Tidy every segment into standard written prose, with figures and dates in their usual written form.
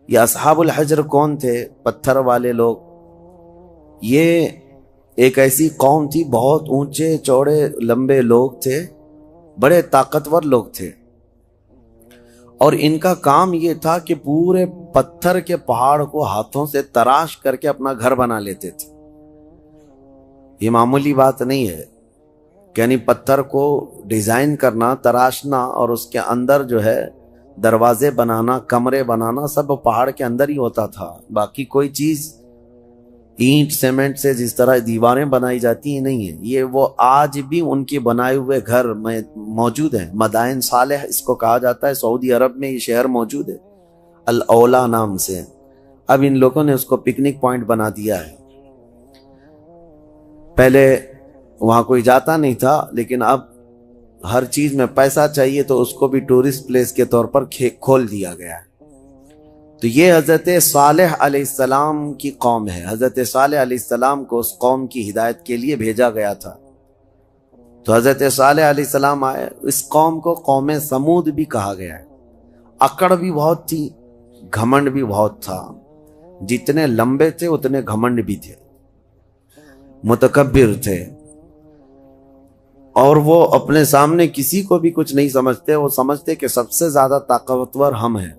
یہ اصحاب الحجر کون تھے؟ پتھر والے لوگ. یہ ایک ایسی قوم تھی، بہت اونچے چوڑے لمبے لوگ تھے، بڑے طاقتور لوگ تھے، اور ان کا کام یہ تھا کہ پورے پتھر کے پہاڑ کو ہاتھوں سے تراش کر کے اپنا گھر بنا لیتے تھے. یہ معمولی بات نہیں ہے، یعنی پتھر کو ڈیزائن کرنا، تراشنا، اور اس کے اندر جو ہے دروازے بنانا، کمرے بنانا، سب پہاڑ کے اندر ہی ہوتا تھا. باقی کوئی چیز اینٹ سیمنٹ سے جس طرح دیواریں بنائی جاتی ہیں نہیں ہے. یہ وہ آج بھی ان کے بنائے ہوئے گھر میں موجود ہیں. مدائن صالح اس کو کہا جاتا ہے. سعودی عرب میں یہ شہر موجود ہے الاولا نام سے. اب ان لوگوں نے اس کو پکنک پوائنٹ بنا دیا ہے. پہلے وہاں کوئی جاتا نہیں تھا، لیکن اب ہر چیز میں پیسہ چاہیے تو اس کو بھی ٹورسٹ پلیس کے طور پر کھول دیا گیا ہے. تو یہ حضرت صالح علیہ السلام کی قوم ہے. حضرت صالح علیہ السلام کو اس قوم کی ہدایت کے لیے بھیجا گیا تھا. تو حضرت صالح علیہ السلام آئے. اس قوم کو قوم سمود بھی کہا گیا ہے. اکڑ بھی بہت تھی، گھمنڈ بھی بہت تھا. جتنے لمبے تھے اتنے گھمنڈ بھی تھے، متکبر تھے، اور وہ اپنے سامنے کسی کو بھی کچھ نہیں سمجھتے. وہ سمجھتے کہ سب سے زیادہ طاقتور ہم ہیں،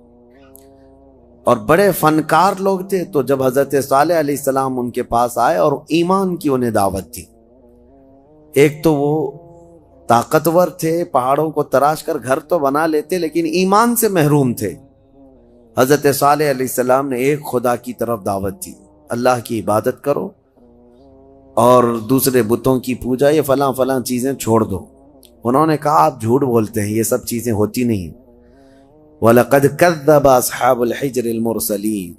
اور بڑے فنکار لوگ تھے. تو جب حضرت صالح علیہ السلام ان کے پاس آئے اور ایمان کی انہیں دعوت دی، ایک تو وہ طاقتور تھے، پہاڑوں کو تراش کر گھر تو بنا لیتے، لیکن ایمان سے محروم تھے. حضرت صالح علیہ السلام نے ایک خدا کی طرف دعوت دی، اللہ کی عبادت کرو اور دوسرے بتوں کی پوجا، یہ فلاں فلاں چیزیں چھوڑ دو. انہوں نے کہا آپ جھوٹ بولتے ہیں، یہ سب چیزیں ہوتی نہیں. وَلَقَدْ كَذَّبَ أَصْحَابُ الْحِجْرِ الْمُرْسَلِينَ.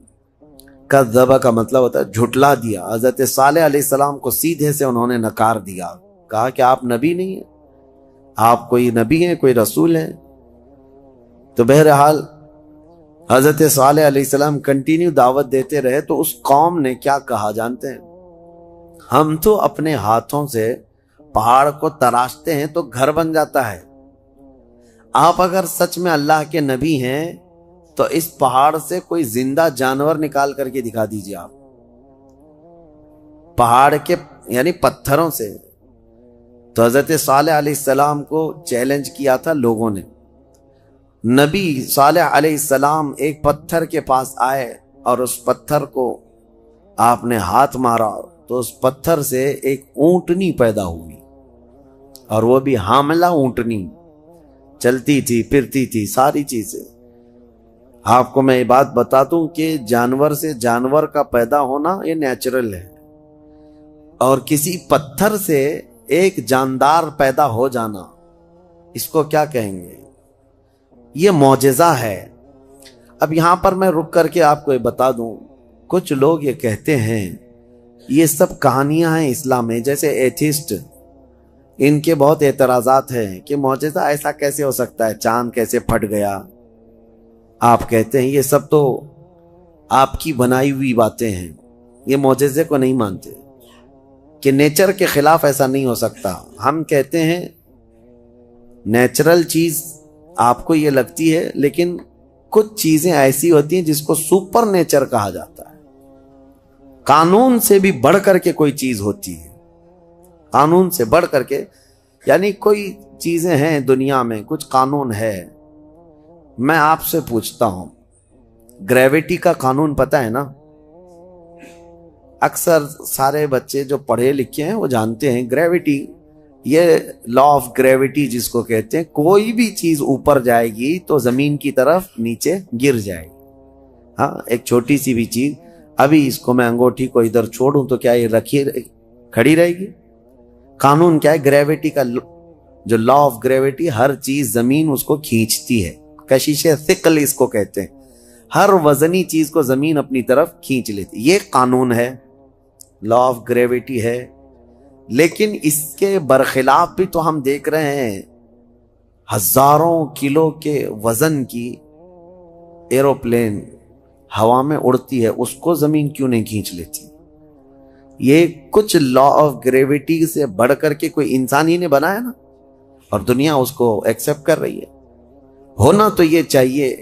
کذب کا مطلب ہوتا ہے جھٹلا دیا. حضرت صالح علیہ السلام کو سیدھے سے انہوں نے نکار دیا، کہا کہ آپ نبی نہیں ہیں، آپ کوئی نبی ہیں، کوئی رسول ہیں. تو بہرحال حضرت صالح علیہ السلام کنٹینیو دعوت دیتے رہے. تو اس قوم نے کیا کہا جانتے ہیں؟ ہم تو اپنے ہاتھوں سے پہاڑ کو تراشتے ہیں تو گھر بن جاتا ہے. آپ اگر سچ میں اللہ کے نبی ہیں تو اس پہاڑ سے کوئی زندہ جانور نکال کر کے دکھا دیجیے. آپ پہاڑ کے یعنی پتھروں سے. تو حضرت صالح علیہ السلام کو چیلنج کیا تھا لوگوں نے. نبی صالح علیہ السلام ایک پتھر کے پاس آئے اور اس پتھر کو آپ نے ہاتھ مارا تو اس پتھر سے ایک اونٹنی پیدا ہوئی، اور وہ بھی حاملہ اونٹنی، چلتی تھی، پھرتی تھی، ساری چیزیں. آپ کو میں یہ بات بتا دوں کہ جانور سے جانور کا پیدا ہونا یہ نیچرل ہے، اور کسی پتھر سے ایک جاندار پیدا ہو جانا، اس کو کیا کہیں گے؟ یہ معجزہ ہے. اب یہاں پر میں رک کر کے آپ کو یہ بتا دوں، کچھ لوگ یہ کہتے ہیں یہ سب کہانیاں ہیں اسلام میں. جیسے ایتھسٹ، ان کے بہت اعتراضات ہیں کہ معجزہ ایسا کیسے ہو سکتا ہے، چاند کیسے پھٹ گیا. آپ کہتے ہیں یہ سب تو آپ کی بنائی ہوئی باتیں ہیں، یہ معجزے کو نہیں مانتے کہ نیچر کے خلاف ایسا نہیں ہو سکتا. ہم کہتے ہیں نیچرل چیز آپ کو یہ لگتی ہے، لیکن کچھ چیزیں ایسی ہوتی ہیں جس کو سپر نیچر کہا جاتا ہے. قانون سے بھی بڑھ کر کے کوئی چیز ہوتی ہے، قانون سے بڑھ کر کے، یعنی کوئی چیزیں ہیں دنیا میں، کچھ قانون ہے. میں آپ سے پوچھتا ہوں، گریویٹی کا قانون پتہ ہے نا؟ اکثر سارے بچے جو پڑھے لکھے ہیں وہ جانتے ہیں گریویٹی، یہ لا آف گریویٹی جس کو کہتے ہیں. کوئی بھی چیز اوپر جائے گی تو زمین کی طرف نیچے گر جائے گی. ہاں، ایک چھوٹی سی بھی چیز، ابھی اس کو میں انگوٹھی کو ادھر چھوڑوں تو کیا یہ رکھی کھڑی رہے گی؟ قانون کیا ہے گریویٹی کا؟ جو لا آف گریویٹی، ہر چیز زمین اس کو کھینچتی ہے. کشش ثقل اس کو کہتے ہیں. ہر وزنی چیز کو زمین اپنی طرف کھینچ لیتی. یہ قانون ہے، لا آف گریویٹی ہے. لیکن اس کے برخلاف بھی تو ہم دیکھ رہے ہیں ہزاروں کلو کے وزن کی ایروپلین ہوا میں اڑتی ہے، اس کو زمین کیوں نہیں کھینچ لیتی؟ یہ کچھ لا آف گریویٹی سے بڑھ کر کے کوئی انسان ہی نے بنایا نا، اور دنیا اس کو ایکسپٹ کر رہی ہے. ہونا تو یہ چاہیے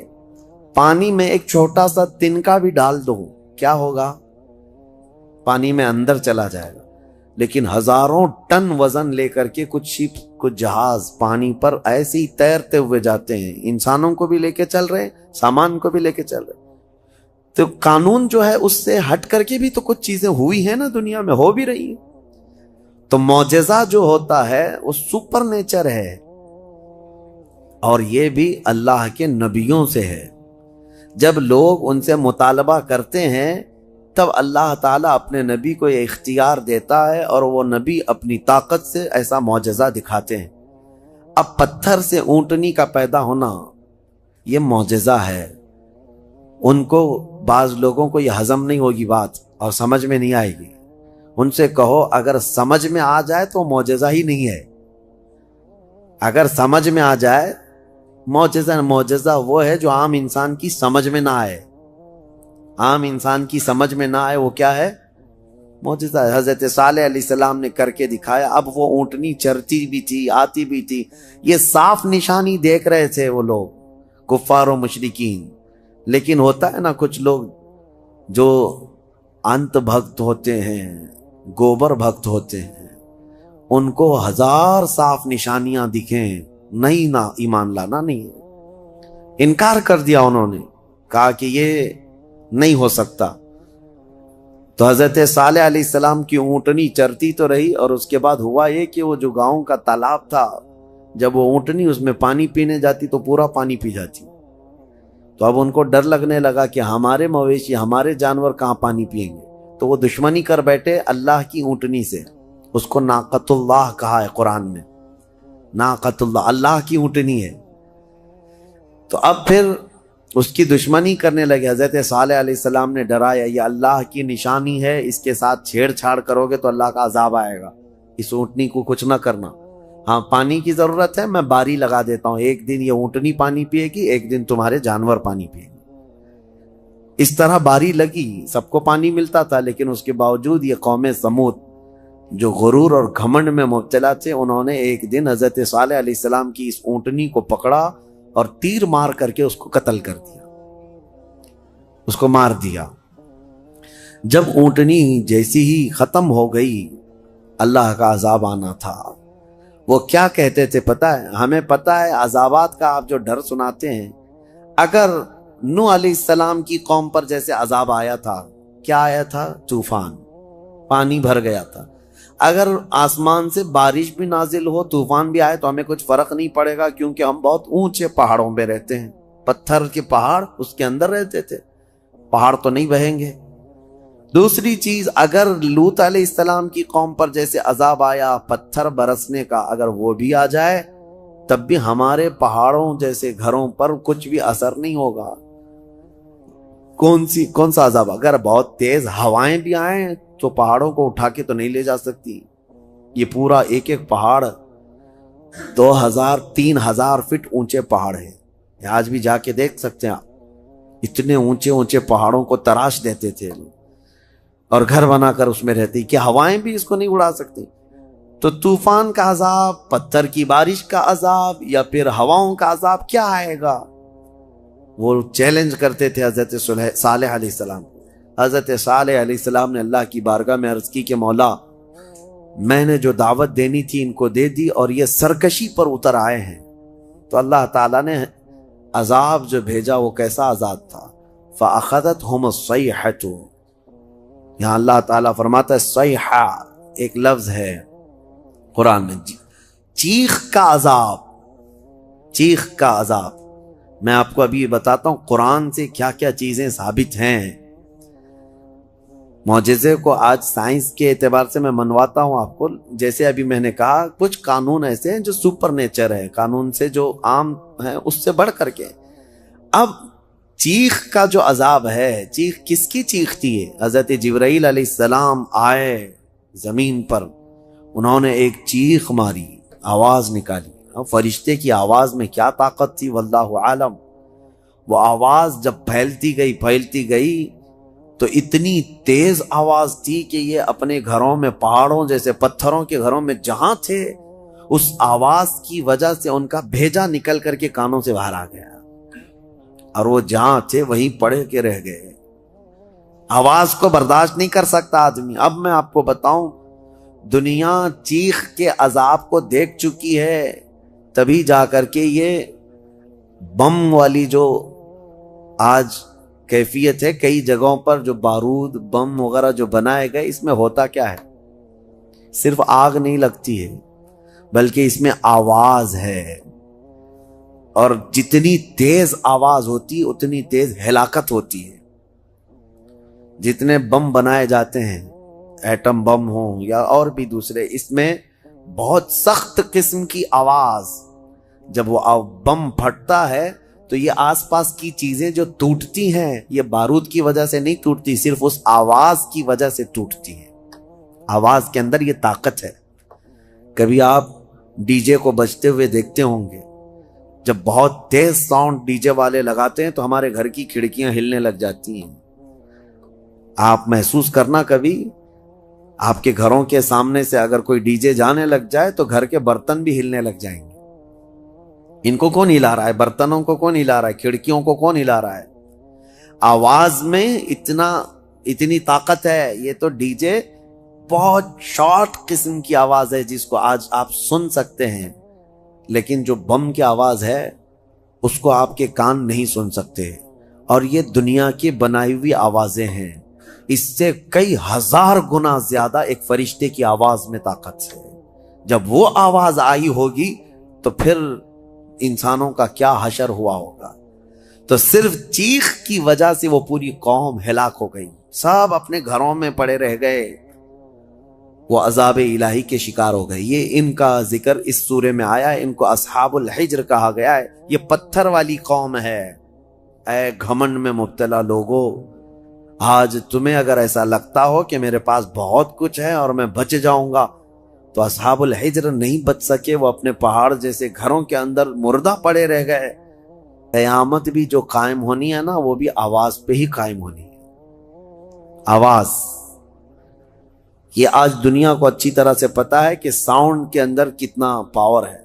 پانی میں ایک چھوٹا سا تنکا بھی ڈال دو، کیا ہوگا؟ پانی میں اندر چلا جائے گا۔ لیکن ہزاروں ٹن وزن لے کر کے کچھ شپ، کچھ جہاز پانی پر ایسے ہی تیرتے ہوئے جاتے ہیں، انسانوں کو بھی لے کے چل رہے ہیں، سامان کو بھی لے کے چل رہے ہیں۔ تو قانون جو ہے اس سے ہٹ کر کے بھی تو کچھ چیزیں ہوئی ہیں نا، دنیا میں ہو بھی رہی ہیں۔ تو معجزہ جو ہوتا ہے وہ سپر نیچر ہے، اور یہ بھی اللہ کے نبیوں سے ہے۔ جب لوگ ان سے مطالبہ کرتے ہیں تب اللہ تعالیٰ اپنے نبی کو یہ اختیار دیتا ہے، اور وہ نبی اپنی طاقت سے ایسا معجزہ دکھاتے ہیں۔ اب پتھر سے اونٹنی کا پیدا ہونا یہ معجزہ ہے۔ ان کو، بعض لوگوں کو یہ ہضم نہیں ہوگی بات اور سمجھ میں نہیں آئے گی۔ ان سے کہو اگر سمجھ میں آ جائے تو معجزہ ہی نہیں ہے۔ اگر سمجھ میں آ جائے معجزہ وہ ہے جو عام انسان کی سمجھ میں نہ آئے۔ عام انسان کی سمجھ میں نہ آئے وہ کیا ہے؟ معجزہ ہے۔ حضرت صالح علیہ السلام نے کر کے دکھایا۔ اب وہ اونٹنی چرتی بھی تھی، آتی بھی تھی، یہ صاف نشانی دیکھ رہے تھے وہ لوگ، کفار و مشرکین۔ لیکن ہوتا ہے نا کچھ لوگ جو انت بھکت ہوتے ہیں، گوبر بھکت ہوتے ہیں، ان کو ہزار صاف نشانیاں دکھیں، نہیں نہ ایمان لانا نہیں ہے۔ انکار کر دیا انہوں نے، کہا کہ یہ نہیں ہو سکتا۔ تو حضرت صالح علیہ السلام کی اونٹنی چرتی تو رہی، اور اس کے بعد ہوا یہ کہ وہ جو گاؤں کا تالاب تھا، جب وہ اونٹنی اس میں پانی پینے جاتی تو پورا پانی پی جاتی۔ تو اب ان کو ڈر لگنے لگا کہ ہمارے مویشی، ہمارے جانور کہاں پانی پئیں گے، تو وہ دشمنی کر بیٹھے اللہ کی اونٹنی سے۔ اس کو ناقۃ اللہ کہا ہے قرآن میں، ناقۃ اللہ، اللہ کی اونٹنی ہے۔ تو اب پھر اس کی دشمنی کرنے لگے۔ حضرت صالح علیہ السلام نے ڈرایا، یہ اللہ کی نشانی ہے، اس کے ساتھ چھیڑ چھاڑ کرو گے تو اللہ کا عذاب آئے گا، اس اونٹنی کو کچھ نہ کرنا۔ ہاں پانی کی ضرورت ہے، میں باری لگا دیتا ہوں، ایک دن یہ اونٹنی پانی پیے گی، ایک دن تمہارے جانور پانی پیے گی۔ اس طرح باری لگی، سب کو پانی ملتا تھا، لیکن اس کے باوجود یہ قوم سمود جو غرور اور گھمنڈ میں مبتلا تھے، انہوں نے ایک دن حضرت صالح علیہ السلام کی اس اونٹنی کو پکڑا اور تیر مار کر کے اس کو قتل کر دیا، اس کو مار دیا۔ جب اونٹنی جیسی ہی ختم ہو گئی، اللہ کا عذاب آنا تھا۔ وہ کیا کہتے تھے پتہ ہے؟ ہمیں پتہ ہے عذابات کا آپ جو ڈر سناتے ہیں، اگر نوح علیہ السلام کی قوم پر جیسے عذاب آیا تھا، کیا آیا تھا؟ طوفان، پانی بھر گیا تھا۔ اگر آسمان سے بارش بھی نازل ہو، طوفان بھی آئے، تو ہمیں کچھ فرق نہیں پڑے گا، کیونکہ ہم بہت اونچے پہاڑوں پہ رہتے ہیں، پتھر کے پہاڑ اس کے اندر رہتے تھے، پہاڑ تو نہیں بہیں گے۔ دوسری چیز، اگر لوط علیہ السلام کی قوم پر جیسے عذاب آیا پتھر برسنے کا، اگر وہ بھی آ جائے تب بھی ہمارے پہاڑوں جیسے گھروں پر کچھ بھی اثر نہیں ہوگا۔ کون سا عذاب؟ اگر بہت تیز ہوائیں بھی آئیں تو پہاڑوں کو اٹھا کے تو نہیں لے جا سکتی۔ یہ پورا ایک ایک پہاڑ 2000 3000 فٹ اونچے پہاڑ ہیں، آج بھی جا کے دیکھ سکتے ہیں آپ۔ اتنے اونچے اونچے پہاڑوں کو تراش دیتے تھے اور گھر بنا کر اس میں رہتی، کہ ہوائیں بھی اس کو نہیں اڑا سکتی۔ تو طوفان کا عذاب، پتھر کی بارش کا عذاب، یا پھر ہواؤں کا عذاب کیا آئے گا؟ وہ چیلنج کرتے تھے حضرت صالح علیہ السلام۔ حضرت صالح علیہ السلام نے اللہ کی بارگاہ میں عرض کی کہ مولا، میں نے جو دعوت دینی تھی ان کو دے دی، اور یہ سرکشی پر اتر آئے ہیں۔ تو اللہ تعالیٰ نے عذاب جو بھیجا وہ کیسا عذاب تھا؟ فَأَخَذَتْهُمُ الصَّيْحَةُ، یہاں اللہ تعالیٰ فرماتا ہے صیحہ ایک لفظ ہے قرآن میں، چیخ کا عذاب، چیخ کا عذاب۔ میں آپ کو ابھی بتاتا ہوں قرآن سے کیا کیا چیزیں ثابت ہیں۔ معجزے کو آج سائنس کے اعتبار سے میں منواتا ہوں آپ کو، جیسے ابھی میں نے کہا کچھ قانون ایسے ہیں جو سپر نیچر ہے، قانون سے جو عام ہے اس سے بڑھ کر کے۔ اب چیخ کا جو عذاب ہے، چیخ کس کی چیخ تھی؟ حضرت جبرائیل علیہ السلام آئے زمین پر، انہوں نے ایک چیخ ماری، آواز نکالی۔ فرشتے کی آواز میں کیا طاقت تھی واللہ عالم۔ وہ آواز جب پھیلتی گئی تو اتنی تیز آواز تھی کہ یہ اپنے گھروں میں، پہاڑوں جیسے پتھروں کے گھروں میں جہاں تھے، اس آواز کی وجہ سے ان کا بھیجا نکل کر کے کانوں سے باہر آ گیا۔ اور وہ جہاں تھے وہیں پڑے کے رہ گئے. آواز کو برداشت نہیں کر سکتا آدمی. اب میں آپ کو بتاؤں، دنیا چیخ کے عذاب کو دیکھ چکی ہے، تبھی جا کر کے یہ بم والی جو آج کیفیت ہے کئی جگہوں پر، جو بارود بم وغیرہ جو بنائے گئے، اس میں ہوتا کیا ہے؟ صرف آگ نہیں لگتی ہے بلکہ اس میں آواز ہے، اور جتنی تیز آواز ہوتی اتنی تیز ہلاکت ہوتی ہے. جتنے بم بنائے جاتے ہیں، ایٹم بم ہوں یا اور بھی دوسرے، اس میں بہت سخت قسم کی آواز، جب وہ بم پھٹتا ہے تو یہ آس پاس کی چیزیں جو ٹوٹتی ہیں یہ بارود کی وجہ سے نہیں ٹوٹتی، صرف اس آواز کی وجہ سے ٹوٹتی ہیں. آواز کے اندر یہ طاقت ہے. کبھی آپ ڈی جے کو بجتے ہوئے دیکھتے ہوں گے، جب بہت تیز ساؤنڈ ڈی جے والے لگاتے ہیں تو ہمارے گھر کی کھڑکیاں ہلنے لگ جاتی ہیں. آپ محسوس کرنا، کبھی آپ کے گھروں کے سامنے سے اگر کوئی ڈی جے جانے لگ جائے تو گھر کے برتن بھی ہلنے لگ جائیں گے. ان کو کون ہلا رہا ہے؟ برتنوں کو کون ہلا رہا ہے؟ کھڑکیوں کو کون ہلا رہا ہے؟ آواز میں اتنی طاقت ہے. یہ تو ڈی جے بہت شارٹ قسم کی آواز ہے جس کو آج آپ سن سکتے ہیں، لیکن جو بم کی آواز ہے اس کو آپ کے کان نہیں سن سکتے. اور یہ دنیا کی بنائی ہوئی آوازیں ہیں، اس سے کئی ہزار گنا زیادہ ایک فرشتے کی آواز میں طاقت ہے. جب وہ آواز آئی ہوگی تو پھر انسانوں کا کیا حشر ہوا ہوگا. تو صرف چیخ کی وجہ سے وہ پوری قوم ہلاک ہو گئی، سب اپنے گھروں میں پڑے رہ گئے، وہ عذاب الہی کے شکار ہو گئے. یہ ان کا ذکر اس سورے میں آیا ہے. ان کو اصحاب الحجر کہا گیا ہے. یہ پتھر والی قوم ہے. اے گھمنڈ میں مبتلا لوگو، آج تمہیں اگر ایسا لگتا ہو کہ میرے پاس بہت کچھ ہے اور میں بچ جاؤں گا، تو اصحاب الحجر نہیں بچ سکے. وہ اپنے پہاڑ جیسے گھروں کے اندر مردہ پڑے رہ گئے. قیامت بھی جو قائم ہونی ہے نا، وہ بھی آواز پہ ہی قائم ہونی ہے. آواز، یہ آج دنیا کو اچھی طرح سے پتا ہے کہ ساؤنڈ کے اندر کتنا پاور ہے،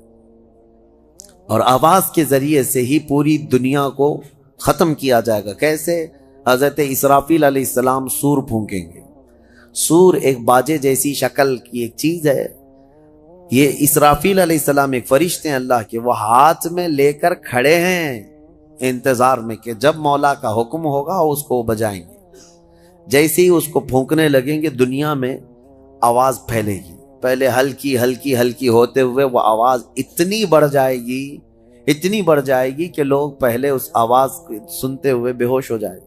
اور آواز کے ذریعے سے ہی پوری دنیا کو ختم کیا جائے گا. کیسے؟ حضرت اسرافیل علیہ السلام سور پھونکیں گے. سور ایک باجے جیسی شکل کی ایک چیز ہے. یہ اسرافیل علیہ السلام ایک فرشتے ہیں اللہ کے، وہ ہاتھ میں لے کر کھڑے ہیں انتظار میں کہ جب مولا کا حکم ہوگا اس کو بجائیں گے. جیسے ہی اس کو پھونکنے لگیں گے دنیا میں آواز پھیلے گی. پہلے ہلکی ہلکی ہلکی ہوتے ہوئے وہ آواز اتنی بڑھ جائے گی کہ لوگ پہلے اس آواز کو سنتے ہوئے بے ہوش ہو جائیں گے.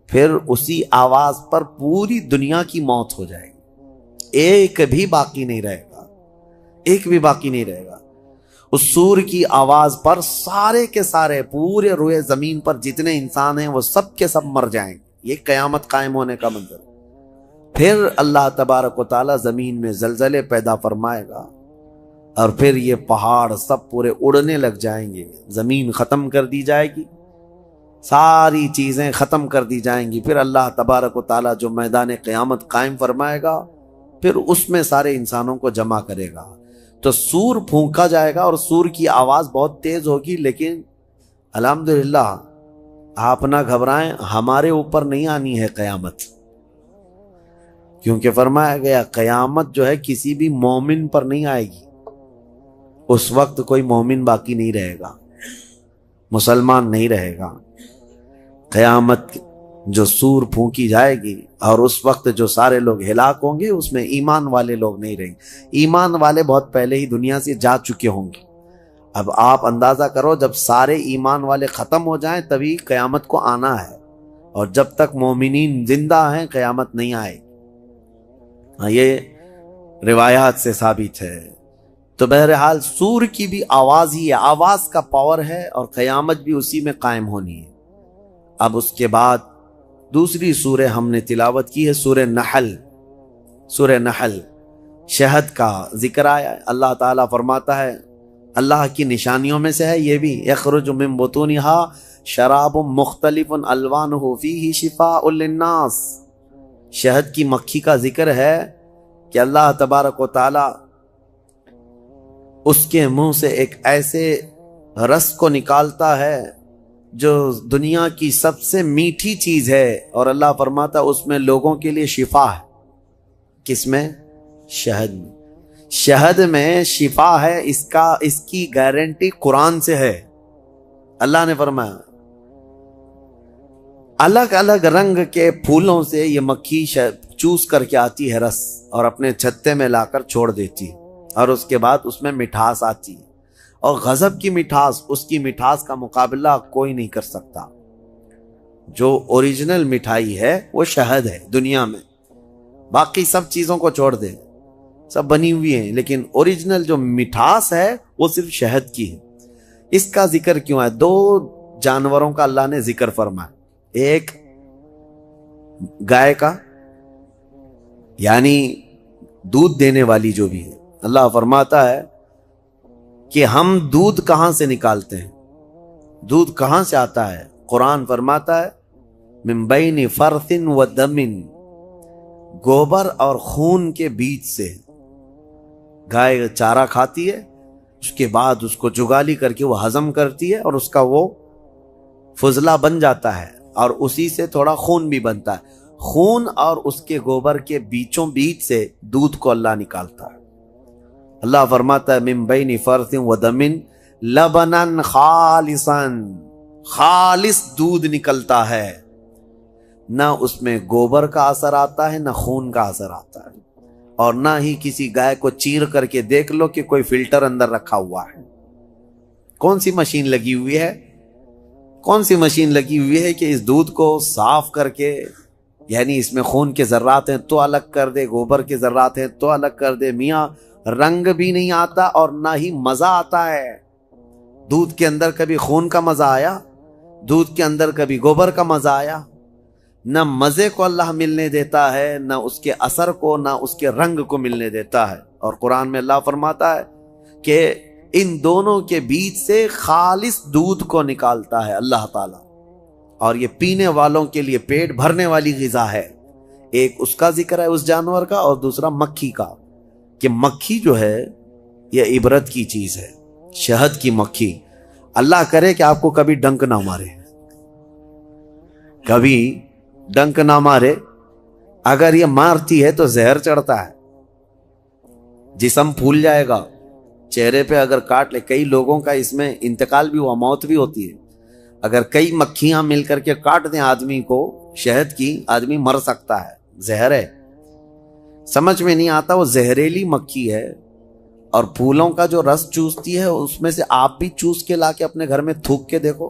پھر اسی آواز پر پوری دنیا کی موت ہو جائے گی. ایک بھی باقی نہیں رہے گا، ایک بھی باقی نہیں رہے گا. اس سور کی آواز پر سارے کے سارے پورے روئے زمین پر جتنے انسان ہیں وہ سب کے سب مر جائیں گے. یہ قیامت قائم ہونے کا منظر. پھر اللہ تبارک و تعالی زمین میں زلزلے پیدا فرمائے گا، اور پھر یہ پہاڑ سب پورے اڑنے لگ جائیں گے. زمین ختم کر دی جائے گی، ساری چیزیں ختم کر دی جائیں گی. پھر اللہ تبارک و تعالی جو میدان قیامت قائم فرمائے گا، پھر اس میں سارے انسانوں کو جمع کرے گا. تو سور پھونکا جائے گا، اور سور کی آواز بہت تیز ہوگی. لیکن الحمدللہ آپ نہ گھبرائیں، ہمارے اوپر نہیں آنی ہے قیامت، کیونکہ فرمایا گیا قیامت جو ہے کسی بھی مومن پر نہیں آئے گی. اس وقت کوئی مومن باقی نہیں رہے گا، مسلمان نہیں رہے گا. قیامت جو سور پھونکی جائے گی اور اس وقت جو سارے لوگ ہلاک ہوں گے، اس میں ایمان والے لوگ نہیں رہیں گے. ایمان والے بہت پہلے ہی دنیا سے جا چکے ہوں گے. اب آپ اندازہ کرو، جب سارے ایمان والے ختم ہو جائیں تبھی قیامت کو آنا ہے، اور جب تک مومنین زندہ ہیں قیامت نہیں آئے. یہ روایات سے ثابت ہے. تو بہرحال سور کی بھی آواز ہی ہے، آواز کا پاور ہے، اور قیامت بھی اسی میں قائم ہونی ہے. اب اس کے بعد دوسری سورہ ہم نے تلاوت کی ہے، سورہ نحل. سورہ نحل شہد کا ذکر آیا ہے. اللہ تعالیٰ فرماتا ہے، اللہ کی نشانیوں میں سے ہے یہ بھی، یخرج من بطونها شراب مختلف الوانہ فیہ شفاء للناس. شہد کی مکھی کا ذکر ہے کہ اللہ تبارک و تعالی اس کے منہ سے ایک ایسے رس کو نکالتا ہے جو دنیا کی سب سے میٹھی چیز ہے، اور اللہ فرماتا اس میں لوگوں کے لیے شفا ہے۔ کس میں؟ شہد میں۔ شہد میں شفا ہے، اس کی گارنٹی قرآن سے ہے۔ اللہ نے فرمایا الگ الگ رنگ کے پھولوں سے یہ مکھی چوس کر کے آتی ہے رس، اور اپنے چھتے میں لا کر چھوڑ دیتی ہے، اور اس کے بعد اس میں مٹھاس آتی ہے، اور غضب کی مٹھاس، اس کی مٹھاس کا مقابلہ کوئی نہیں کر سکتا۔ جو اوریجنل مٹھائی ہے وہ شہد ہے دنیا میں، باقی سب چیزوں کو چھوڑ دے، سب بنی ہوئی ہیں، لیکن اوریجنل جو مٹھاس ہے وہ صرف شہد کی ہے۔ اس کا ذکر کیوں ہے؟ دو جانوروں کا اللہ نے ذکر فرمایا، ایک گائے کا، یعنی دودھ دینے والی جو بھی ہے، اللہ فرماتا ہے کہ ہم دودھ کہاں سے نکالتے ہیں، دودھ کہاں سے آتا ہے؟ قرآن فرماتا ہے من بین فرث و دم، گوبر اور خون کے بیچ سے۔ گائے چارہ کھاتی ہے، اس کے بعد اس کو جگالی کر کے وہ ہضم کرتی ہے، اور اس کا وہ فضلہ بن جاتا ہے، اور اسی سے تھوڑا خون بھی بنتا ہے۔ خون اور اس کے گوبر کے بیچوں بیچ سے دودھ کو اللہ نکالتا ہے۔ اللہ فرماتا ہے من بین فرث و دم لبنا خالصا، خالص دودھ نکلتا ہے، نہ اس میں گوبر کا اثر آتا ہے، نہ خون کا اثر آتا ہے، اور نہ ہی کسی گائے کو چیر کر کے دیکھ لو کہ کوئی فلٹر اندر رکھا ہوا ہے۔ کون سی مشین لگی ہوئی ہے؟ کون سی مشین لگی ہوئی ہے کہ اس دودھ کو صاف کر کے، یعنی اس میں خون کے ذرات ہیں تو الگ کر دے، گوبر کے ذرات ہیں تو الگ کر دے؟ میاں رنگ بھی نہیں آتا اور نہ ہی مزہ آتا ہے۔ دودھ کے اندر کبھی خون کا مزہ آیا؟ دودھ کے اندر کبھی گوبر کا مزہ آیا؟ نہ مزے کو اللہ ملنے دیتا ہے، نہ اس کے اثر کو، نہ اس کے رنگ کو ملنے دیتا ہے۔ اور قرآن میں اللہ فرماتا ہے کہ ان دونوں کے بیچ سے خالص دودھ کو نکالتا ہے اللہ تعالی، اور یہ پینے والوں کے لیے پیٹ بھرنے والی غذا ہے۔ ایک اس کا ذکر ہے اس جانور کا، اور دوسرا مکھی کا، کہ مکھی جو ہے یہ عبرت کی چیز ہے، شہد کی مکھی۔ اللہ کرے کہ آپ کو کبھی ڈنک نہ مارے، کبھی ڈنک نہ مارے۔ اگر یہ مارتی ہے تو زہر چڑھتا ہے، جسم پھول جائے گا، چہرے پہ اگر کاٹ لے، کئی لوگوں کا اس میں انتقال بھی ہوا، موت بھی ہوتی ہے۔ اگر کئی مکھیاں مل کر کے کاٹ دیں آدمی کو شہد کی، آدمی مر سکتا ہے، زہر ہے۔ سمجھ میں نہیں آتا، وہ زہریلی مکھی ہے، اور پھولوں کا جو رس چوستی ہے اس میں سے آپ بھی چوس کے لا کے اپنے گھر میں تھوک کے دیکھو۔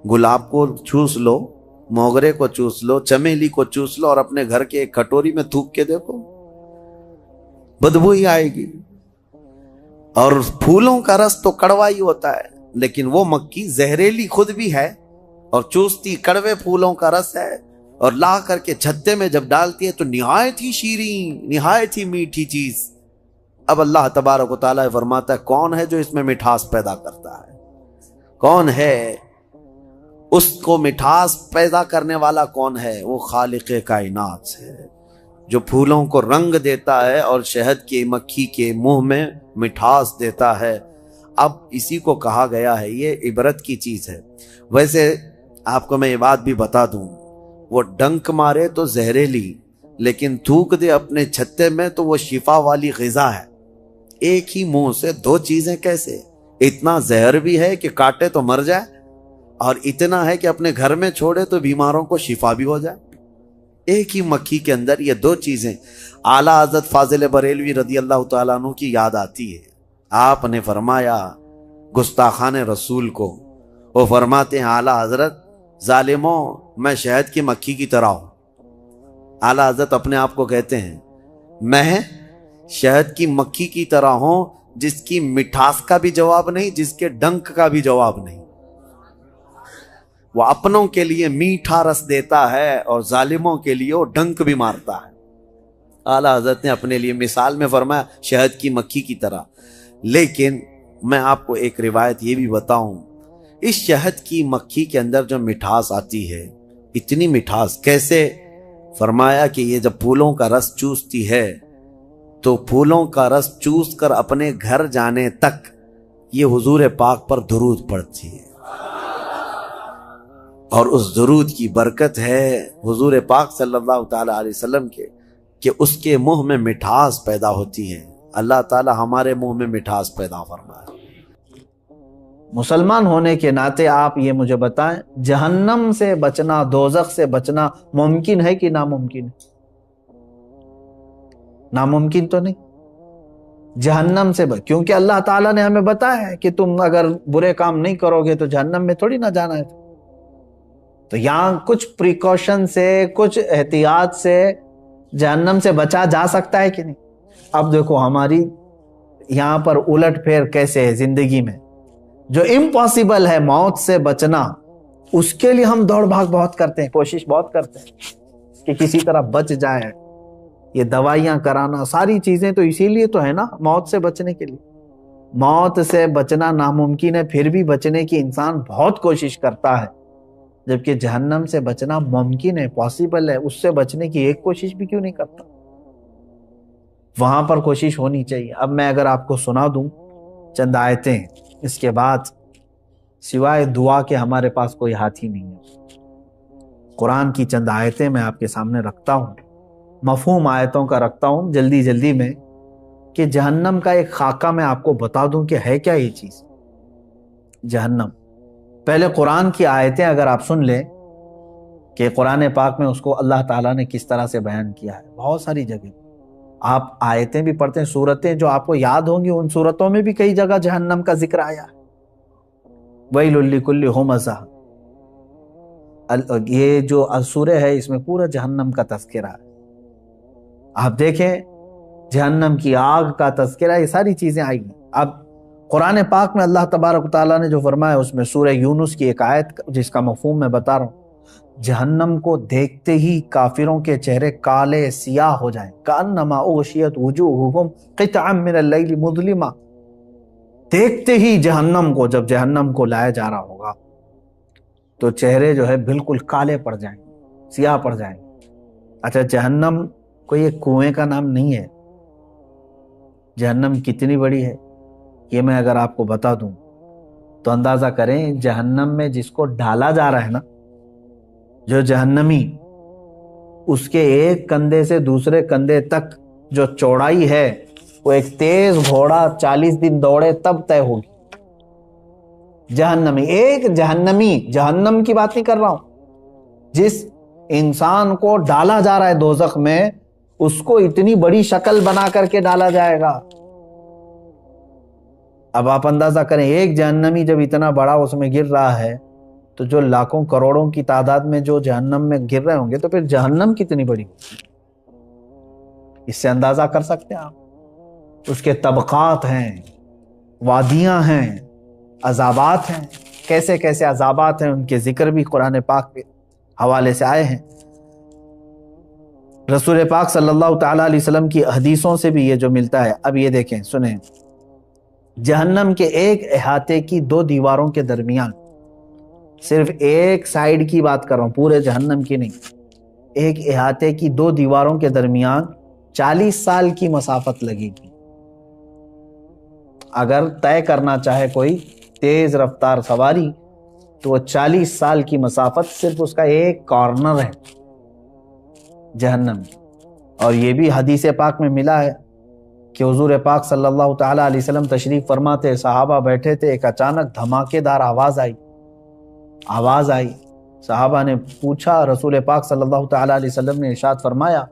گلاب کو چوس لو، موگرے کو چوس لو، چمیلی کو چوس لو، اور اپنے گھر کے ایک کٹوری میں تھوک کے دیکھو، بدبو ہی آئے گی۔ اور پھولوں کا رس تو کڑوا ہی ہوتا ہے، لیکن وہ مکھی زہریلی خود بھی ہے اور چوستی کڑوے پھولوں کا رس ہے، اور لا کر کے چھتے میں جب ڈالتی ہے تو نہایت ہی شیریں، نہایت ہی میٹھی چیز۔ اب اللہ تبارک و تعالیٰ فرماتا ہے کون ہے جو اس میں مٹھاس پیدا کرتا ہے؟ کون ہے؟ اس کو مٹھاس پیدا کرنے والا کون ہے؟ وہ خالق کائنات ہے، جو پھولوں کو رنگ دیتا ہے اور شہد کی مکھی کے منہ میں مٹھاس دیتا ہے۔ اب اسی کو کہا گیا ہے یہ عبرت کی چیز ہے۔ ویسے آپ کو میں یہ بات بھی بتا دوں، وہ ڈنک مارے تو زہریلی، لیکن تھوک دے اپنے چھتے میں تو وہ شفا والی غذا ہے۔ ایک ہی منہ سے دو چیزیں کیسے؟ اتنا زہر بھی ہے کہ کاٹے تو مر جائے، اور اتنا ہے کہ اپنے گھر میں چھوڑے تو بیماروں کو شفا بھی ہو جائے۔ ایک ہی مکھی کے اندر یہ دو چیزیں۔ اعلیٰ حضرت فاضل بریلوی رضی اللہ تعالیٰ عنہ کی یاد آتی ہے، آپ نے فرمایا گستاخان رسول کو، وہ فرماتے ہیں اعلیٰ حضرت ظالموں میں شہد کی مکھی کی طرح ہوں۔ اعلیٰ حضرت اپنے آپ کو کہتے ہیں میں شہد کی مکھی کی طرح ہوں، جس کی مٹھاس کا بھی جواب نہیں، جس کے ڈنک کا بھی جواب نہیں۔ وہ اپنوں کے لیے میٹھا رس دیتا ہے اور ظالموں کے لیے وہ ڈنک بھی مارتا ہے۔ اعلیٰ حضرت نے اپنے لیے مثال میں فرمایا شہد کی مکھی کی طرح۔ لیکن میں آپ کو ایک روایت یہ بھی بتاؤں، اس شہد کی مکھی کے اندر جو مٹھاس آتی ہے، اتنی مٹھاس کیسے؟ فرمایا کہ یہ جب پھولوں کا رس چوستی ہے تو پھولوں کا رس چوس کر اپنے گھر جانے تک یہ حضور پاک پر درود پڑھتی ہے۔ اور اس درود کی برکت ہے حضور پاک صلی اللہ تعالی علیہ وسلم کے کہ اس کے منہ میں مٹھاس پیدا ہوتی ہے۔ اللہ تعالی ہمارے منہ میں مٹھاس پیدا فرمائے۔ مسلمان ہونے کے ناطے آپ یہ مجھے بتائیں، جہنم سے بچنا، دوزخ سے بچنا ممکن ہے کہ ناممکن ہے؟ ناممکن تو نہیں۔ جہنم سے کیونکہ اللہ تعالیٰ نے ہمیں بتایا ہے کہ تم اگر برے کام نہیں کرو گے تو جہنم میں تھوڑی نہ جانا ہے۔ تو یہاں کچھ پریکاشن سے، کچھ احتیاط سے جہنم سے بچا جا سکتا ہے کہ نہیں؟ اب دیکھو ہماری یہاں پر الٹ پھیر کیسے ہے زندگی میں، جو امپاسبل ہے موت سے بچنا، اس کے لیے ہم دوڑ بھاگ بہت کرتے ہیں، کوشش بہت کرتے ہیں کہ کسی طرح بچ جائے۔ یہ دوائیاں کرانا، ساری چیزیں تو اسی لیے تو ہے نا، موت سے بچنے کے لیے۔ موت سے بچنا ناممکن ہے، پھر بھی بچنے کی انسان بہت کوشش کرتا ہے، جبکہ جہنم سے بچنا ممکن ہے، پاسبل ہے، اس سے بچنے کی ایک کوشش بھی کیوں نہیں کرتا؟ وہاں پر کوشش ہونی چاہیے۔ اب میں اگر آپ کو سنا دوں چند آیتیں، اس کے بعد سوائے دعا کے ہمارے پاس کوئی ہاتھ ہی نہیں ہے۔ قرآن کی چند آیتیں میں آپ کے سامنے رکھتا ہوں، مفہوم آیتوں کا رکھتا ہوں جلدی جلدی میں، کہ جہنم کا ایک خاکہ میں آپ کو بتا دوں کہ ہے کیا یہ چیز جہنم۔ پہلے قرآن کی آیتیں اگر آپ سن لیں کہ قرآن پاک میں اس کو اللہ تعالیٰ نے کس طرح سے بیان کیا ہے، بہت ساری جگہ آپ آیتیں بھی پڑھتے ہیں، سورتیں جو آپ کو یاد ہوں گی، ان سورتوں میں بھی کئی جگہ جہنم کا ذکر آیا ہے۔ وَيْلٌ لِكُلِّ ہُمَزَةٍ، یہ جو سورہ ہے اس میں پورا جہنم کا تذکرہ ہے۔ آپ دیکھیں جہنم کی آگ کا تذکرہ، یہ ساری چیزیں آئی ہیں۔ اب قرآن پاک میں اللہ تبارک و تعالیٰ نے جو فرمایا، اس میں سورہ یونس کی ایک آیت جس کا مفہوم میں بتا رہا ہوں، جہنم کو دیکھتے ہی کافروں کے چہرے کالے سیاہ ہو جائیں، کأنما اغشیت وجوہہم قطعا من اللیل مظلما۔ دیکھتے ہی جہنم کو، جب جہنم کو لایا جا رہا ہوگا تو چہرے جو ہے بالکل کالے پڑ جائیں گے، سیاہ پڑ جائیں گے۔ اچھا، جہنم کوئی ایک کنویں کا نام نہیں ہے۔ جہنم کتنی بڑی ہے یہ میں اگر آپ کو بتا دوں تو اندازہ کریں، جہنم میں جس کو ڈالا جا رہا ہے نا، جو جہنمی، اس کے ایک کندھے سے دوسرے کندھے تک جو چوڑائی ہے، وہ ایک تیز گھوڑا 40 دن دوڑے تب طے ہوگی۔ جہنمی، ایک جہنمی، جہنم کی بات نہیں کر رہا ہوں، جس انسان کو ڈالا جا رہا ہے دوزخ میں، اس کو اتنی بڑی شکل بنا کر کے ڈالا جائے گا۔ اب آپ اندازہ کریں، ایک جہنمی جب اتنا بڑا اس میں گر رہا ہے، تو جو لاکھوں کروڑوں کی تعداد میں جو جہنم میں گر رہے ہوں گے، تو پھر جہنم کتنی بڑی ہوگی؟ اس سے اندازہ کر سکتے ہیں آپ؟ اس کے طبقات ہیں، وادیاں ہیں، عذابات ہیں، کیسے کیسے عذابات ہیں، ان کے ذکر بھی قرآن پاک کے حوالے سے آئے ہیں۔ رسول پاک صلی اللہ تعالیٰ علیہ وسلم کی حدیثوں سے بھی یہ جو ملتا ہے۔ اب یہ دیکھیں، سنیں، جہنم کے ایک احاطے کی 2 دیواروں کے درمیان، صرف ایک سائیڈ کی بات کر رہا ہوں، پورے جہنم کی نہیں، ایک احاطے کی 2 دیواروں کے درمیان 40 سال کی مسافت لگے گی۔ اگر طے کرنا چاہے کوئی تیز رفتار سواری تو وہ 40 سال کی مسافت صرف اس کا ایک کارنر ہے جہنم۔ اور یہ بھی حدیث پاک میں ملا ہے کہ حضور پاک صلی اللہ تعالیٰ علیہ وسلم تشریف فرماتے، صحابہ بیٹھے تھے، ایک اچانک دھماکے دار آواز آئی۔ صحابہ نے پوچھا، رسول پاک صلی اللہ تعالیٰ علیہ وسلم نے ارشاد فرمایا،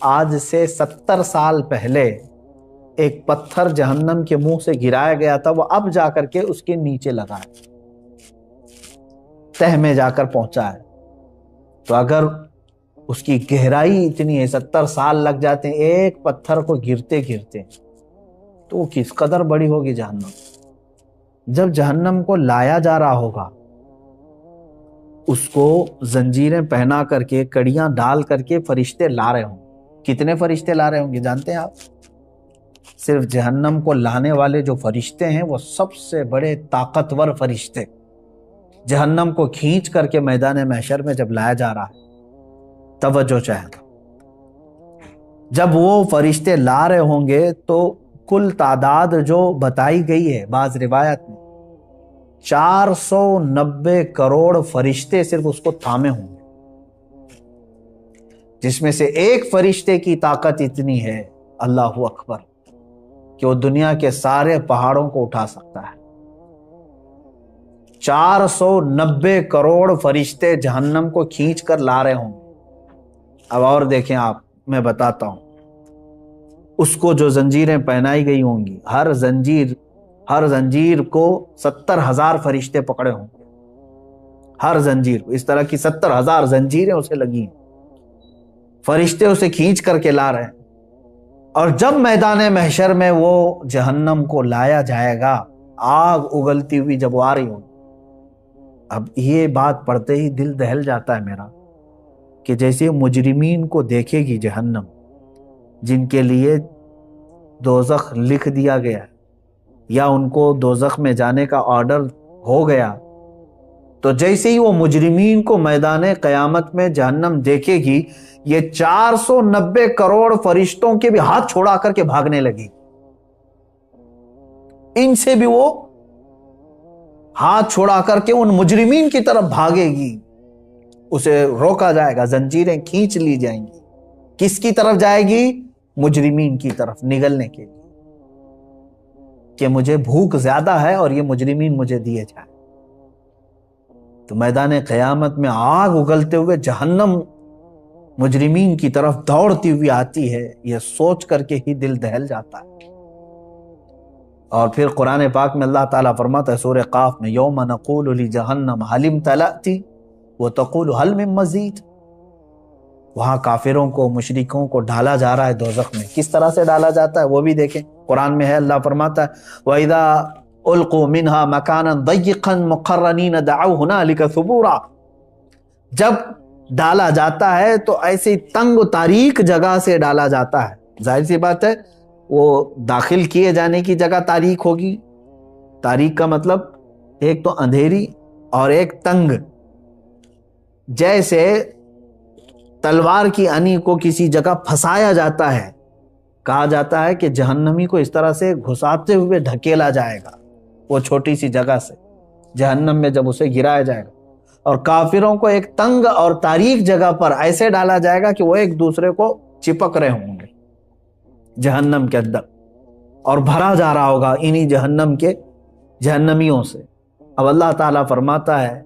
آج سے 70 سال پہلے ایک پتھر جہنم کے منہ سے گرایا گیا تھا، وہ اب جا کر کے اس کے نیچے لگا ہے، تہ میں جا کر پہنچا ہے۔ تو اگر اس کی گہرائی اتنی ہے، 70 سال لگ جاتے ہیں ایک پتھر کو گرتے گرتے، تو وہ کس قدر بڑی ہوگی جہنم۔ جب جہنم کو لایا جا رہا ہوگا، اس کو زنجیریں پہنا کر کے، کڑیاں ڈال کر کے فرشتے لا رہے ہوں۔ کتنے فرشتے لا رہے ہوں گے جانتے ہیں آپ؟ صرف جہنم کو لانے والے جو فرشتے ہیں وہ سب سے بڑے طاقتور فرشتے، جہنم کو کھینچ کر کے میدان محشر میں جب لایا جا رہا ہے، توجہ چاہے، جب وہ فرشتے لا رہے ہوں گے تو کل تعداد جو بتائی گئی ہے بعض روایت میں، 490 کروڑ فرشتے صرف اس کو تھامے ہوں گے، جس میں سے ایک فرشتے کی طاقت اتنی ہے، اللہ اکبر، کہ وہ دنیا کے سارے پہاڑوں کو اٹھا سکتا ہے۔ 490 کروڑ فرشتے جہنم کو کھینچ کر لا رہے ہوں۔ اب اور دیکھیں آپ، میں بتاتا ہوں، اس کو جو زنجیریں پہنائی گئی ہوں گی، ہر زنجیر کو 70,000 فرشتے پکڑے ہوں گے، ہر زنجیر کو، اس طرح کی 70,000 زنجیریں اسے لگی ہیں، فرشتے اسے کھینچ کر کے لا رہے ہیں۔ اور جب میدان محشر میں وہ جہنم کو لایا جائے گا، آگ اگلتی ہوئی جب وہ آ رہی ہوگی، اب یہ بات پڑھتے ہی دل دہل جاتا ہے میرا، کہ جیسے مجرمین کو دیکھے گی جہنم، جن کے لیے دوزخ لکھ دیا گیا یا ان کو دوزخ میں جانے کا آرڈر ہو گیا، تو جیسے ہی وہ مجرمین کو میدان قیامت میں جہنم دیکھے گی، یہ 490 کروڑ فرشتوں کے بھی ہاتھ چھوڑا کر کے بھاگنے لگی، ان سے بھی وہ ہاتھ چھوڑا کر کے ان مجرمین کی طرف بھاگے گی، اسے روکا جائے گا، زنجیریں کھینچ لی جائیں گی۔ کس کی طرف جائے گی؟ مجرمین کی طرف نگلنے کے لیے، کہ مجھے بھوک زیادہ ہے اور یہ مجرمین مجھے دیے جائیں۔ تو میدان قیامت میں آگ اگلتے ہوئے جہنم مجرمین کی طرف دوڑتی ہوئی آتی ہے، یہ سوچ کر کے ہی دل دہل جاتا ہے۔ اور پھر قرآن پاک میں اللہ تعالیٰ فرماتا ہے سورہ قاف میں، یوم نقول لجہنم هل امتلأت وتقول هل من مزید۔ وہاں کافروں کو، مشرکوں کو ڈالا جا رہا ہے دوزخ میں، کس طرح سے ڈالا جاتا ہے وہ بھی دیکھیں، قرآن میں ہے، اللہ فرماتا ہے وَإِذَا أُلْقُوا مِنْهَا مَكَانًا ضَيِّقًا مُقَرَّنِينَ دَعَوْا هُنَالِكَ ثُبُورًا، جب ڈالا جاتا ہے تو ایسی تنگ و تاریک جگہ سے ڈالا جاتا ہے، ظاہر سی بات ہے وہ داخل کیے جانے کی جگہ تاریک ہوگی، تاریک کا مطلب ایک تو اندھیری اور ایک تنگ، جیسے تلوار کی انی کو کسی جگہ پھنسایا جاتا ہے، کہا جاتا ہے کہ جہنمی کو اس طرح سے گھساتے ہوئے ڈھکیلا جائے گا، وہ چھوٹی سی جگہ سے جہنم میں جب اسے گرایا جائے گا، اور کافروں کو ایک تنگ اور تاریک جگہ پر ایسے ڈالا جائے گا کہ وہ ایک دوسرے کو چپک رہے ہوں گے جہنم کے اندر، اور بھرا جا رہا ہوگا انہی جہنم کے جہنمیوں سے۔ اب اللہ تعالیٰ فرماتا ہے،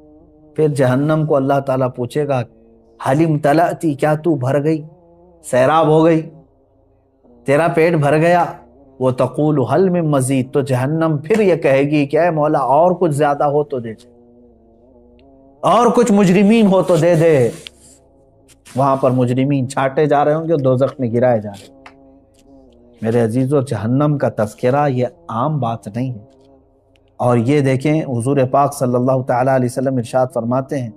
پھر جہنم کو اللہ تعالیٰ پوچھے گا هل امتلأت، کیا تو بھر گئی، سیراب ہو گئی، تیرا پیٹ بھر گیا؟ وہ تقول هل من مزید، تو جہنم پھر یہ کہے گی کہ اے مولا اور کچھ زیادہ ہو تو دے دے، اور کچھ مجرمین ہو تو دے دے۔ وہاں پر مجرمین چھاٹے جا رہے ہوں گے، دوزخ میں گرائے جا رہے ہوں۔ میرے عزیزو، جہنم کا تذکرہ یہ عام بات نہیں ہے۔ اور یہ دیکھیں حضور پاک صلی اللہ تعالیٰ علیہ وسلم ارشاد فرماتے ہیں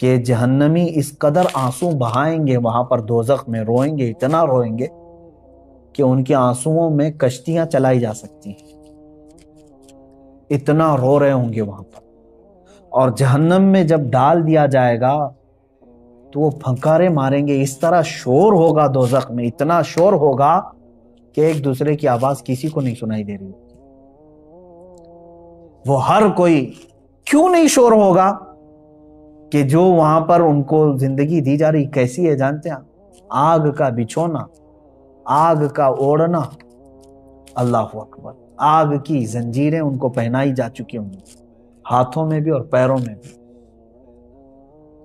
کہ جہنمی اس قدر آنسو بہائیں گے وہاں پر دوزخ میں، روئیں گے، اتنا روئیں گے کہ ان کے آنسوؤں میں کشتیاں چلائی جا سکتی ہیں، اتنا رو رہے ہوں گے وہاں پر۔ اور جہنم میں جب ڈال دیا جائے گا تو وہ پھنکارے ماریں گے، اس طرح شور ہوگا دوزخ میں، اتنا شور ہوگا کہ ایک دوسرے کی آواز کسی کو نہیں سنائی دے رہی۔ وہ ہر کوئی، کیوں نہیں شور ہوگا؟ کہ جو وہاں پر ان کو زندگی دی جا رہی کیسی ہے جانتے ہیں؟ آگ کا بچھونا، آگ کا اوڑھنا، اللہ اکبر، آگ کی زنجیریں ان کو پہنائی جا چکی ہوں گی، ہاتھوں میں بھی اور پیروں میں بھی،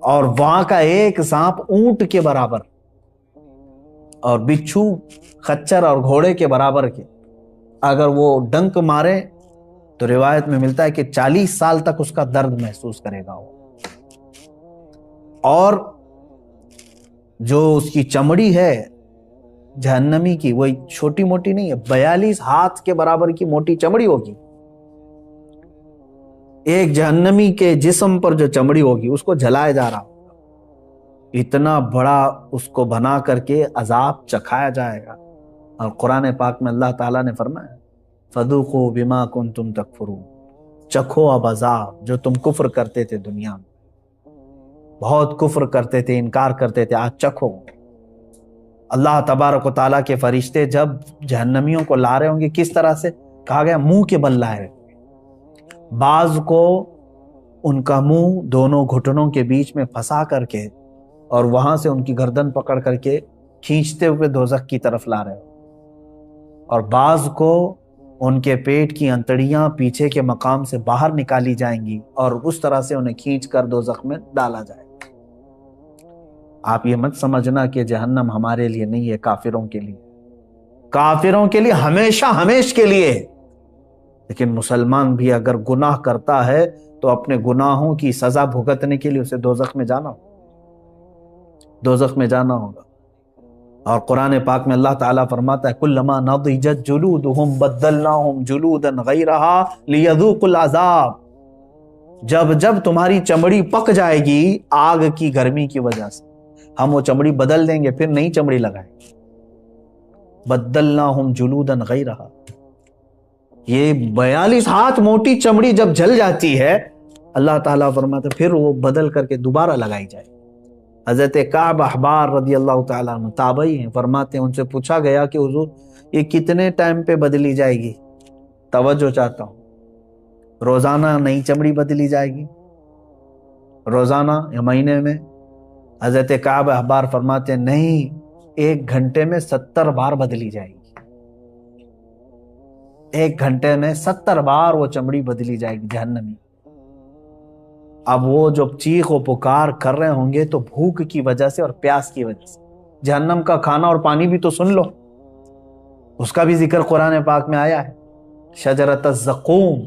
اور وہاں کا ایک سانپ اونٹ کے برابر اور بچھو خچر اور گھوڑے کے برابر کے، اگر وہ ڈنک مارے تو روایت میں ملتا ہے کہ 40 سال تک اس کا درد محسوس کرے گا وہ۔ اور جو اس کی چمڑی ہے جہنمی کی، وہ چھوٹی موٹی نہیں ہے، 42 ہاتھ کے برابر کی موٹی چمڑی ہوگی۔ ایک جہنمی کے جسم پر جو چمڑی ہوگی اس کو جلایا جا رہا ہوگا، اتنا بڑا اس کو بنا کر کے عذاب چکھایا جائے گا۔ اور قرآن پاک میں اللہ تعالیٰ نے فرمایا فَذُوقُوا بِمَا كُنْتُمْ تَكْفُرُونَ، چکھو اب عذاب جو تم کفر کرتے تھے، دنیا میں بہت کفر کرتے تھے، انکار کرتے تھے، آج چکھو۔ اللہ تبارک و تعالیٰ کے فرشتے جب جہنمیوں کو لا رہے ہوں گے، کس طرح سے کہا گیا؟ منہ کے بل لائے، بعض کو ان کا منہ دونوں گھٹنوں کے بیچ میں پھنسا کر کے اور وہاں سے ان کی گردن پکڑ کر کے کھینچتے ہوئے دوزخ کی طرف لا رہے ہو، اور بعض کو ان کے پیٹ کی انتڑیاں پیچھے کے مقام سے باہر نکالی جائیں گی اور اس طرح سے انہیں کھینچ کر دوزخ میں ڈالا جائے گا۔ آپ یہ مت سمجھنا کہ جہنم ہمارے لیے نہیں ہے، کافروں کے لیے، کافروں کے لیے ہمیشہ ہمیش کے لیے۔ لیکن مسلمان بھی اگر گناہ کرتا ہے تو اپنے گناہوں کی سزا بھگتنے کے لیے اسے دوزخ میں جانا ہوگا۔ اور قرآن پاک میں اللہ تعالیٰ فرماتا ہے کلما نضجت جلودہم بدلناہم جلودا غیرہا لیذوقوا العذاب، جب تمہاری چمڑی پک جائے گی آگ کی گرمی کی وجہ سے، ہم وہ چمڑی بدل دیں گے، پھر نئی چمڑی لگائیں گے۔ بدلناہم جلودا غیرہا، یہ 42 ہاتھ موٹی چمڑی جب جل جاتی ہے، اللہ تعالیٰ فرماتا ہے پھر وہ بدل کر کے دوبارہ لگائی جائے۔ حضرت کعب احبار رضی اللہ تعالیٰ عنہ تابعی ہیں، فرماتے ہیں ان سے پوچھا گیا کہ حضور یہ کتنے ٹائم پہ بدلی جائے گی؟ توجہ چاہتا ہوں، روزانہ نئی چمڑی بدلی جائے گی روزانہ یا مہینے میں؟ حضرت کعب احبار فرماتے ہیں نہیں، 1 گھنٹے میں 70 بار بدلی جائے گی، 1 گھنٹے میں 70 بار وہ چمڑی بدلی جائے گی جہنمی۔ اب وہ جو چیخ و پکار کر رہے ہوں گے تو بھوک کی وجہ سے اور پیاس کی وجہ سے۔ جہنم کا کھانا اور پانی بھی تو سن لو، اس کا بھی ذکر قرآن پاک میں آیا ہے، شجرۃ الزقوم۔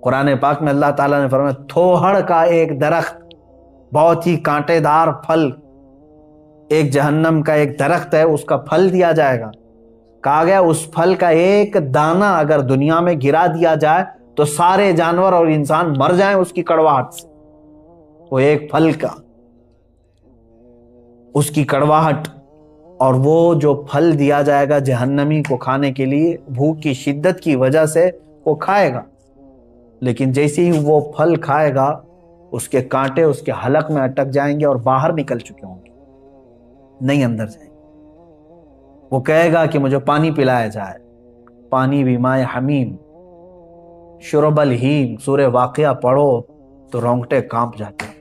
قرآن پاک میں اللہ تعالیٰ نے فرمایا تھوہڑ کا ایک درخت، بہت ہی کانٹے دار پھل، ایک جہنم کا ایک درخت ہے، اس کا پھل دیا جائے گا۔ کہا گیا اس پھل کا ایک دانہ اگر دنیا میں گرا دیا جائے تو سارے جانور اور انسان مر جائیں اس کی کڑواہٹ سے۔ وہ ایک پھل کا، اس کی کڑواہٹ، اور وہ جو پھل دیا جائے گا جہنمی کو کھانے کے لیے، بھوک کی شدت کی وجہ سے وہ کھائے گا، لیکن جیسے ہی وہ پھل کھائے گا اس کے کانٹے اس کے حلق میں اٹک جائیں گے اور باہر نکل چکے ہوں گے، نہیں اندر جائیں گے۔ وہ کہے گا کہ مجھے پانی پلایا جائے، پانی بھی مائے حمیم، شرب الہیم، سورہ واقعہ پڑھو تو رونگٹے کانپ جاتے ہیں۔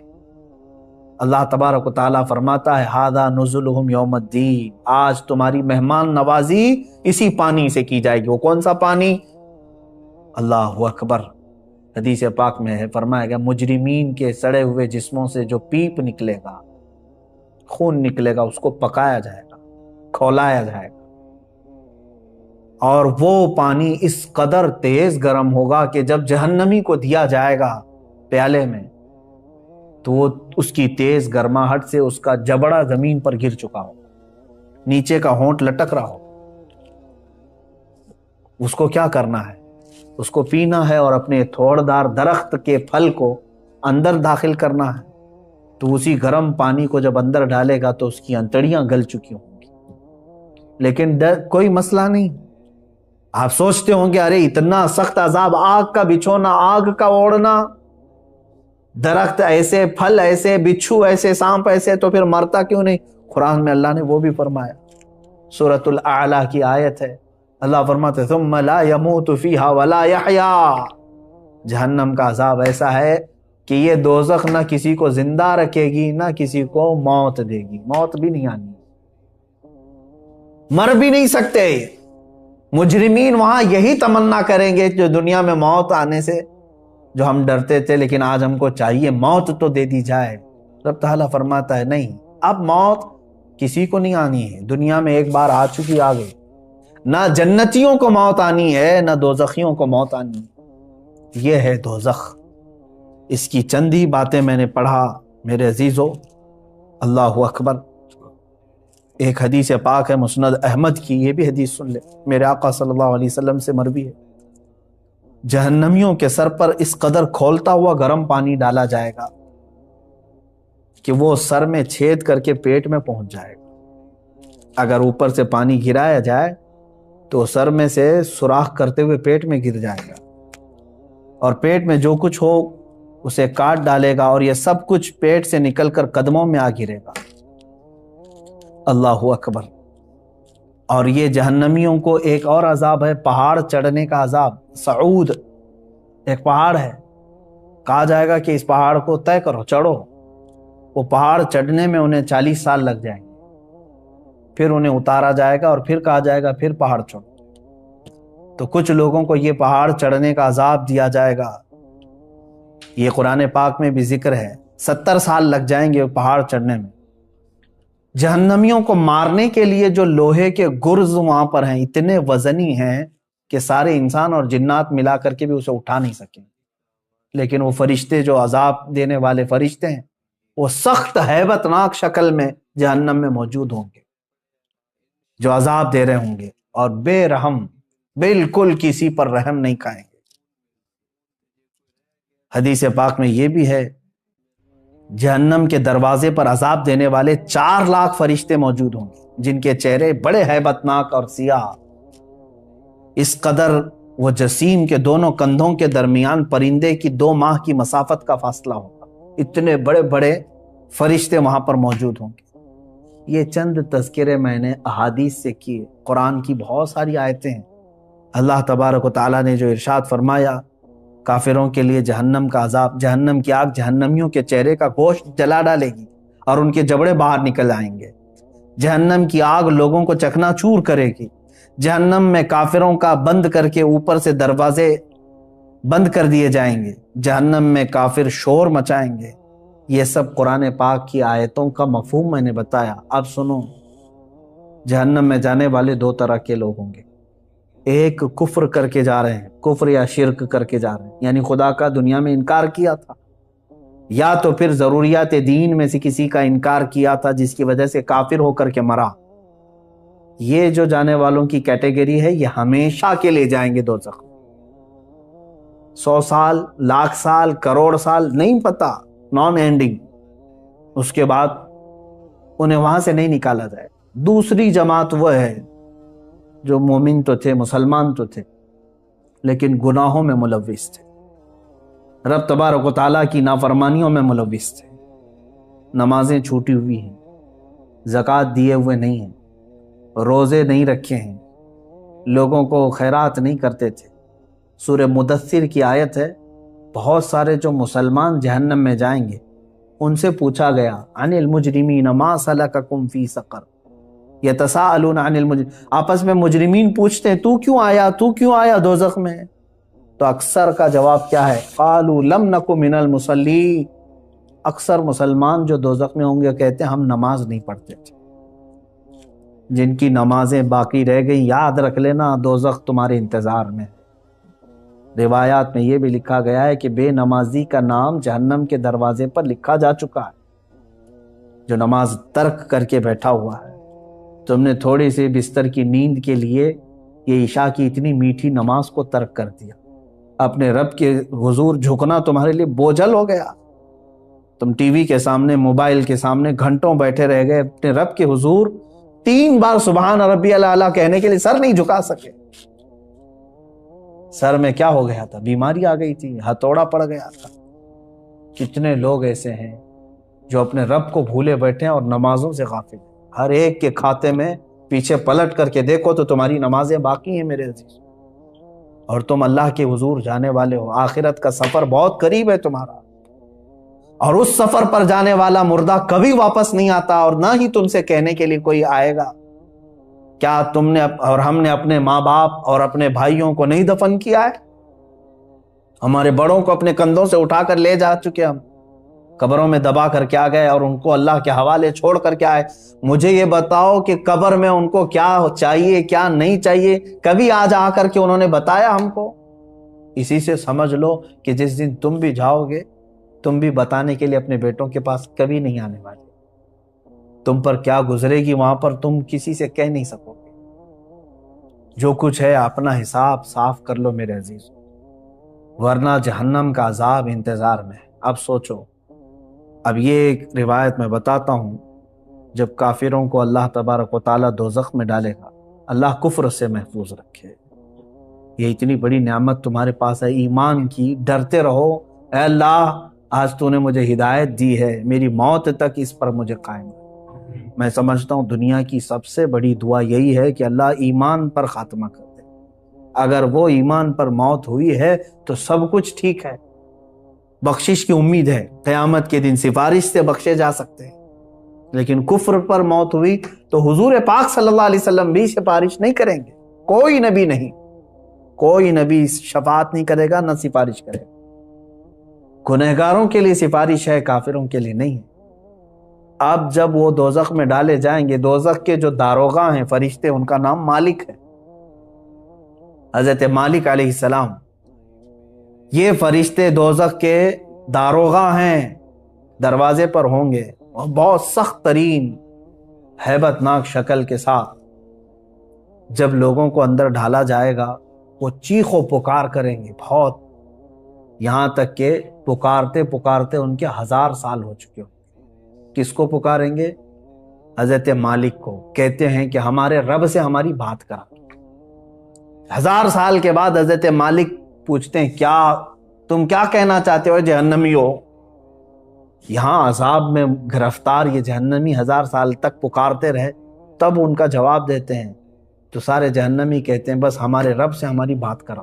اللہ تبارک و تعالیٰ فرماتا ہے ھذا نزلہم یوم الدین، آج تمہاری مہمان نوازی اسی پانی سے کی جائے گی۔ وہ کون سا پانی؟ اللہ اکبر، حدیث پاک میں ہے فرمایا گیا مجرمین کے سڑے ہوئے جسموں سے جو پیپ نکلے گا، خون نکلے گا، اس کو پکایا جائے گا، کھولایا جائے گا، اور وہ پانی اس قدر تیز گرم ہوگا کہ جب جہنمی کو دیا جائے گا پیالے میں تو وہ اس کی تیز گرماہٹ سے اس کا جبڑا زمین پر گر چکا ہو، نیچے کا ہونٹ لٹک رہا ہو۔ اس کو کیا کرنا ہے؟ اس کو پینا ہے اور اپنے تھوڑ دار درخت کے پھل کو اندر داخل کرنا ہے، تو اسی گرم پانی کو جب اندر ڈالے گا تو اس کی انتڑیاں گل چکی ہوں گی، لیکن کوئی مسئلہ نہیں۔ آپ سوچتے ہوں گے ارے اتنا سخت عذاب، آگ کا بچھونا، آگ کا اوڑھنا، درخت ایسے، پھل ایسے، بچھو ایسے، سانپ ایسے، تو پھر مرتا کیوں نہیں؟ قرآن میں اللہ نے وہ بھی فرمایا، سورۃ الاعلیٰ کی آیت ہے، اللہ فرماتے ثم لا يموت فیہا ولا یحیا، جہنم کا عذاب ایسا ہے کہ یہ دوزخ نہ کسی کو زندہ رکھے گی نہ کسی کو موت دے گی، موت بھی نہیں آنی، مر بھی نہیں سکتے۔ مجرمین وہاں یہی تمنا کریں گے جو دنیا میں موت آنے سے جو ہم ڈرتے تھے، لیکن آج ہم کو چاہیے موت تو دے دی جائے۔ رب تعالیٰ فرماتا ہے نہیں، اب موت کسی کو نہیں آنی ہے، دنیا میں ایک بار آ چکی، آ گئی، نہ جنتیوں کو موت آنی ہے نہ دوزخیوں کو موت آنی ہے، یہ ہے دوزخ۔ اس کی چند ہی باتیں میں نے پڑھا میرے عزیزو، اللہ اکبر۔ ایک حدیث پاک ہے مسند احمد کی، یہ بھی حدیث سن لے، میرے آقا صلی اللہ علیہ وسلم سے مروی ہے، جہنمیوں کے سر پر اس قدر کھولتا ہوا گرم پانی ڈالا جائے گا کہ وہ سر میں چھید کر کے پیٹ میں پہنچ جائے گا۔ اگر اوپر سے پانی گرایا جائے تو سر میں سے سوراخ کرتے ہوئے پیٹ میں گر جائے گا، اور پیٹ میں جو کچھ ہو اسے کاٹ ڈالے گا، اور یہ سب کچھ پیٹ سے نکل کر قدموں میں آ گرے گا۔ اللہ اکبر۔ اور یہ جہنمیوں کو ایک اور عذاب ہے، پہاڑ چڑھنے کا عذاب، صعود، ایک پہاڑ ہے، کہا جائے گا کہ اس پہاڑ کو طے کرو، چڑھو. وہ پہاڑ چڑھنے میں انہیں 40 سال لگ جائیں گے، پھر انہیں اتارا جائے گا اور پھر کہا جائے گا پھر پہاڑ چڑھو. تو کچھ لوگوں کو یہ پہاڑ چڑھنے کا عذاب دیا جائے گا، یہ قرآن پاک میں بھی ذکر ہے، 70 سال لگ جائیں گے پہاڑ چڑھنے میں. جہنمیوں کو مارنے کے لیے جو لوہے کے گرز وہاں پر ہیں اتنے وزنی ہیں کہ سارے انسان اور جنات ملا کر کے بھی اسے اٹھا نہیں سکیں. لیکن وہ فرشتے جو عذاب دینے والے فرشتے ہیں وہ سخت ہیبت ناک شکل میں جہنم میں موجود ہوں گے، جو عذاب دے رہے ہوں گے، اور بے رحم، بالکل کسی پر رحم نہیں کھائیں گے. حدیث پاک میں یہ بھی ہے جہنم کے دروازے پر عذاب دینے والے 4 لاکھ فرشتے موجود ہوں گے، جن کے چہرے بڑے ہیبت ناک اور سیاہ، اس قدر وہ جسیم کے دونوں کندھوں کے درمیان پرندے کی 2 ماہ کی مسافت کا فاصلہ ہوگا. اتنے بڑے بڑے فرشتے وہاں پر موجود ہوں گے. یہ چند تذکرے میں نے احادیث سے کیے، قرآن کی بہت ساری آیتیں ہیں. اللہ تبارک و تعالیٰ نے جو ارشاد فرمایا کافروں کے لیے جہنم کا عذاب، جہنم کی آگ جہنمیوں کے چہرے کا گوشت جلا ڈالے گی اور ان کے جبڑے باہر نکل آئیں گے. جہنم کی آگ لوگوں کو چکنا چور کرے گی. جہنم میں کافروں کا بند کر کے اوپر سے دروازے بند کر دیے جائیں گے. جہنم میں کافر شور مچائیں گے. یہ سب قرآن پاک کی آیتوں کا مفہوم میں نے بتایا. اب سنو، جہنم میں جانے والے 2 طرح کے لوگ ہوں گے. ایک کفر کر کے جا رہے ہیں، کفر یا شرک کر کے جا رہے ہیں، یعنی خدا کا دنیا میں انکار کیا تھا، یا تو پھر ضروریات دین میں سے کسی کا انکار کیا تھا جس کی وجہ سے کافر ہو کر کے مرا. یہ جو جانے والوں کی کیٹیگری ہے یہ ہمیشہ کے لیے جائیں گے دوزخ. 100 سال، لاکھ سال، کروڑ سال نہیں پتا، نان اینڈنگ. اس کے بعد انہیں وہاں سے نہیں نکالا جائے. دوسری جماعت وہ ہے جو مومن تو تھے، مسلمان تو تھے، لیکن گناہوں میں ملوث تھے، رب تبارک و تعالیٰ کی نافرمانیوں میں ملوث تھے. نمازیں چھوٹی ہوئی ہیں، زکوٰۃ دیے ہوئے نہیں ہیں، روزے نہیں رکھے ہیں، لوگوں کو خیرات نہیں کرتے تھے. سورہ مدثر کی آیت ہے، بہت سارے جو مسلمان جہنم میں جائیں گے ان سے پوچھا گیا عن المجرمین ما سلککم فی سقر یتساءلون عن المجرمین. آپس میں مجرمین پوچھتے ہیں تو کیوں آیا دوزخ میں؟ تو اکثر کا جواب کیا ہے؟ قالوا لم نک من المصلین. اکثر مسلمان جو دوزخ میں ہوں گے کہتے ہیں ہم نماز نہیں پڑھتے تھے. جن کی نمازیں باقی رہ گئی یاد رکھ لینا دوزخ تمہارے انتظار میں. روایات میں یہ بھی لکھا گیا ہے کہ بے نمازی کا نام جہنم کے دروازے پر لکھا جا چکا ہے. جو نماز ترک کر کے بیٹھا ہوا ہے، تم نے تھوڑی سی بستر کی نیند کے لیے یہ عشاء کی اتنی میٹھی نماز کو ترک کر دیا. اپنے رب کے حضور جھکنا تمہارے لیے بوجھل ہو گیا. تم ٹی وی کے سامنے، موبائل کے سامنے گھنٹوں بیٹھے رہ گئے. اپنے رب کے حضور 3 بار سبحان ربی الاعلیٰ کہنے کے لیے سر نہیں جھکا سکے. سر میں کیا ہو گیا تھا؟ بیماری آ گئی تھی، ہتھوڑا پڑ گیا تھا. کتنے لوگ ایسے ہیں جو اپنے رب کو بھولے بیٹھے ہیں اور نمازوں سے غافل ہیں. ہر ایک کے کھاتے میں پیچھے پلٹ کر کے دیکھو تو تمہاری نمازیں باقی ہیں میرے عزیز، اور تم اللہ کے حضور جانے والے ہو. آخرت کا سفر بہت قریب ہے تمہارا، اور اس سفر پر جانے والا مردہ کبھی واپس نہیں آتا، اور نہ ہی تم سے کہنے کے لیے کوئی آئے گا. کیا تم نے اور ہم نے اپنے ماں باپ اور اپنے بھائیوں کو نہیں دفن کیا ہے؟ ہمارے بڑوں کو اپنے کندھوں سے اٹھا کر لے جا چکے، ہم قبروں میں دبا کر کے آ گئے اور ان کو اللہ کے حوالے چھوڑ کر کے آئے. مجھے یہ بتاؤ کہ قبر میں ان کو کیا چاہیے کیا نہیں چاہیے، کبھی آج آ کر کے انہوں نے بتایا ہم کو؟ اسی سے سمجھ لو کہ جس دن تم بھی جاؤ گے تم بھی بتانے کے لیے اپنے بیٹوں کے پاس کبھی نہیں آنے والے. تم پر کیا گزرے گی وہاں پر تم کسی سے کہہ نہیں سکو گے. جو کچھ ہے اپنا حساب صاف کر لو میرے عزیز، ورنہ جہنم کا عذاب انتظار میں ہے. اب سوچو، اب یہ ایک روایت میں بتاتا ہوں، جب کافروں کو اللہ تبارک و تعالیٰ دوزخ میں ڈالے گا، اللہ کفر سے محفوظ رکھے. یہ اتنی بڑی نعمت تمہارے پاس ہے ایمان کی. ڈرتے رہو، اے اللہ آج تو نے مجھے ہدایت دی ہے، میری موت تک اس پر مجھے قائم ہے. میں سمجھتا ہوں دنیا کی سب سے بڑی دعا یہی ہے کہ اللہ ایمان پر خاتمہ کر دے. اگر وہ ایمان پر موت ہوئی ہے تو سب کچھ ٹھیک ہے، بخشش کی امید ہے، قیامت کے دن سفارش سے بخشے جا سکتے ہیں۔ لیکن کفر پر موت ہوئی تو حضور پاک صلی اللہ علیہ وسلم بھی سفارش نہیں کریں گے، کوئی نبی نہیں، کوئی نبی شفاعت نہیں کرے گا، نہ سفارش کرے گا۔ گنہگاروں کے لیے سفارش ہے، کافروں کے لیے نہیں ہے۔ اب جب وہ دوزخ میں ڈالے جائیں گے، دوزخ کے جو داروغہ ہیں فرشتے، ان کا نام مالک ہے، حضرت مالک علیہ السلام۔ یہ فرشتے دوزخ کے داروغہ ہیں، دروازے پر ہوں گے اور بہت سخت ترین ہیبت ناک شکل کے ساتھ جب لوگوں کو اندر ڈھالا جائے گا، وہ چیخ و پکار کریں گے بہت، یہاں تک کہ پکارتے پکارتے ان کے 1000 سال ہو چکے ہوں۔ کس کو پکاریں گے؟ حضرت مالک کو۔ کہتے ہیں کہ ہمارے رب سے ہماری بات کرا۔ 1000 سال کے بعد حضرت مالک پوچھتے ہیں تم کیا کہنا چاہتے ہو جہنمی ہو؟ یہاں عذاب میں گرفتار یہ جہنمی 1000 سال تک پکارتے رہے، تب ان کا جواب دیتے ہیں تو سارے جہنمی کہتے ہیں بس ہمارے رب سے ہماری بات کرا،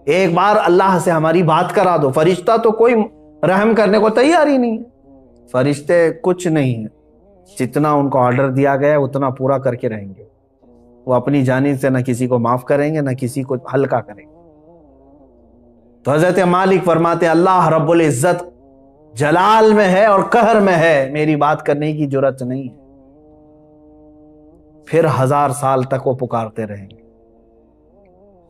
ایک بار اللہ سے ہماری بات کرا دو۔ فرشتہ تو کوئی رحم کرنے کو تیار ہی نہیں ہے، فرشتے کچھ نہیں ہیں، جتنا ان کو آرڈر دیا گیا ہے اتنا پورا کر کے رہیں گے۔ وہ اپنی جانب سے نہ کسی کو معاف کریں گے، نہ کسی کو ہلکا کریں گے۔ تو حضرت مالک فرماتے ہیں اللہ رب العزت جلال میں ہے اور قہر میں ہے، میری بات کرنے کی جرات نہیں ہے۔ پھر 1000 سال تک وہ پکارتے رہیں گے۔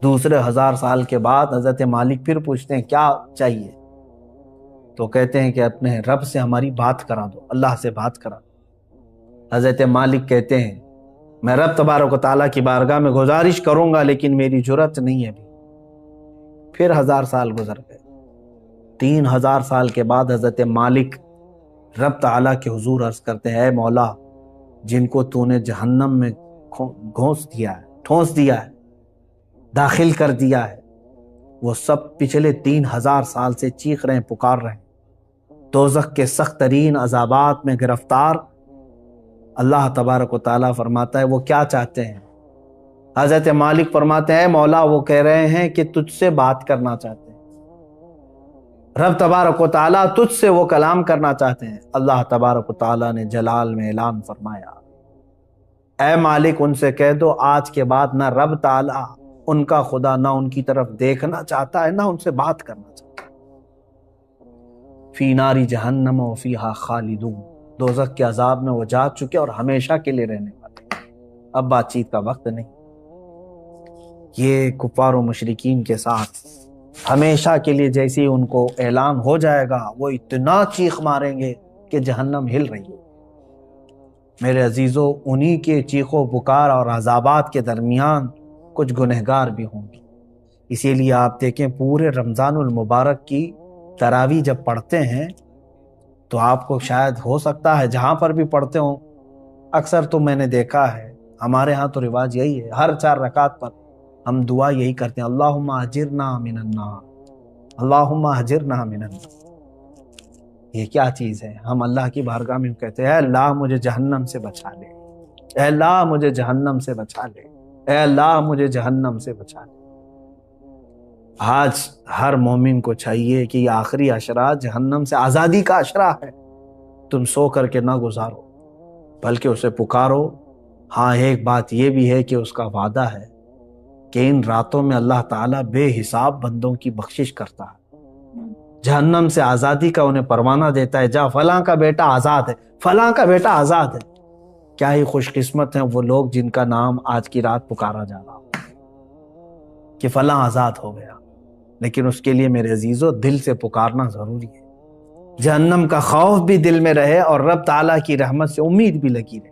دوسرے 1000 سال کے بعد حضرت مالک پھر پوچھتے ہیں کیا چاہیے؟ تو کہتے ہیں کہ اپنے رب سے ہماری بات کرا دو، اللہ سے بات کرا دو۔ حضرت مالک کہتے ہیں میں رب تبارک و تعالیٰ کی بارگاہ میں گزارش کروں گا لیکن میری جرات نہیں ہے ابھی۔ پھر 1000 سال گزر گئے۔ 3000 سال کے بعد حضرت مالک رب تعالیٰ کے حضور عرض کرتے ہیں اے مولا، جن کو تو نے جہنم میں ٹھونس دیا ہے، داخل کر دیا ہے، وہ سب پچھلے 3000 سال سے چیخ رہے ہیں، پکار رہے ہیں، دوزخ کے سخت ترین عذابات میں گرفتار۔ اللہ تبارک و تعالیٰ فرماتا ہے وہ کیا چاہتے ہیں؟ حضرت مالک فرماتے ہیں اے مولا، وہ کہہ رہے ہیں کہ تجھ سے بات کرنا چاہتے ہیں، رب تبارک و تعالیٰ تجھ سے وہ کلام کرنا چاہتے ہیں۔ اللہ تبارک و تعالیٰ نے جلال میں اعلان فرمایا اے مالک ان سے کہہ دو آج کے بعد نہ رب تعالیٰ ان کا خدا نہ ان کی طرف دیکھنا چاہتا ہے، نہ ان سے بات کرنا چاہتا ہے۔ فی ناری جہنم و فیہا خالدون، دوزخ کے عذاب میں وہ جا چکے اور ہمیشہ کے لیے رہنے والے، اب بات چیت کا وقت نہیں۔ یہ کفار و مشرکین کے ساتھ ہمیشہ کے لیے جیسے ہی ان کو اعلان ہو جائے گا وہ اتنا چیخ ماریں گے کہ جہنم ہل رہی ہے۔ میرے عزیزو، انہی کے چیخ و پکار اور عذابات کے درمیان کچھ گنہگار بھی ہوں گے۔ اسی لیے آپ دیکھیں پورے رمضان المبارک کی تراویح جب پڑھتے ہیں تو آپ کو شاید ہو سکتا ہے جہاں پر بھی پڑھتے ہوں، اکثر تو میں نے دیکھا ہے ہمارے ہاں تو رواج یہی ہے، ہر 4 رکعت پر ہم دعا یہی کرتے ہیں اللہم اجرنا من النار، اللہم اجرنا من النار۔ یہ کیا چیز ہے؟ ہم اللہ کی بارگاہ میں کہتے ہیں اے اللہ مجھے جہنم سے بچا لے، اے اللہ مجھے جہنم سے بچا لے، اے اللہ مجھے جہنم سے بچا لے۔ آج ہر مومن کو چاہیے کہ یہ آخری عشرہ جہنم سے آزادی کا عشرہ ہے، تم سو کر کے نہ گزارو بلکہ اسے پکارو۔ ہاں ایک بات یہ بھی ہے کہ اس کا وعدہ ہے کہ ان راتوں میں اللہ تعالیٰ بے حساب بندوں کی بخشش کرتا ہے، جہنم سے آزادی کا انہیں پروانہ دیتا ہے، جا فلاں کا بیٹا آزاد ہے، فلاں کا بیٹا آزاد ہے۔ کیا ہی خوش قسمت ہیں وہ لوگ جن کا نام آج کی رات پکارا جا رہا کہ فلاں آزاد ہو گیا، لیکن اس کے لیے میرے عزیزو دل سے پکارنا ضروری ہے، جہنم کا خوف بھی دل میں رہے اور رب تعالیٰ کی رحمت سے امید بھی لگی رہے۔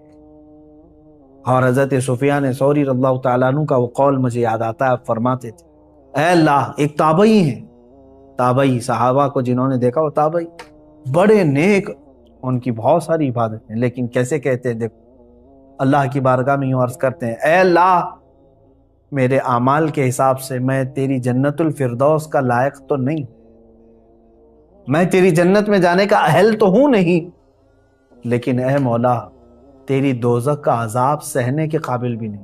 اور حضرت سفیان ثوری رضی اللہ تعالیٰ عنہ کا وہ قول مجھے یاد آتا ہے، فرماتے تھے اے اللہ، ایک تابعی ہیں، تابعی صحابہ کو جنہوں نے دیکھا وہ تابعی بڑے نیک، ان کی بہت ساری عبادتیں، لیکن کیسے کہتے ہیں، دیکھو اللہ کی بارگاہ میں یوں عرض کرتے ہیں اے اللہ، میرے اعمال کے حساب سے میں تیری جنت الفردوس کا لائق تو نہیں، میں تیری جنت میں جانے کا اہل تو ہوں نہیں، لیکن اے مولا تیری دوزخ کا عذاب سہنے کے قابل بھی نہیں۔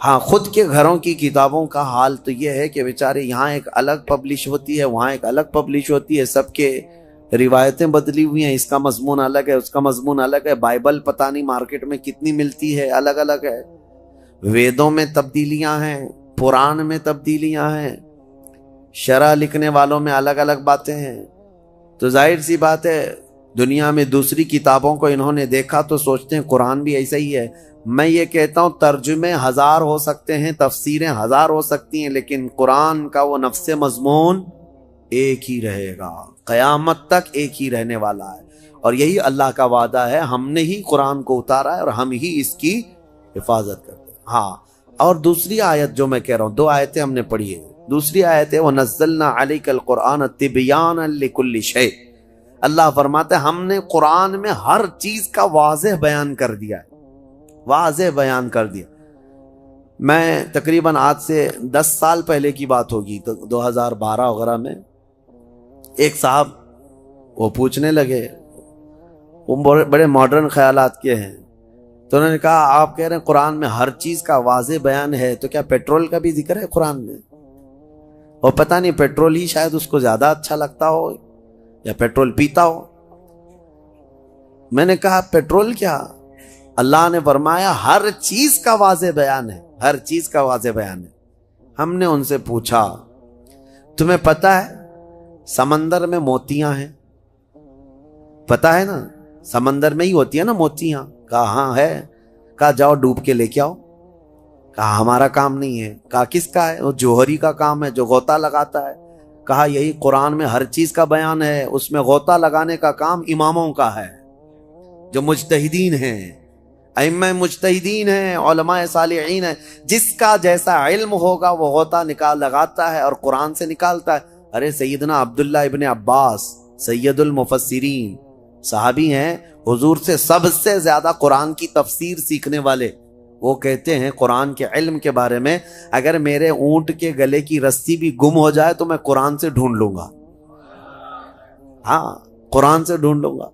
ہاں خود کے گھروں کی کتابوں کا حال تو یہ ہے کہ بیچارے یہاں ایک الگ پبلش ہوتی ہے، وہاں ایک الگ پبلش ہوتی ہے، سب کے روایتیں بدلی ہوئی ہیں، اس کا مضمون الگ ہے، اس کا مضمون الگ ہے، بائبل پتہ نہیں مارکیٹ میں کتنی ملتی ہے، الگ الگ ہے، ویدوں میں تبدیلیاں ہیں، پران میں تبدیلیاں ہیں، شرح لکھنے والوں میں الگ الگ باتیں ہیں۔ تو ظاہر سی بات ہے دنیا میں دوسری کتابوں کو انہوں نے دیکھا تو سوچتے ہیں قرآن بھی ایسا ہی ہے۔ میں یہ کہتا ہوں ترجمے ہزار ہو سکتے ہیں، تفسیریں ہزار ہو سکتی ہیں، لیکن قرآن کا وہ نفس مضمون ایک ہی رہے گا، قیامت تک ایک ہی رہنے والا ہے، اور یہی اللہ کا وعدہ ہے، ہم نے ہی قرآن کو اتارا ہے اور ہم ہی اس کی حفاظت کرتے ہیں۔ ہاں، اور دوسری آیت جو میں کہہ رہا ہوں، دو آیتیں ہم نے پڑھی ہے، دوسری آیت ہے وَنَزَّلْنَا عَلَيْكَ الْقُرْآنَ تِبْيَانًا لِكُلِّ شَيْءٍ۔ اللہ فرماتے ہیں ہم نے قرآن میں ہر چیز کا واضح بیان کر دیا ہے، واضح بیان کر دیا۔ میں تقریباً آج سے 10 سال پہلے کی بات ہوگی، تو 2012 وغیرہ میں ایک صاحب وہ پوچھنے لگے، وہ بڑے ماڈرن خیالات کے ہیں، تو انہوں نے کہا آپ کہہ رہے ہیں قرآن میں ہر چیز کا واضح بیان ہے، تو کیا پیٹرول کا بھی ذکر ہے قرآن میں؟ اور پتہ نہیں پیٹرول ہی شاید اس کو زیادہ اچھا لگتا ہو یا پیٹرول پیتا ہو۔ میں نے کہا پیٹرول کیا، اللہ نے فرمایا ہر چیز کا واضح بیان ہے، ہر چیز کا واضح بیان ہے۔ ہم نے ان سے پوچھا تمہیں پتہ ہے سمندر میں موتیاں ہیں؟ پتہ ہے نا، سمندر میں ہی ہوتی ہے نا موتیاں۔ کہا ہاں ہے۔ کہا جاؤ ڈوب کے لے کے آؤ۔ کہا ہمارا کام نہیں ہے۔ کہا کس کا ہے؟ وہ جوہری کا کام ہے جو غوطہ لگاتا ہے۔ کہا یہی قرآن میں ہر چیز کا بیان ہے، اس میں غوطہ لگانے کا کام اماموں کا ہے جو مجتہدین ہیں، ائمہ مجتہدین ہیں، علماء صالحین ہیں، جس کا جیسا علم ہوگا وہ غوطہ لگاتا ہے اور قرآن سے نکالتا ہے۔ ارے سیدنا عبداللہ ابن عباس سید المفسرین صحابی ہیں، حضور سے سب سے زیادہ قرآن کی تفسیر سیکھنے والے، وہ کہتے ہیں قرآن کے علم کے بارے میں اگر میرے اونٹ کے گلے کی رسی بھی گم ہو جائے تو میں قرآن سے ڈھونڈ لوں گا، ہاں قرآن سے ڈھونڈ لوں گا۔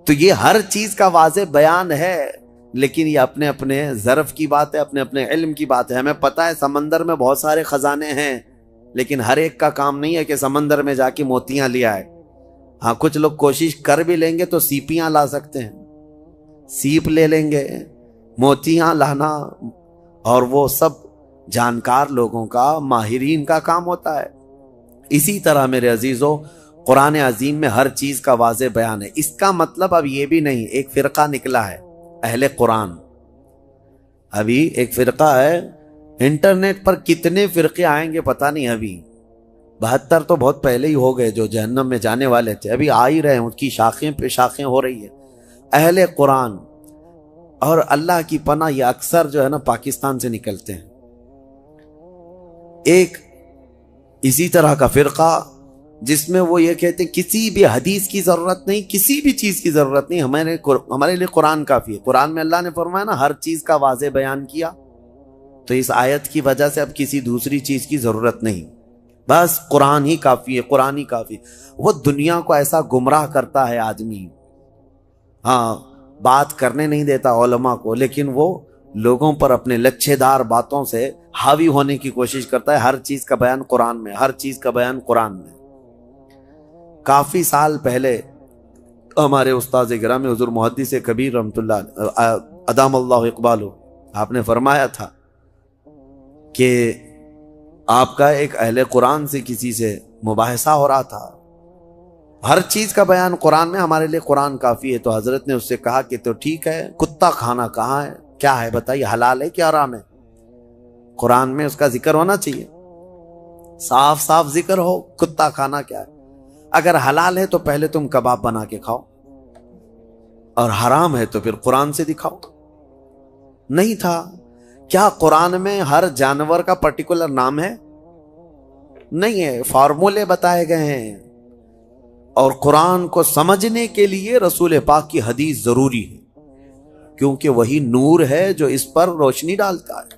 تو یہ ہر چیز کا واضح بیان ہے، لیکن یہ اپنے اپنے ظرف کی بات ہے، اپنے اپنے علم کی بات ہے۔ ہمیں پتہ ہے سمندر میں بہت سارے خزانے ہیں، لیکن ہر ایک کا کام نہیں ہے کہ سمندر میں جا کے موتیاں لے آئے۔ ہاں کچھ لوگ کوشش کر بھی لیں گے تو سیپیاں لا سکتے ہیں، سیپ لے لیں گے، موتیاں لانا اور وہ سب جانکار لوگوں کا، ماہرین کا کام ہوتا ہے۔ اسی طرح میرے عزیزو قرآن عظیم میں ہر چیز کا واضح بیان ہے۔ اس کا مطلب اب یہ بھی نہیں ایک فرقہ نکلا ہے اہل قرآن، ابھی ایک فرقہ ہے، انٹرنیٹ پر کتنے فرقے آئیں گے پتہ نہیں، ابھی 72 تو بہت پہلے ہی ہو گئے جو جہنم میں جانے والے تھے، ابھی آ ہی رہے ہیں، ان کی شاخیں پہ شاخیں ہو رہی ہے۔ اہل قرآن اور اللہ کی پناہ یہ اکثر جو ہے نا پاکستان سے نکلتے ہیں۔ ایک اسی طرح کا فرقہ جس میں وہ یہ کہتے ہیں کسی بھی حدیث کی ضرورت نہیں، کسی بھی چیز کی ضرورت نہیں، ہمارے لیے قرآن کافی ہے۔ قرآن میں اللہ نے فرمایا نا ہر چیز کا واضح بیان کیا، تو اس آیت کی وجہ سے اب کسی دوسری چیز کی ضرورت نہیں، بس قرآن ہی کافی ہے، قرآن ہی کافی۔ وہ دنیا کو ایسا گمراہ کرتا ہے آدمی، ہاں بات کرنے نہیں دیتا علماء کو، لیکن وہ لوگوں پر اپنے لچھے دار باتوں سے حاوی ہونے کی کوشش کرتا ہے۔ ہر چیز کا بیان قرآن میں، ہر چیز کا بیان قرآن میں۔ کافی سال پہلے ہمارے استاد گرامی حضور محدث کبیر رحمۃ اللہ ادام اللہ اقبالہ، آپ نے فرمایا تھا کہ آپ کا ایک اہل قرآن سے کسی سے مباحثہ ہو رہا تھا، ہر چیز کا بیان قرآن میں، ہمارے لیے قرآن کافی ہے۔ تو حضرت نے اس سے کہا کہ تو ٹھیک ہے، کتا کھانا کہاں ہے، کیا ہے بتائیے، حلال ہے کیا حرام ہے؟ قرآن میں اس کا ذکر ہونا چاہیے، صاف صاف ذکر ہو، کتا کھانا کیا ہے۔ اگر حلال ہے تو پہلے تم کباب بنا کے کھاؤ، اور حرام ہے تو پھر قرآن سے دکھاؤ۔ نہیں تھا۔ کیا قرآن میں ہر جانور کا پرٹیکولر نام ہے؟ نہیں ہے، فارمولے بتائے گئے ہیں، اور قرآن کو سمجھنے کے لیے رسول پاک کی حدیث ضروری ہے، کیونکہ وہی نور ہے جو اس پر روشنی ڈالتا ہے۔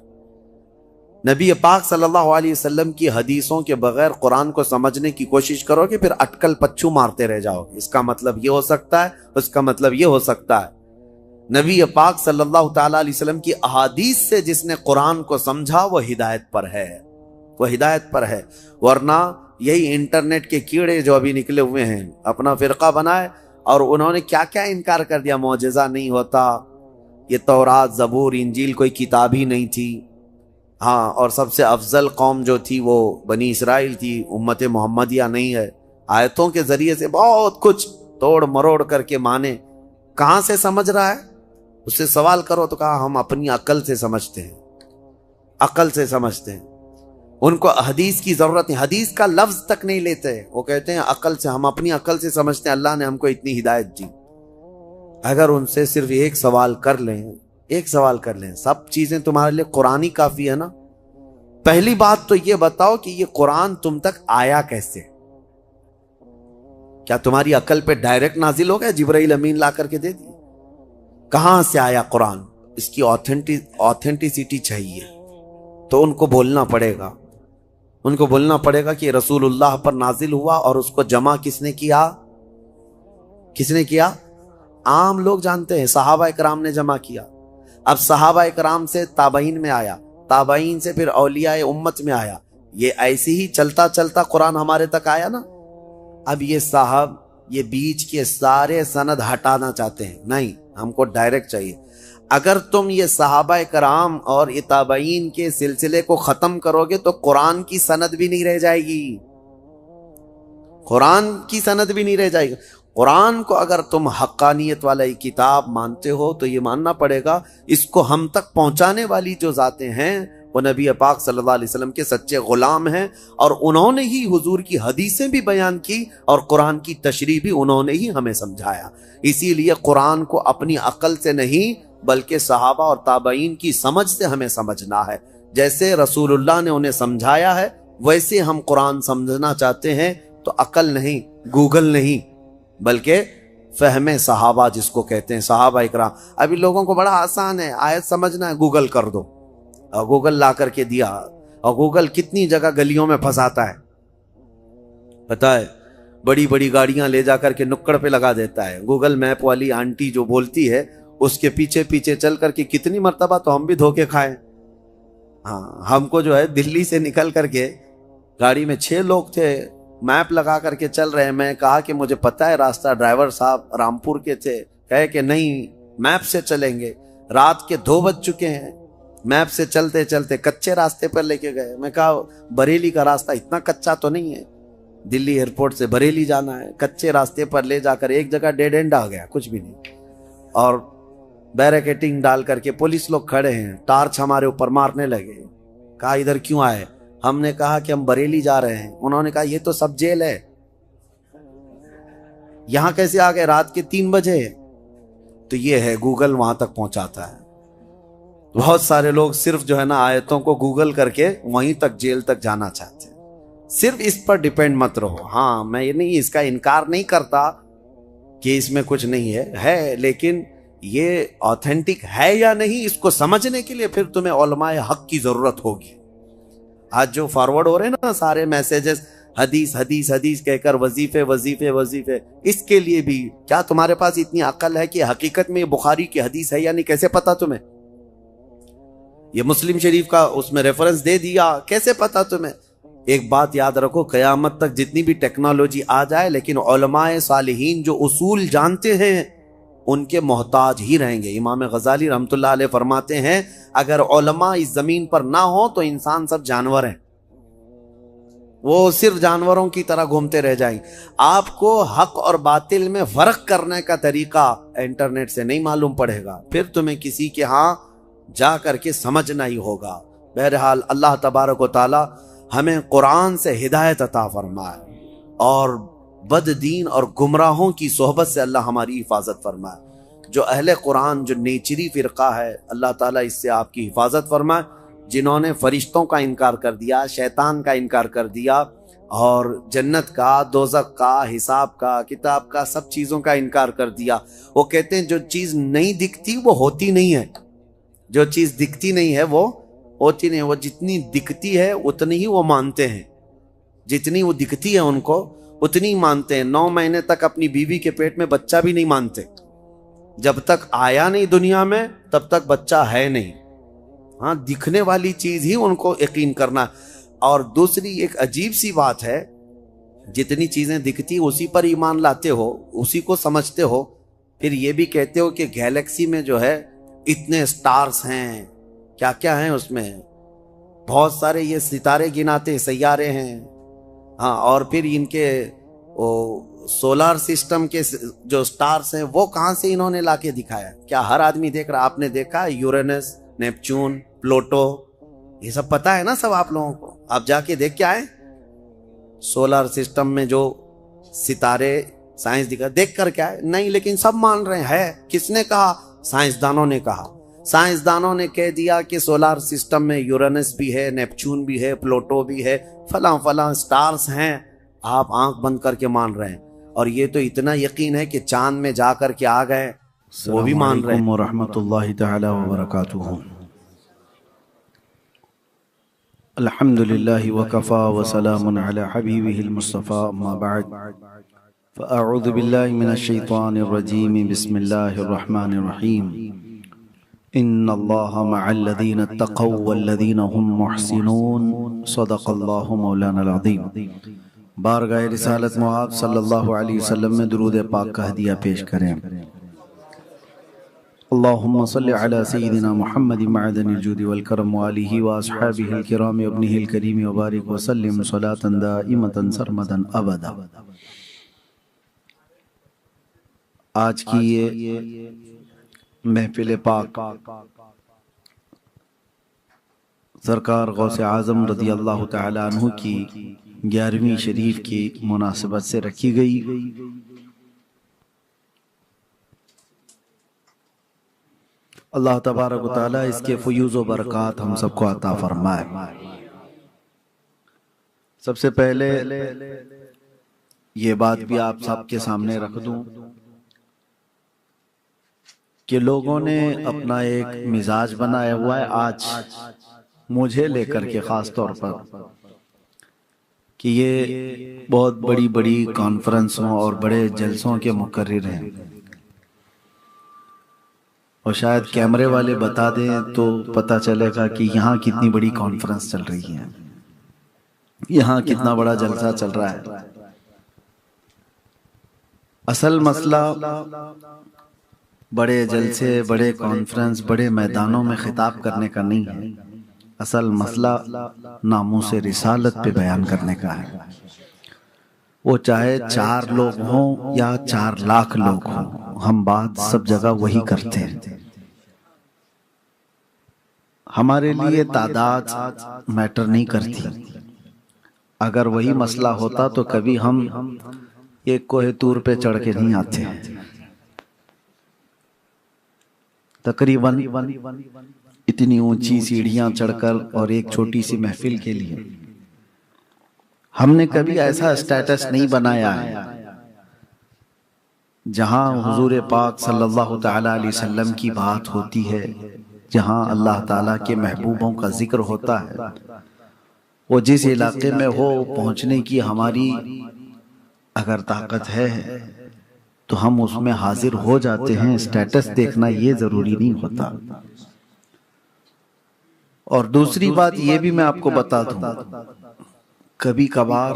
نبی پاک صلی اللہ علیہ وسلم کی حدیثوں کے بغیر قرآن کو سمجھنے کی کوشش کرو گے پھر اٹکل پچھو مارتے رہ جاؤ گے، اس کا مطلب یہ ہو سکتا ہے، اس کا مطلب یہ ہو سکتا ہے۔ نبی پاک صلی اللہ تعالیٰ علیہ وسلم کی احادیث سے جس نے قرآن کو سمجھا وہ ہدایت پر ہے، وہ ہدایت پر ہے۔ ورنہ یہی انٹرنیٹ کے کیڑے جو ابھی نکلے ہوئے ہیں اپنا فرقہ بنائے، اور انہوں نے کیا کیا انکار کر دیا، معجزہ نہیں ہوتا، یہ تورات زبور انجیل کوئی کتاب ہی نہیں تھی، ہاں، اور سب سے افضل قوم جو تھی وہ بنی اسرائیل تھی، امت محمدیہ نہیں ہے۔ آیتوں کے ذریعے سے بہت کچھ توڑ مروڑ کر کے مانے۔ کہاں سے سمجھ رہا ہے؟ اس سے سوال کرو تو کہا ہم اپنی عقل سے سمجھتے ہیں، عقل سے سمجھتے ہیں۔ ان کو حدیث کی ضرورت نہیں، حدیث کا لفظ تک نہیں لیتے، وہ کہتے ہیں عقل سے، ہم اپنی عقل سے سمجھتے ہیں، اللہ نے ہم کو اتنی ہدایت دی۔ اگر ان سے صرف ایک سوال کر لیں، ایک سوال کر لیں، سب چیزیں تمہارے لیے قرآنی کافی ہے نا۔ پہلی بات تو یہ بتاؤ کہ یہ قرآن تم تک آیا کیسے؟ کیا تمہاری عقل پہ ڈائریکٹ نازل ہو گیا، جبرائیل امین لا کر کے دے دی؟ کہاں سے آیا قرآن؟ اس کی آتھینٹیسٹی چاہیے، تو ان کو بولنا پڑے گا، ان کو بولنا پڑے گا کہ رسول اللہ پر نازل ہوا، اور اس کو جمع کس نے کیا؟ کس نے کیا؟ عام لوگ جانتے ہیں، صحابہ اکرام نے جمع کیا۔ اب صحابہ اکرام سے تابعین میں آیا، تابعین سے پھر اولیاء امت میں آیا، یہ ایسے ہی چلتا چلتا قرآن ہمارے تک آیا نا۔ اب یہ صاحب یہ بیچ کے سارے سند ہٹانا چاہتے ہیں، نہیں، ہم کو ڈائریکٹ چاہیے۔ اگر تم یہ صحابہ کرام اور تابعین کے سلسلے کو ختم کرو گے تو قرآن کی سند بھی نہیں رہ جائے گی، قرآن کی سند بھی نہیں رہ جائے گی۔ قرآن کو اگر تم حقانیت والا کتاب مانتے ہو تو یہ ماننا پڑے گا اس کو ہم تک پہنچانے والی جو ذاتیں ہیں وہ نبی پاک صلی اللہ علیہ وسلم کے سچے غلام ہیں، اور انہوں نے ہی حضور کی حدیثیں بھی بیان کی، اور قرآن کی تشریح بھی انہوں نے ہی ہمیں سمجھایا۔ اسی لیے قرآن کو اپنی عقل سے نہیں بلکہ صحابہ اور تابعین کی سمجھ سے ہمیں سمجھنا ہے۔ جیسے رسول اللہ نے انہیں سمجھایا ہے ویسے ہم قرآن سمجھنا چاہتے ہیں، تو عقل نہیں، گوگل نہیں، بلکہ فہم صحابہ جس کو کہتے ہیں، صحابہ اکرام۔ ابھی لوگوں کو بڑا آسان ہے، آیت سمجھنا ہے گوگل کر دو، اور گوگل لا کر کے دیا، اور گوگل کتنی جگہ گلیوں میں پھنساتا ہے پتہ ہے، بڑی بڑی گاڑیاں لے جا کر کے نکڑ پہ لگا دیتا ہے۔ گوگل میپ والی آنٹی جو بولتی ہے اس کے پیچھے پیچھے چل کر کے کتنی مرتبہ تو ہم بھی دھوکے کھائے۔ ہاں، ہم کو جو ہے دلی سے نکل کر کے گاڑی میں 6 لوگ تھے، میپ لگا کر کے چل رہے ہیں، میں کہا کہ مجھے پتہ ہے راستہ، ڈرائیور صاحب رامپور کے تھے، کہے کہ نہیں میپ سے چلیں گے، رات کے 2 بج چکے ہیں، میپ سے چلتے چلتے کچے راستے پر لے کے گئے۔ میں کہا بریلی کا راستہ اتنا کچا تو نہیں ہے، دلی ایئرپورٹ سے بریلی جانا ہے، کچے راستے پر لے جا کر ایک جگہ ڈیڈ اینڈ آ گیا، کچھ بھی نہیں، اور بیریکیٹنگ ڈال کر کے پولیس لوگ کھڑے ہیں، ٹارچ ہمارے اوپر مارنے لگے۔ کہا ادھر کیوں آئے؟ ہم نے کہا کہ ہم بریلی جا رہے ہیں۔ انہوں نے کہا یہ تو سب جیل ہے، یہاں کیسے آ گئے؟ رات کے 3 بجے۔ تو یہ ہے گوگل وہاں تک پہنچاتا ہے۔ بہت سارے لوگ صرف جو ہے نا آیتوں کو گوگل کر کے وہیں تک جیل تک جانا چاہتے ہیں۔ صرف اس پر ڈیپینڈ مت رہو۔ ہاں، میں یہ نہیں اس کا انکار نہیں کرتا کہ اس میں کچھ نہیں ہے، لیکن یہ آتھینٹک ہے یا نہیں اس کو سمجھنے کے لیے پھر تمہیں علماء حق کی ضرورت ہوگی۔ آج جو فارورڈ ہو رہے ہیں نا سارے میسیجز، حدیث حدیث حدیث کہہ کر وظیفے وظیفے وظیفے، اس کے لیے بھی کیا تمہارے پاس اتنی عقل ہے کہ حقیقت میں یہ بخاری کی حدیث ہے یا نہیں؟ کیسے پتا تمہیں؟ یہ مسلم شریف کا اس میں ریفرنس دے دیا، کیسے پتا تمہیں؟ ایک بات یاد رکھو، قیامت تک جتنی بھی ٹیکنالوجی آ جائے لیکن علماء صالحین جو اصول جانتے ہیں ان کے محتاج ہی رہیں گے۔ امام غزالی رحمۃ اللہ علیہ فرماتے ہیں اگر علماء اس زمین پر نہ ہو تو انسان سب جانور ہیں، وہ صرف جانوروں کی طرح گھومتے رہ جائیں۔ آپ کو حق اور باطل میں فرق کرنے کا طریقہ انٹرنیٹ سے نہیں معلوم پڑے گا، پھر تمہیں کسی کے ہاں جا کر کے سمجھنا ہی ہوگا۔ بہرحال اللہ تبارک و تعالی ہمیں قرآن سے ہدایت عطا فرمائے، اور بد دین اور گمراہوں کی صحبت سے اللہ ہماری حفاظت فرمائے۔ جو اہل قرآن جو نیچری فرقہ ہے اللہ تعالیٰ اس سے آپ کی حفاظت فرمائے، جنہوں نے فرشتوں کا انکار کر دیا، شیطان کا انکار کر دیا، اور جنت کا، دوزخ کا، حساب کا، کتاب کا، سب چیزوں کا انکار کر دیا۔ وہ کہتے ہیں جو چیز نہیں دکھتی وہ ہوتی نہیں ہے، جو چیز دکھتی نہیں ہے وہ ہوتی نہیں، وہ جتنی دکھتی ہے اتنی ہی وہ مانتے ہیں، جتنی وہ دکھتی ہے ان کو اتنی مانتے ہیں۔ 9 مہینے تک اپنی بیوی کے پیٹ میں بچہ بھی نہیں مانتے، جب تک آیا نہیں دنیا میں تب تک بچہ ہے نہیں. ہاں دکھنے والی چیز ہی ان کو یقین کرنا. اور دوسری ایک عجیب سی بات ہے، جتنی چیزیں دکھتی اسی پر ایمان لاتے ہو، اسی کو سمجھتے ہو، پھر یہ بھی کہتے ہو کہ گیلیکسی میں جو ہے اتنے سٹارز ہیں، کیا کیا ہیں اس میں، بہت سارے یہ ستارے گناتے سیارے ہیں. ہاں اور پھر ان کے سولار سسٹم کے جو سٹارز ہیں وہ کہاں سے انہوں نے لا کے دکھایا؟ کیا ہر آدمی دیکھ رہا؟ آپ نے دیکھا یورینس، نیپچون، پلوٹو، یہ سب پتا ہے نا سب آپ لوگوں کو؟ آپ جا کے دیکھ کے آئے سولار سسٹم میں جو ستارے سائنس دکھا، دیکھ کر کیا ہے؟ نہیں، لیکن سب مان رہے ہیں. کس نے کہا؟ سائنسدانوں نے کہا. سائنسدانوں نے کہہ دیا کہ سولار سسٹم میں یورینس بھی ہے، نیپچون بھی ہے، پلوٹو بھی ہے، فلاں فلاں سٹارز ہیں. آپ آنکھ بند کر کے مان رہے ہیں. اور یہ تو اتنا یقین ہے کہ چاند میں جا کر کے آ گئے، وہ بھی مان رہے ہیں. السلام علیکم ورحمۃ اللہ تعالی وبرکاتہ. الحمد للہ وکفا وسلام علی حبیبہ المصطفى اما بعد فاعوذ باللہ من الشیطان الرجیم بسم اللہ الرحمن الرحیم. ان اللہ مع الذین اتقوا والذین هم محسنون صدق اللہ مولانا العظیم. بارگاہ رسالت معاذ صلی اللہ علیہ وسلم میں درود پاک کا ہدیہ پیش کریں. اللہم صلی علی سیدنا محمد معدن الجود والکرم وآلہ واصحابہ الکرام وابنہ الکریم وبارک وسلم صلاة دائمتا سرمدا ابدا. آج کی یہ محفل پاک سرکار غوث اعظم رضی اللہ تعالی عنہ کی 11ویں شریف کی مناسبت سے رکھی گئی. اللہ تبارک و تعالی اس کے فیوز و برکات ہم سب کو عطا فرمائے. سب سے پہلے یہ بات بھی آپ سب کے سامنے رکھ دوں کہ لوگوں نے اپنا ایک مزاج بنایا ہوا ہے آج مجھے لے کر کے خاص طور پر کہ یہ بہت بڑی بڑی کانفرنسوں اور بڑے جلسوں کے مقرر ہیں، اور شاید کیمرے والے بتا دیں تو پتہ چلے گا کہ یہاں کتنی بڑی کانفرنس چل رہی ہے، یہاں کتنا بڑا جلسہ چل رہا ہے. اصل مسئلہ بڑے جلسے، بڑے کانفرنس، بڑے میدانوں میں خطاب کرنے کا نہیں ہے. اصل مسئلہ ناموس رسالت پہ بیان کرنے کا ہے. وہ چاہے 4 لوگ ہوں یا 4 لاکھ لوگ ہوں، ہم بات سب جگہ وہی کرتے ہیں. ہمارے لیے تعداد میٹر نہیں کرتی. اگر وہی مسئلہ ہوتا تو کبھی ہم ایک کوہ طور پہ چڑھ کے نہیں آتے. تقریباً اتنی اونچی سیڑھیاں چڑھ کر اور ایک چھوٹی سی محفل کے لیے ہم نے کبھی ایسا اسٹیٹس نہیں بنایا ہے. جہاں حضور پاک صلی اللہ تعالی علیہ وسلم کی بات ہوتی ہے، جہاں اللہ تعالیٰ کے محبوبوں کا ذکر ہوتا ہے، وہ جس علاقے میں ہو پہنچنے کی ہماری اگر طاقت ہے تو ہم اس میں حاضر ہو جاتے ہیں. اسٹیٹس دیکھنا یہ ضروری نہیں ہوتا. اور دوسری بات یہ بھی میں آپ کو بتا دوں، کبھی کبھار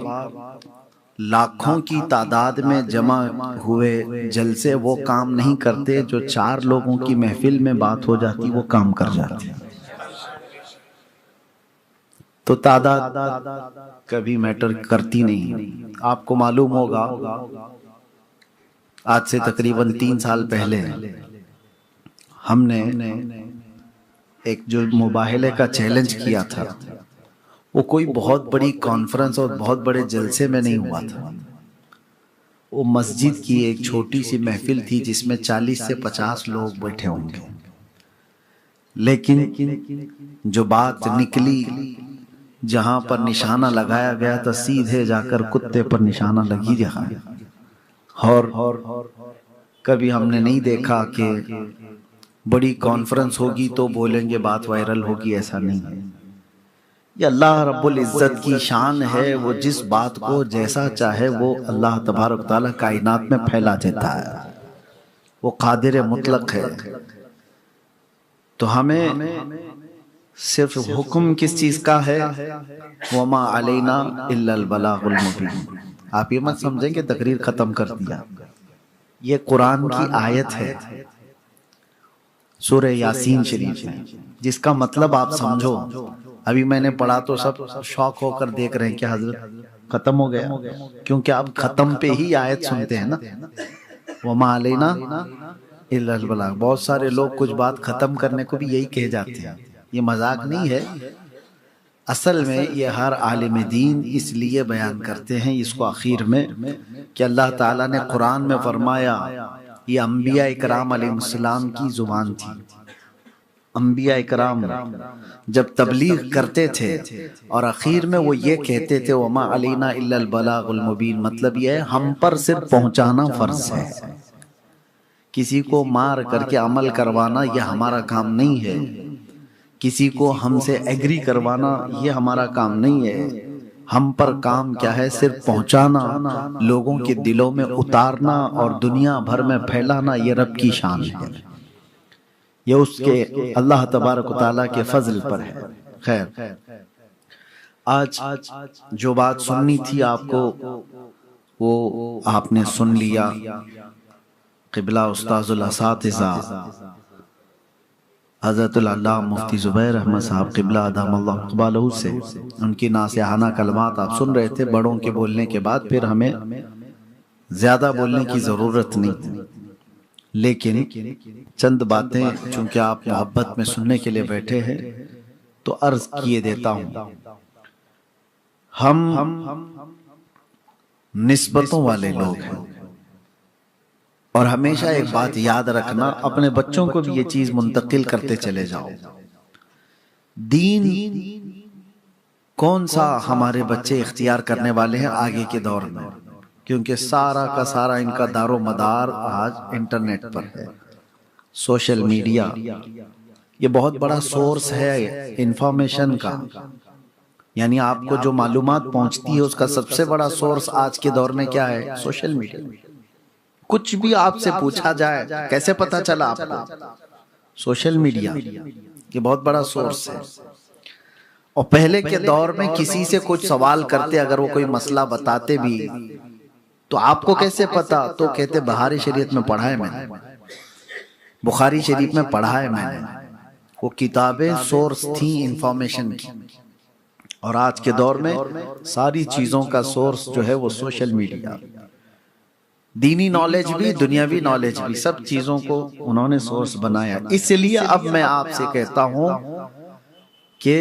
لاکھوں کی تعداد میں جمع ہوئے جلسے وہ کام نہیں کرتے جو 4 لوگوں کی محفل میں بات ہو جاتی وہ کام کر جاتے. تو تعداد کبھی میٹر کرتی نہیں. آپ کو معلوم ہوگا آج سے تقریباً 3 سال پہلے ہم نے ایک جو مباہلے کا چیلنج کیا تھا، وہ کوئی بہت بڑی کانفرنس اور بہت بڑے جلسے میں نہیں ہوا تھا. وہ مسجد کی ایک چھوٹی سی محفل تھی جس میں 40 سے 50 لوگ بیٹھے ہوں گے. لیکن جو بات نکلی، جہاں پر نشانہ لگایا گیا تھا سیدھے جا کر کتے پر نشانہ لگی رہا. اور کبھی ہم نے نہیں دیکھا کہ بڑی کانفرنس ہوگی تو بولیں گے بات وائرل ہوگی، ایسا نہیں ہے. یہ اللہ رب العزت کی شان ہے، وہ جس بات کو جیسا چاہے وہ اللہ تبارک تعالیٰ کائنات میں پھیلا دیتا ہے. وہ قادر مطلق ہے. تو ہمیں صرف حکم کس چیز کا ہے؟ وما علینا الا البلاغ المبین. آپ یہ مت سمجھیں کہ تقریر ختم کر دیا. یہ قرآن کی آیت ہے سورہ یاسین شریف میں، جس کا مطلب آپ سمجھو. ابھی میں نے پڑھا تو سب شوق ہو کر دیکھ رہے ہیں کہ حضرت ختم ہو گیا، کیونکہ آپ ختم پہ ہی آیت سنتے ہیں نا. وما علینا الا البلاغ. بہت سارے لوگ کچھ بات ختم کرنے کو بھی یہی کہہ جاتے ہیں. یہ مذاق نہیں ہے، اصل میں یہ ہر عالم دین اس لیے بیان کرتے ہیں اس کو آخر میں کہ اللہ تعالیٰ نے قرآن میں فرمایا یہ انبیاء اکرام علیہ السلام کی زبان تھی. انبیاء اکرام جب تبلیغ کرتے تھے اور آخر میں وہ یہ کہتے تھے وما علینا الا البلاغ المبین، مطلب یہ ہے ہم پر صرف پہنچانا فرض ہے. کسی کو مار کر کے عمل کروانا یہ ہمارا کام نہیں ہے. کسی کو ہم سے ایگری کروانا یہ ہمارا کام نہیں ہے. ہم پر کام کیا ہے؟ صرف پہنچانا، لوگوں کے دلوں میں اتارنا اور دنیا بھر میں پھیلانا. یہ رب کی شان ہے، یہ اس کے اللہ تبارک و تعالیٰ کے فضل پر ہے. خیر، آج جو بات سننی تھی آپ کو وہ آپ نے سن لیا. قبلہ استاذ الاساتذہ حضرت العلامہ مفتی زبیر احمد صاحب قبلہ ادام اللہ اقبالہ سے ان کی ناصحانہ کلمات آپ سن رہے تھے. بڑوں کے بولنے کے بعد پھر ہمیں زیادہ بولنے کی ضرورت نہیں، لیکن چند باتیں چونکہ آپ محبت میں سننے کے لیے بیٹھے ہیں تو عرض کیے دیتا ہوں. ہم نسبتوں والے لوگ ہیں، اور ہمیشہ ایک بات یاد رکھنا، اپنے بچوں کو بھی یہ چیز منتقل کرتے چلے جاؤ. دین کون سا ہمارے بچے اختیار کرنے والے ہیں آگے کے دور میں، کیونکہ سارا کا سارا ان کا دار و مدار آج انٹرنیٹ پر ہے. سوشل میڈیا یہ بہت بڑا سورس ہے انفارمیشن کا، یعنی آپ کو جو معلومات پہنچتی ہے اس کا سب سے بڑا سورس آج کے دور میں کیا ہے؟ Social media. کچھ بھی آپ سے پوچھا جائے کیسے پتا چلا آپ کو؟ سوشل میڈیا یہ بہت بڑا سورس ہے. اور پہلے کے دور میں کسی سے کچھ سوال کرتے، اگر وہ کوئی مسئلہ بتاتے بھی تو آپ کو کیسے پتا؟ تو کہتے بہاری شریعت میں پڑھا ہے میں نے، بخاری شریف میں پڑھا ہے میں نے. وہ کتابیں سورس تھیں انفارمیشن کی. اور آج کے دور میں ساری چیزوں کا سورس جو ہے وہ سوشل میڈیا. دینی نالج بھی دنیاوی نالج بھی سب چیزوں کو انہوں نے سورس بنایا. اس لیے اب میں آپ سے کہتا ہوں کہ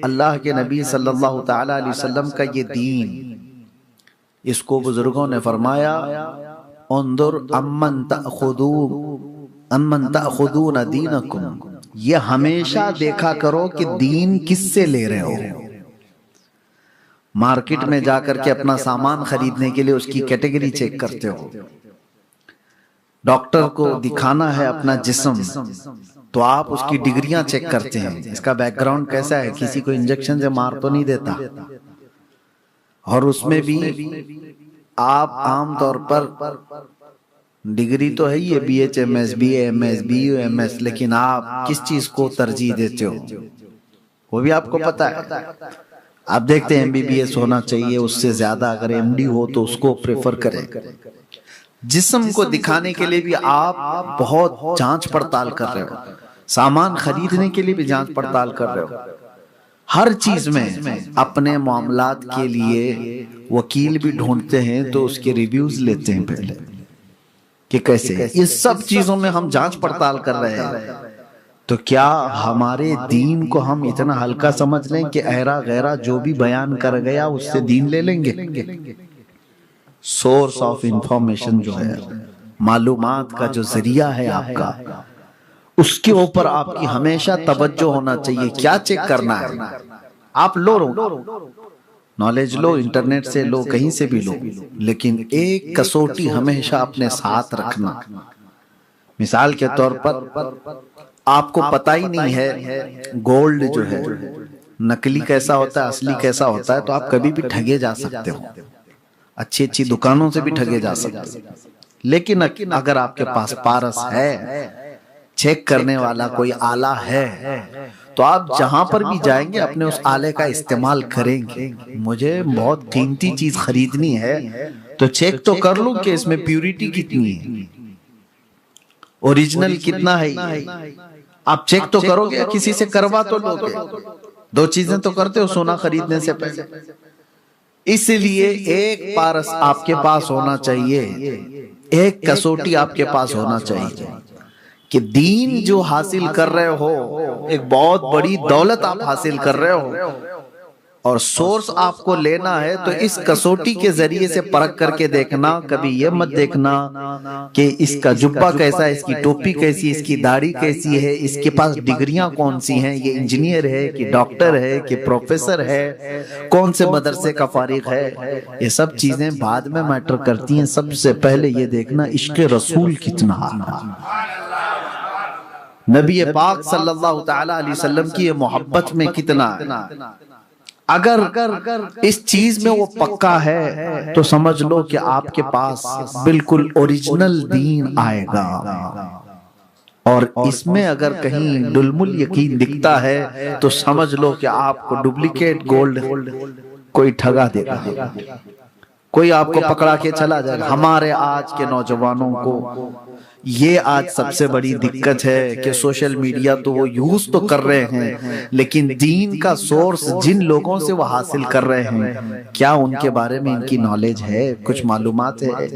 اللہ کے نبی صلی اللہ تعالی علیہ وسلم کا یہ دین، اس کو بزرگوں نے فرمایا انظر امن تأخذون دینکم. یہ ہمیشہ دیکھا کرو کہ دین کس سے لے رہے ہو. مارکیٹ میں جا کر کے اپنا سامان خریدنے کے لیے اس کی کیٹیگری چیک کرتے ہو. ڈاکٹر کو دکھانا ہے اپنا جسم تو آپ اس کی ڈگریاں چیک کرتے ہیں، اس کا بیک گراؤنڈ کیسا ہے، کسی کو انجیکشن سے مار تو نہیں دیتا. اور اس میں بھی آپ عام طور پر ڈگری تو ہے ہی ہے، B H M S, B A M S, B U M S, لیکن آپ کس چیز کو ترجیح دیتے ہو وہ بھی آپ کو پتا ہے. آپ دیکھتے ہیں ایم بی بی ایس ہونا چاہیے، اس سے زیادہ اگر ایم ڈی ہو تو اس کو پریفر کریں. جسم کو دکھانے کے لیے بھی آپ بہت جانچ پڑتال کر رہے ہو، سامان خریدنے کے لیے بھی جانچ پڑتال کر رہے ہو. ہر چیز میں اپنے معاملات کے لیے وکیل بھی ڈھونڈتے ہیں تو اس کے ریویوز لیتے ہیں پہلے کہ کیسے. یہ سب چیزوں میں ہم جانچ پڑتال کر رہے ہیں. تو کیا ہمارے دین کو ہم اتنا ہلکا سمجھ لیں کہ ایرا غیرہ جو بھی بیان کر گیا اس سے دین لے لیں گے؟ سورس آف انفارمیشن جو ہے، معلومات کا جو ذریعہ ہے آپ کا، اس کے اوپر آپ کی ہمیشہ توجہ ہونا چاہیے. کیا چیک کرنا ہے؟ آپ لو نالج لو، انٹرنیٹ سے لو، کہیں سے بھی لو، لیکن ایک کسوٹی ہمیشہ اپنے ساتھ رکھنا. مثال کے طور پر آپ کو پتہ ہی نہیں ہے گولڈ جو ہے نقلی کیسا ہوتا ہے، اصلی کیسا ہوتا ہے، تو آپ کبھی بھی ٹھگے جا سکتے ہو. اچھی اچھی دکانوں سے بھی ٹھگے جا سکتے ہو. لیکن اگر آپ کے پاس پارس ہے، چیک کرنے والا کوئی آلہ ہے، تو آپ جہاں پر بھی جائیں گے اپنے اس آلے کا استعمال کریں گے۔ مجھے بہت قیمتی چیز خریدنی ہے تو چیک تو کر لوں کہ اس میں پیوریٹی کتنی ہے، اوریجنل کتنا ہے۔ آپ چیک تو کرو گے یا کسی سے کروا تو لو گے؟ دو چیزیں تو کرتے ہو سونا خریدنے سے پہلے۔ اس لیے ایک پارس آپ کے پاس ہونا چاہیے، ایک کسوٹی آپ کے پاس ہونا چاہیے کہ دین جو حاصل کر رہے ہو، ایک بہت بڑی دولت آپ حاصل کر رہے ہو اور سورس آپ کو لینا ہے، تو اس کسوٹی کے ذریعے سے پرکھ کر کے دیکھنا۔ کبھی یہ مت دیکھنا کہ اس کا جبہ کیسا ہے، اس کی ٹوپی کیسی ہے، اس کی داڑھی کیسی ہے، اس کے پاس ڈگریاں کون سی ہیں، یہ انجینئر ہے کہ ڈاکٹر ہے کہ پروفیسر ہے، کون سے مدرسے کا فارغ ہے۔ یہ سب چیزیں بعد میں میٹر کرتی ہیں، سب سے پہلے یہ دیکھنا عشق رسول کتنا ہے، نبی پاک صلی اللہ تعالی علیہ وسلم کی یہ محبت میں کتنا ہے۔ اگر اس چیز میں وہ پکا ہے تو سمجھ لو کہ آپ کے پاس بالکل اوریجنل دین آئے گا، اور اس میں اگر کہیں ڈلم الیقین دکھتا ہے تو سمجھ لو کہ آپ کو ڈپلیکیٹ گولڈ کوئی ٹھگا دے گا، کوئی آپ کو پکڑا کے چلا جائے گا۔ ہمارے آج کے نوجوانوں کو یہ آج سب سے بڑی دقت ہے کہ سوشل میڈیا تو وہ یوز تو کر رہے ہیں، لیکن دین کا سورس جن لوگوں سے وہ حاصل کر رہے ہیں، کیا ان کے بارے میں ان کی نالج ہے، کچھ معلومات ہے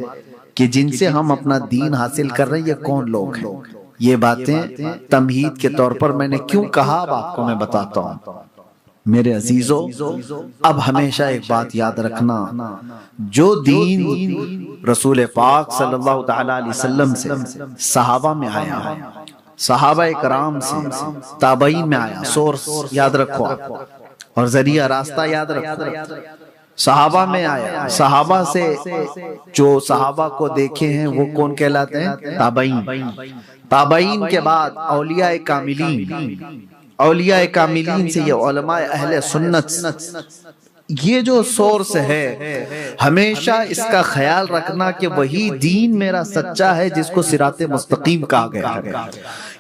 کہ جن سے ہم اپنا دین حاصل کر رہے ہیں یہ کون لوگ ہیں؟ یہ باتیں تمہید کے طور پر میں نے کیوں کہا، اب آپ کو میں بتاتا ہوں۔ میرے عزیزو، اب ہمیشہ ایک بات یاد رکھنا، جو دین رسول پاک صلی اللہ تعالی علیہ وسلم سے صحابہ میں آیا، صحابہ کرام سے، تابعین میں آیا، سورس یاد رکھو اور ذریعہ راستہ یاد رکھو۔ صحابہ میں آیا، صحابہ سے جو صحابہ کو دیکھے ہیں وہ کون کہلاتے ہیں؟ تابعین۔ تابعین کے بعد اولیاء کاملین، اولیاء کاملین سے یہ علماء اہل سنت۔ یہ جو سورس ہے ہمیشہ اس کا خیال رکھنا کہ وہی دین میرا سچا ہے جس کو صراط مستقیم کہا گیا ہے۔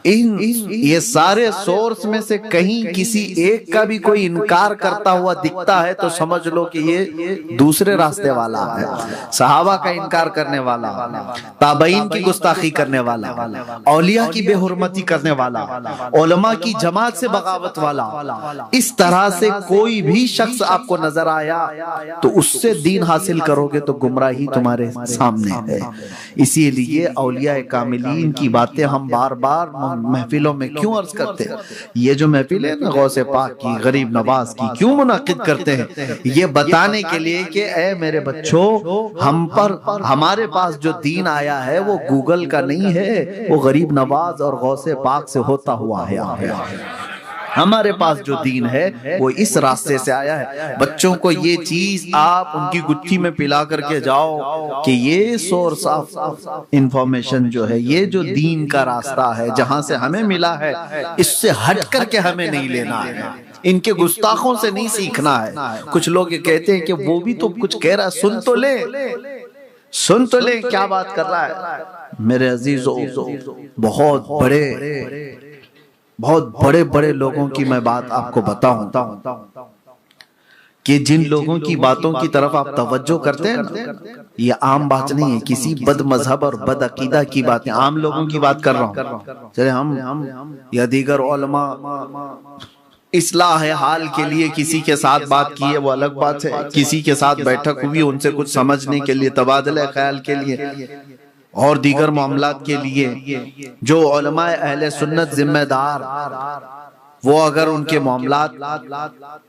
یہ سارے سورس میں سے کہیں کسی ایک کا بھی کوئی انکار کرتا ہوا دکھتا ہے تو سمجھ لو کہ یہ دوسرے راستے والا ہے، صحابہ کا انکار کرنے والا، تابعین کی گستاخی کرنے والا، اولیاء کی بے حرمتی کرنے والا، علماء کی جماعت سے بغاوت والا۔ اس طرح سے کوئی بھی شخص آپ کو نظر آیا تو اس سے دین حاصل کرو گے تو گمراہی تمہارے سامنے ہے۔ اسی لیے اولیاء کاملین کی باتیں ہم بار بار محفلوں میں کیوں عرض کرتے ہیں؟ یہ جو محفل ہے نا غوث پاک کی، غریب نواز کی، کیوں منعقد کرتے ہیں؟ یہ بتانے کے لیے کہ اے میرے بچوں، ہمارے پاس جو دین آیا ہے وہ گوگل کا نہیں ہے، وہ غریب نواز اور غوث پاک سے ہوتا ہوا ہے۔ ہمارے پاس جو دین ہے وہ اس راستے سے آیا ہے۔ بچوں کو یہ چیز آپ ان کی گٹھی میں پلا کر کے جاؤ کہ یہ سورس آف انفارمیشن جو ہے، یہ جو دین کا راستہ ہے جہاں سے ہمیں ملا ہے، اس سے ہٹ کر کے ہمیں نہیں لینا ہے، ان کے گستاخوں سے نہیں سیکھنا ہے۔ کچھ لوگ یہ کہتے ہیں کہ وہ بھی تو کچھ کہہ رہا ہے، سن تو لے، سن تو لے کیا بات کر رہا ہے۔ میرے عزیزو، بہت بڑے بڑے لوگوں کی میں بات آپ کو بتاؤں کہ جن لوگوں کی باتوں کی طرف آپ توجہ کرتے ہیں نا، یہ عام بات نہیں ہے، کسی بد مذہب اور بد عقیدہ کی باتیں، عام لوگوں کی بات کر رہا ہوں۔ چلے ہم یا دیگر علماء اصلاح حال کے لیے کسی کے ساتھ بات کی ہے وہ الگ بات ہے، کسی کے ساتھ بیٹھک ہوئی ان سے کچھ سمجھنے کے لیے، تبادلہ خیال کے لیے اور دیگر معاملات کے لیے، جو علماء اہل سنت ذمہ دار، وہ اگر ان کے معاملات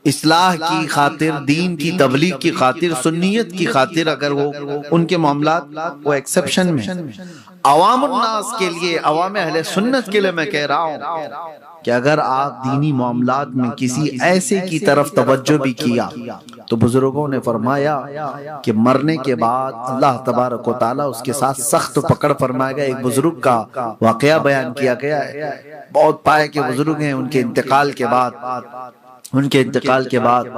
اصلاح کی خاطر، دین کی تبلیغ کی خاطر، سنیت کی خاطر اگر وہ ان کے معاملات وہ ایکسپشن میں، عوام الناس کے لیے، عوام اہل سنت کے لیے میں کہہ رہا ہوں کہ اگر آپ دینی معاملات میں کسی ایسے کی طرف توجہ بھی کیا تو بزرگوں نے فرمایا کہ مرنے کے بعد اللہ تبارک و تعالیٰ اس کے ساتھ سخت پکڑ فرمائے گا۔ ایک بزرگ کا واقعہ بیان کیا گیا ہے، بہت پائے کے بزرگ ہیں، ان کے انتقال کے بعد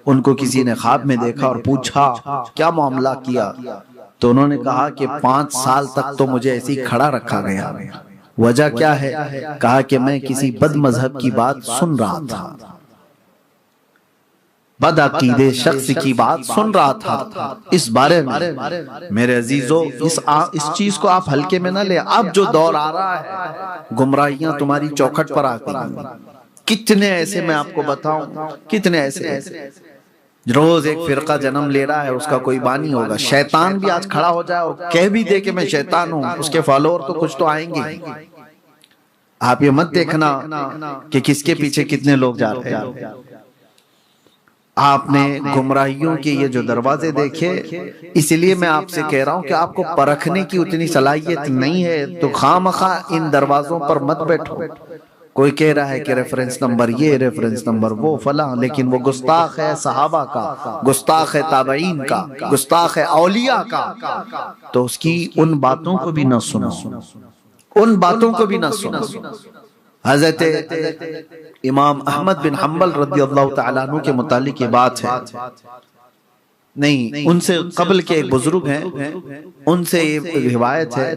ان کو کسی نے خواب میں دیکھا اور پوچھا کیا معاملہ کیا، تو انہوں نے کہا کہ 5 سال تک تو مجھے ایسے ہی کھڑا رکھا گیا. وجہ کیا ہے؟ کہا کہ میں کسی بد مذہب کی بات سن رہا تھا، بد عقیدے شخص کی بات سن رہا تھا. اس بارے میں میرے عزیزو اس چیز کو آپ ہلکے میں نہ لیں. اب جو دور آ رہا ہے گمراہیاں تمہاری چوکھٹ پر آ گئی. کتنے ایسے میں آپ کو بتاؤں، کتنے ایسے روز ایک فرقہ جنم لے رہا ہے، اس کا کوئی بانی ہوگا. شیطان بھی آج کھڑا ہو جائے اور کہہ بھی دے کہ میں شیطان ہوں، اس کے فالوور تو کچھ تو آئیں گے. آپ یہ مت دیکھنا کہ کس کے پیچھے کتنے لوگ جا رہے ہیں. آپ نے گمراہیوں کے یہ جو دروازے دیکھے، اس لیے میں آپ سے کہہ رہا ہوں کہ آپ کو پرکھنے کی اتنی صلاحیت نہیں ہے تو خواہ ان دروازوں پر مت بیٹھو. کوئی کہہ رہا ہے کہ ریفرنس نمبر یہ، ریفرنس نمبر وہ، فلاں، لیکن وہ گستاخ ہے صحابہ کا، گستاخ ہے تابعین کا، گستاخ ہے اولیاء کا. تو اس کی ان باتوں کو بھی نہ سنو، ان باتوں کو بھی نہ سنو. حضرت امام احمد بن حنبل رضی اللہ تعالیٰ عنہ کے متعلق یہ بات ہے، نہیں ان سے قبل کے ایک بزرگ ہیں، ان سے یہ روایت ہے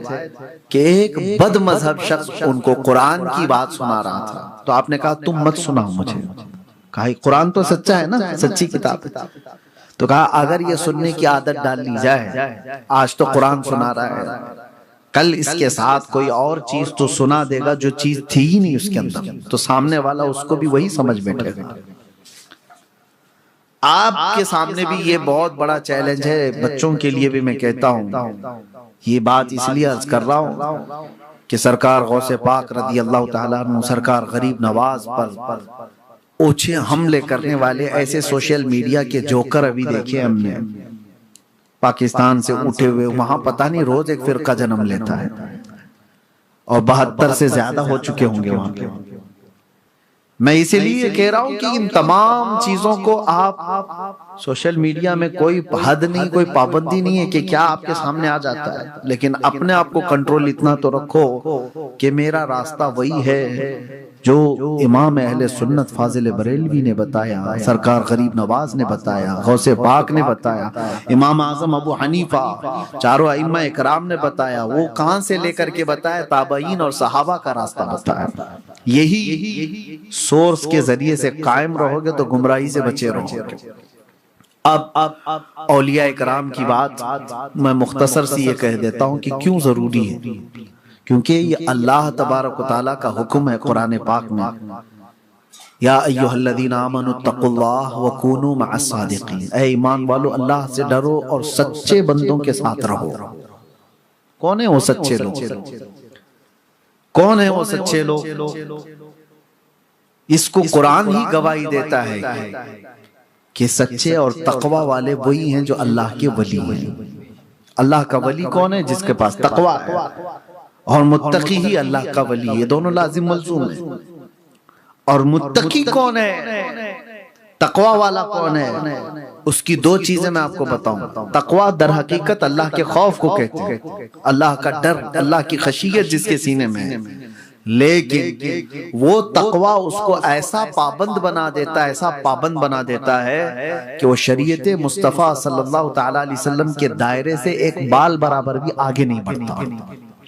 کہ ایک بد مذہب شخص ان کو قرآن کی بات سنا رہا تھا. تو آپ نے کہا تم مت سناؤ مجھے. کہا قرآن تو سچا ہے نا، سچی کتاب. تو کہا اگر یہ سننے کی عادت ڈال لی جائے، آج تو قرآن سنا رہا ہے، کل اس کے ساتھ کوئی اور چیز تو سنا دے گا جو چیز تھی ہی نہیں اس کے اندر، تو سامنے والا اس کو بھی وہی سمجھ بیٹھے گا. آپ کے سامنے بھی یہ بہت بڑا چیلنج ہے، بچوں کے لیے بھی میں کہتا ہوں. یہ بات اس لیے عرض کر رہا ہوں کہ سرکار غوث پاک رضی اللہ تعالیٰ عنہ، سرکار غریب نواز پر اوچھے حملے کرنے والے ایسے سوشل میڈیا کے جوکر ابھی دیکھے ہم نے پاکستان سے اٹھے ہوئے. وہاں پتہ نہیں روز ایک فرقہ جنم لیتا ہے، اور 72 سے زیادہ ہو چکے ہوں گے وہاں پہ. میں اسی لیے کہہ رہا ہوں کہ ان تمام چیزوں کو آپ سوشل میڈیا میں کوئی حد نہیں، کوئی پابندی نہیں ہے کہ کیا آپ کے سامنے آ جاتا ہے، لیکن اپنے آپ کو کنٹرول اتنا تو رکھو کہ میرا راستہ وہی ہے جو امام اہل سنت فاضل بریلوی نے بتایا، سرکار غریب نواز نے بتایا، غوث پاک نے بتایا، امام اعظم ابو حنیفہ، چاروں ائمہ اکرام نے بتایا. وہ کہاں سے لے کر کے بتایا؟ تابعین اور صحابہ کا راستہ بتایا. یہی سورس کے ذریعے سے قائم رہو گے تو گمراہی سے بچے رہو گے. اب اولیاء اکرام کی بات میں مختصر سی یہ کہہ دیتا ہوں کہ کیوں ضروری ہے. کیونکہ یہ اللہ تبارک و تعالیٰ کا حکم ہے قرآن پاک میں، یا ایھا الذین آمنوا اتقوا اللہ وکونوا مع الصادقین. اے ایمان والو اللہ سے ڈرو اور سچے بندوں کے ساتھ رہو. کون ہیں وہ سچے لوگ؟ کون ہیں وہ سچے لوگ؟ اس کو قرآن ہی گواہی دیتا ہے کہ سچے اور تقوی والے وہی ہیں جو اللہ کے ولی ہیں. اللہ کا ولی کون ہے؟ جس کے پاس تقوی ہے، اور متقی ہی اللہ کا ولی ہے. یہ دونوں لازم ملزوم ہیں. اور متقی کون ہے، تقوی والا کون ہے؟ اس کی 2 چیزیں میں آپ کو بتاؤں. تقوی در حقیقت اللہ کے خوف کو کہتے ہیں، اللہ کا ڈر، اللہ کی خشیت جس کے سینے میں ہے. لیکن وہ تقوی اس کو ایسا پابند بنا دیتا ہے، ایسا پابند بنا دیتا ہے کہ وہ شریعت مصطفیٰ صلی اللہ تعالی علیہ وسلم کے دائرے سے ایک بال برابر بھی آگے نہیں بڑھتا.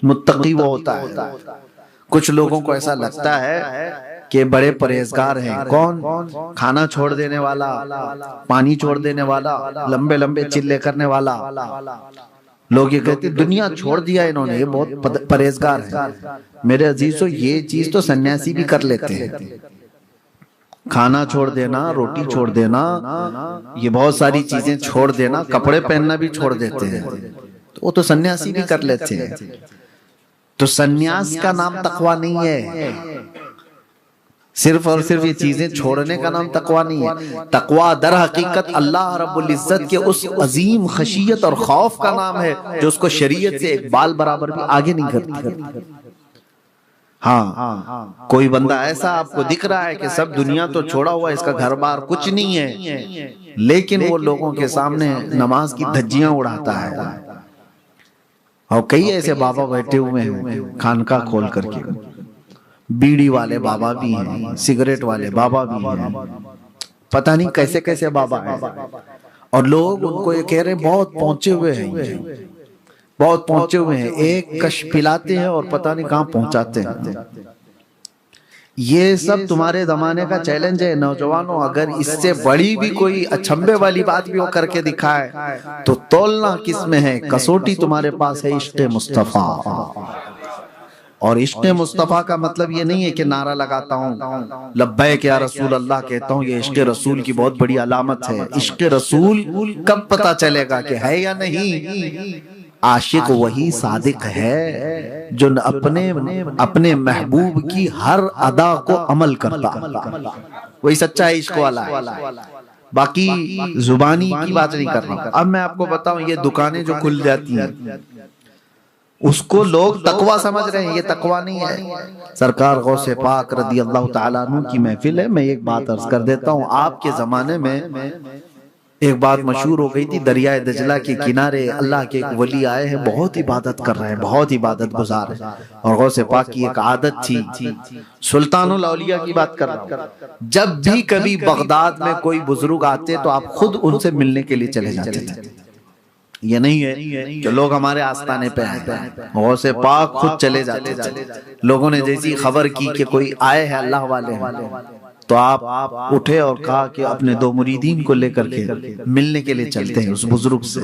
متقی وہ ہوتا ہے. کچھ لوگوں کو ایسا لگتا ہے کہ بڑے پرہیزگار ہیں. کون؟ کھانا چھوڑ دینے والا، پانی چھوڑ دینے والا، لمبے لمبے چلے کرنے والا. لوگ یہ کہتے ہیں دنیا چھوڑ دیا انہوں نے، یہ بہت پرہیزگار ہیں. میرے عزیزو یہ چیز تو سنیاسی بھی کر لیتے ہیں. کھانا چھوڑ دینا، روٹی چھوڑ دینا، یہ بہت ساری چیزیں چھوڑ دینا، کپڑے پہننا بھی چھوڑ دیتے ہیں. وہ تو سنیاسی بھی کر لیتے ہیں. تو سنیاس کا نام تقوی نہیں ہے. صرف اور صرف یہ چیزیں چھوڑنے کا نام تقوی نہیں ہے. تقوی در حقیقت اللہ رب العزت کے اس عظیم خشیت اور خوف کا نام ہے جو اس کو شریعت سے ایک بال برابر بھی آگے نہیں کرتی. ہاں کوئی بندہ ایسا آپ کو دکھ رہا ہے کہ سب دنیا تو چھوڑا ہوا، اس کا گھر بار کچھ نہیں ہے، لیکن وہ لوگوں کے سامنے نماز کی دھجیاں اڑاتا ہے. اور کئی ایسے بابا بیٹھے ہوئے ہیں خانقاہ کھول کر کے. بیڑی والے بابا بھی ہیں، سگریٹ والے بابا بھی ہیں، پتہ نہیں کیسے کیسے بابا ہیں. اور لوگ ان کو یہ کہہ رہے ہیں بہت پہنچے ہوئے ہیں. بہت پہنچے ہوئے ہیں، ایک کش پلاتے ہیں اور پتہ نہیں کہاں پہنچاتے ہیں۔ یہ سب تمہارے زمانے کا چیلنج ہے نوجوانوں، اگر اس سے بڑی بھی کوئی اچھمبے والی بات بھی وہ کر کے دکھائے تو تولنا کس میں ہے، کسوٹی تمہارے پاس ہے عشق مصطفیٰ۔ اور عشق مصطفیٰ کا مطلب یہ نہیں ہے کہ نعرہ لگاتا ہوں لبیک یا رسول اللہ کہتا ہوں، یہ عشق رسول کی بہت بڑی علامت ہے۔ عشق رسول کب پتہ چلے گا کہ ہے یا نہیں؟ عاشق وہی صادق ہے جو اپنے محبوب کی ہر ادا کو عمل کرتا، وہی سچا عشق والا ہے۔ باقی زبانی کی بات نہیں کر رہا۔ اب میں آپ کو بتاؤں، یہ دکانیں جو کھل جاتی ہیں اس کو لوگ تقویٰ سمجھ رہے ہیں، یہ تقویٰ نہیں ہے۔ سرکار غوث پاک رضی اللہ تعالیٰ عنہ کی محفل ہے، میں ایک بات عرض کر دیتا ہوں۔ آپ کے زمانے میں ایک بات مشہور ہو گئی تھی، دریائے دجلہ کے کنارے اللہ کے ایک ولی آئے ہیں، بہت عبادت کر رہے ہیں، بہت عبادت گزار ہیں، اور غوث پاک کی ایک عادت تھی، سلطان الاولیاء کی بات کر رہا ہوں، جب بھی کبھی بغداد میں کوئی بزرگ آتے تو آپ خود ان سے ملنے کے لیے چلے جاتے تھے۔ یہ نہیں ہے کہ لوگ ہمارے آستانے پہ آئے، غوث پاک خود چلے جاتے تھے۔ لوگوں نے جیسی خبر کی کہ کوئی آئے ہیں اللہ والے ہیں تو آپ اٹھے اور کہا کہ اپنے 2 مریدین کو لے کر کے ملنے کے لیے چلتے ہیں، اس بزرگ سے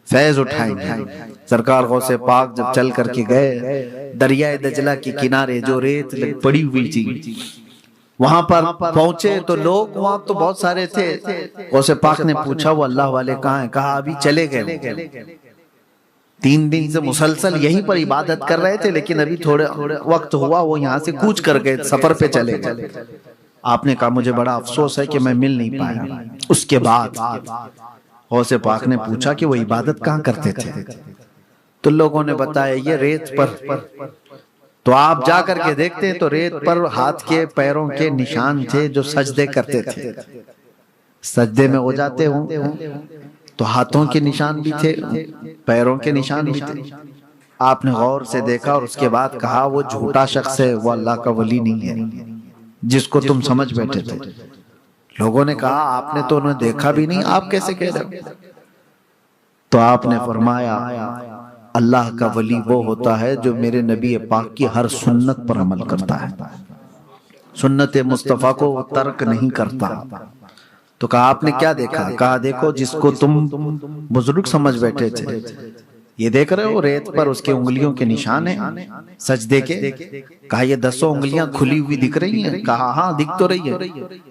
فیض اٹھائیں گے۔ سرکار غوث پاک جب چل کر کے گئے دریائے دجلہ کے کنارے جو ریت پڑی ہوئی تھی وہاں پر پہنچے تو لوگ وہاں تو بہت سارے تھے۔ غوث پاک نے پوچھا وہ اللہ والے کہاں ہیں؟ کہا ابھی چلے گئے، 3 دن سے مسلسل یہیں پر عبادت کر رہے تھے، لیکن ابھی تھوڑے وقت ہوا وہ یہاں سے کوچ کر گئے، سفر پہ چلے گئے۔ آپ نے کہا مجھے بڑا افسوس ہے کہ میں مل نہیں پایا۔ اس کے بعد غوث پاک نے پوچھا کہ وہ عبادت کہاں کرتے تھے؟ تو لوگوں نے بتایا یہ ریت پر۔ تو آپ جا کر کے دیکھتے تو ریت پر ہاتھ کے پیروں کے نشان تھے جو سجدے کرتے تھے، سجدے میں ہو جاتے ہوں تو ہاتھوں کے نشان بھی تھے، پیروں کے نشان بھی تھے۔ آپ نے غور سے دیکھا اور اس کے بعد کہا وہ جھوٹا شخص ہے، وہ اللہ کا ولی نہیں ہے جس کو تم سمجھ بیٹھے تھے۔ لوگوں نے کہا آپ نے تو انہیں دیکھا بھی نہیں، آپ کیسے کہہ رہے ہو؟ تو آپ نے فرمایا اللہ کا ولی وہ ہوتا ہے جو میرے نبی پاک کی ہر سنت پر عمل کرتا ہے، سنت مصطفیٰ کو ترک نہیں کرتا۔ تو کہا آپ نے کیا دیکھا؟ کہا دیکھو جس کو تم بزرگ سمجھ بیٹھے تھے یہ دیکھ رہے ہو ریت پر اس کے انگلیوں کے نشان ہیں سجدے کے۔ کہا یہ 10 انگلیاں کھلی ہوئی دکھ رہی ہیں؟ کہا ہاں دکھ تو رہی ہے۔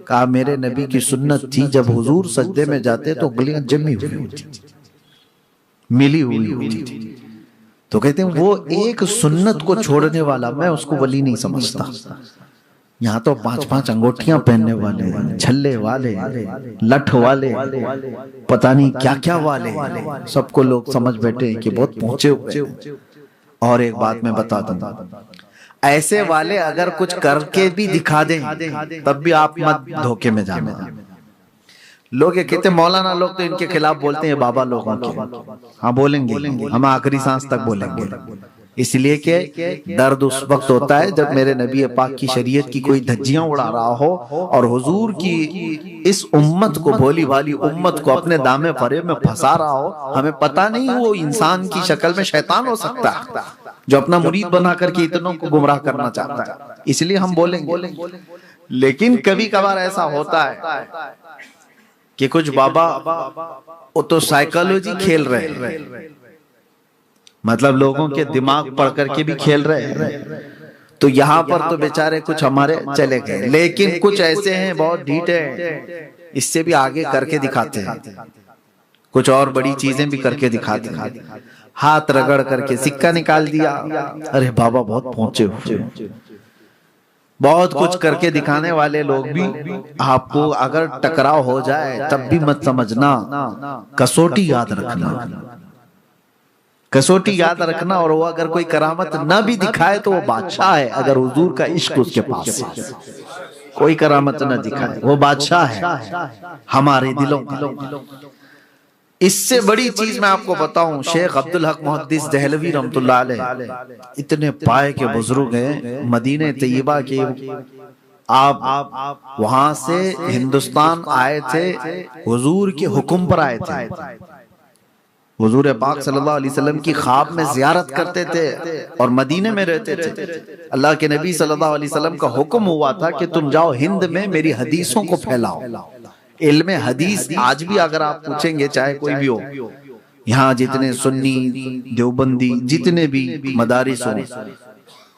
کہا میرے نبی کی سنت تھی جب حضور سجدے میں جاتے تو انگلیاں جمی ہوئی ہوتی تھی، ملی ہوئی ہوتی تھی۔ تو کہتے ہیں وہ ایک سنت کو چھوڑنے والا میں اس کو ولی نہیں سمجھتا۔ یہاں تو 5 انگوٹھیاں پہننے والے، چھلے والے، لٹھ والے، پتہ نہیں کیا کیا والے، سب کو لوگ سمجھ بیٹھے ہیں کہ بہت پہنچے ہوئے۔ اور ایک بات میں بتا دوں، ایسے والے اگر کچھ کر کے بھی دکھا دیں تب بھی آپ مت دھوکے میں جانا۔ لوگ یہ کہتے ہیں مولانا لوگ تو ان کے خلاف بولتے ہیں بابا لوگوں کے۔ ہاں بولیں گے، ہم آخری سانس تک بولیں گے، اس لیے کہ درد اس وقت ہوتا ہے جب میرے نبی پاک کی شریعت کی کوئی دھجیاں اڑا رہا ہو اور حضور کی اس امت کو، بھولی بھالی امت کو اپنے دامے فریب میں پھنسا رہا ہو۔ ہمیں پتہ نہیں وہ انسان کی شکل میں شیطان ہو سکتا ہے جو اپنا مرید بنا کر کے اتنوں کو گمراہ کرنا چاہتا ہے، اس لیے ہم بولیں گے۔ لیکن کبھی کبھار ایسا ہوتا ہے کہ کچھ بابا وہ تو سائیکالوجی کھیل رہے ہیں، مطلب لوگوں کے دماغ پڑھ کر کے بھی کھیل رہے ہیں۔ تو یہاں پر تو بیچارے کچھ ہمارے چلے گئے، لیکن کچھ ایسے ہیں بہت ڈھیٹے ہیں، اس سے بھی آگے کر کے دکھاتے ہیں، کچھ اور بڑی چیزیں بھی کر کے دکھاتے ہیں۔ ہاتھ رگڑ کر کے سکہ نکال دیا، ارے بابا بہت پہنچے ہوئے، بہت کچھ کر کے دکھانے والے لوگ بھی آپ کو اگر ٹکراؤ ہو جائے تب بھی مت سمجھنا، کسوٹی یاد رکھنا، کسوٹی یاد رکھنا۔ اور وہ اگر کوئی کرامت نہ بھی دکھائے تو وہ بادشاہ ہے، اگر حضور کا عشق اس کے پاس ہے، کوئی کرامت نہ دکھائے وہ بادشاہ ہے ہمارے دلوں کا۔ اس سے بڑی چیز میں آپ کو بتاؤں، شیخ عبدالحق محدث دہلوی رحمۃ اللہ علیہ اتنے پائے کے بزرگ ہیں، مدینہ طیبہ کے، آپ وہاں سے ہندوستان آئے تھے، حضور کے حکم پر آئے تھے، حضور پاک صلی اللہ علیہ وسلم کی خواب میں زیارت کرتے تھے اور مدینے میں رہتے تھے. اللہ کے نبی صلی اللہ علیہ وسلم کا حکم ہوا تھا کہ تم جاؤ ہند میں میری حدیثوں کو پھیلاؤ. علم حدیث آج بھی اگر آپ پوچھیں گے چاہے کوئی بھی ہو، یہاں جتنے سنی دیوبندی جتنے بھی مدارس ہوں،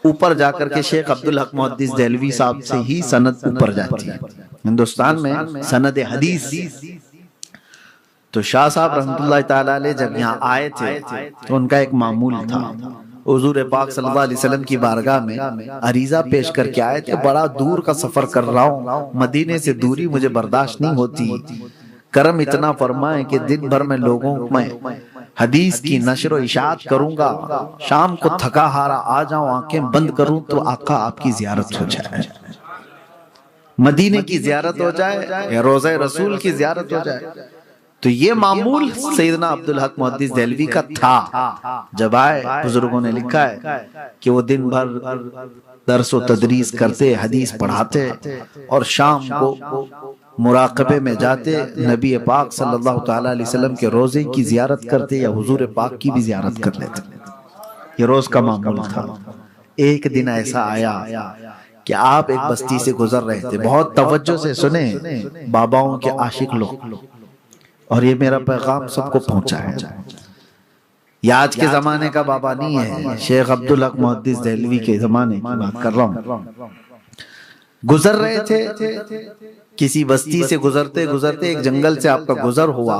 اوپر جا کر کے شیخ عبدالحق محدث دہلوی صاحب سے ہی سند اوپر جاتی ہے. ہندوستان میں سند حدیث. تو شاہ صاحب رحمۃ اللہ تعالی علیہ جب یہاں آئے تھے تو ان کا ایک معمول تھا. حضور پاک صلی اللہ علیہ وسلم کی بارگاہ میں عریضہ پیش کر کے آئے تھے، بڑا دور کا سفر کر رہا ہوں، مدینے سے دوری مجھے برداشت نہیں ہوتی، کرم اتنا فرمائیں کہ دن بھر میں لوگوں میں حدیث کی نشر و اشاعت کروں گا، شام کو تھکا ہارا آ جاؤں، آنکھیں بند کروں تو آقا آپ کی زیارت ہو جائے، مدینے کی زیارت ہو جائے یا روضہ رسول کی زیارت ہو جائے. تو یہ معمول سیدنا عبدالحق محدث دہلوی کا تھا. جب آئے بزرگوں نے لکھا ہے کہ وہ دن بھر درس و تدریس کرتے، حدیث پڑھاتے اور شام کو مراقبے میں جاتے، نبی پاک صلی اللہ تعالی علیہ وسلم کے روزے کی زیارت کرتے یا حضور پاک کی بھی زیارت کر لیتے. یہ روز کا معمول تھا. ایک دن ایسا آیا کہ آپ ایک بستی سے گزر رہے تھے، بہت توجہ سے سنیں باباؤں کے عاشق لوگ، اور یہ میرا پیغام سب کو پہنچا ہے. یہ آج کے زمانے کا بابا نہیں ہے، شیخ عبدالحق محدث دہلوی کے زمانے کی بات کر رہا ہوں. گزر رہے تھے، کسی بستی سے گزرتے گزرتے ایک جنگل سے آپ کا گزر ہوا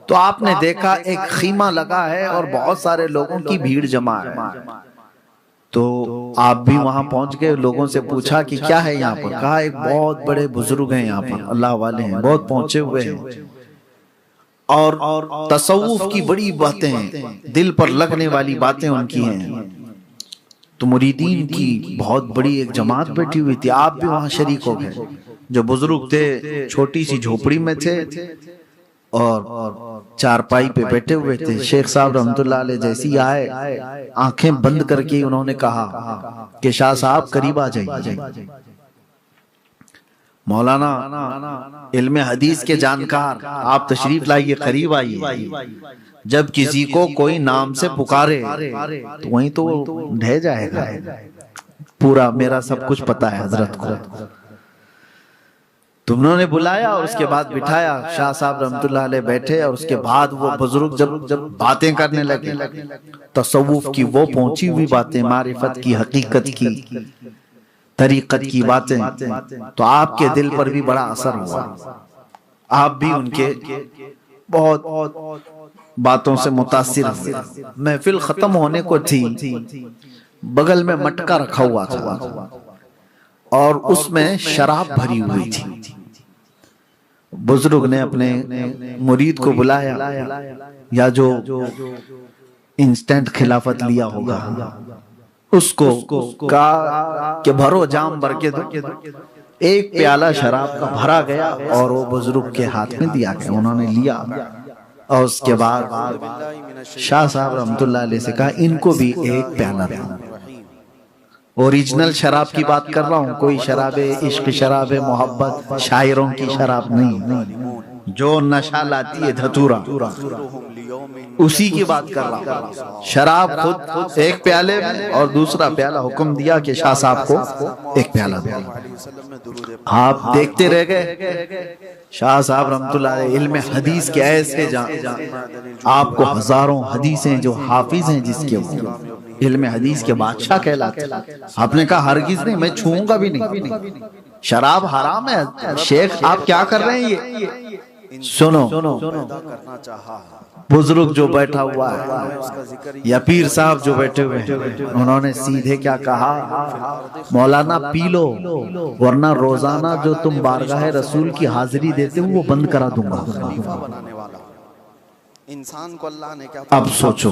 تو آپ نے دیکھا ایک خیمہ لگا ہے اور بہت سارے لوگوں کی بھیڑ جمع ہے. تو آپ بھی وہاں پہنچ گئے، لوگوں سے پوچھا کہ کیا ہے یہاں پر؟ کہا ایک بہت بڑے بزرگ ہیں یہاں پر، اللہ والے ہیں، بہت پہنچے ہوئے ہیں اور تصوف کی بڑی باتیں ہیں، دل پر لگنے والی باتیں ان کی ہیں. تو مریدین کی بہت بڑی ایک جماعت بیٹھی ہوئی تھی، آپ بھی وہاں شریک ہو گئے. جو بزرگ تھے چھوٹی سی جھوپڑی میں تھے اور چارپائی پہ بیٹھے ہوئے تھے. شیخ صاحب رحمۃ اللہ علیہ جیسی آئے، آنکھیں بند کر کے انہوں نے کہا کہ شاہ صاحب قریب آ جائیے. مولانا علم حدیث کے جانکار، آپ تشریف لائیے، قریب آئیے. جب کسی کو کوئی نام سے پکارے تو وہیں تو ڈھہ جائے گا، پورا میرا سب کچھ پتا ہے حضرت کو. تم نے نے بلایا اور اس کے بعد بٹھایا. شاہ صاحب رحمۃ اللہ علیہ بیٹھے اور اس کے بعد وہ بزرگ جب باتیں کرنے لگے، تصوف کی وہ پہنچی ہوئی باتیں، معرفت کی، حقیقت کی، طریقت کی باتیں، تو آپ کے دل پر بھی بڑا اثر ہوا. آپ بھی ان کے بہت باتوں سے متاثر ہوئے. محفل ختم ہونے کو تھی، بغل میں مٹکا رکھا ہوا تھا اور اس میں شراب بھری ہوئی تھی. بزرگ نے اپنے مرید کو بلایا، یا جو انسٹنٹ خلافت لیا ہوگا اس کو کہا کہ بھرو جام بھر کے دو. ایک پیالہ شراب کا بھرا گیا اور وہ بزرگ کے ہاتھ میں دیا گیا. انہوں نے لیا اور اس کے بعد شاہ صاحب رحمۃ اللہ علیہ سے کہا ان کو بھی ایک پیالہ دو. اوریجنل شراب کی بات کر رہا ہوں، کوئی شراب عشق، شراب محبت، شاعروں کی شراب نہیں، جو نشہ لاتی ہے دھتورا، اسی کی بات کر رہا ہوں. شراب خود ایک پیالے میں اور دوسرا پیالہ حکم دیا کہ شاہ صاحب کو ایک پیالہ دو. آپ دیکھتے رہ گئے. شاہ صاحب رحمۃ اللہ علیہ علم حدیث کے ایسے آپ کو ہزاروں حدیثیں جو حافظ ہیں، جس کے علم حدیث کے بادشاہ کہلاتے. آپ نے کہا ہرگز نہیں، میں چھوؤں گا بھی نہیں، شراب حرام ہے. شیخ آپ کیا کر رہے ہیں؟ یہ سنو، بزرگ جو بیٹھا ہوا ہے یا پیر صاحب جو بیٹھے ہوئے ہیں، انہوں نے سیدھے کیا کہا، مولانا پی لو ورنہ روزانہ جو تم بارگاہ رسول کی حاضری دیتے ہو وہ بند کرا دوں گا. انسان کو اللہ نے کیا، اب سوچو،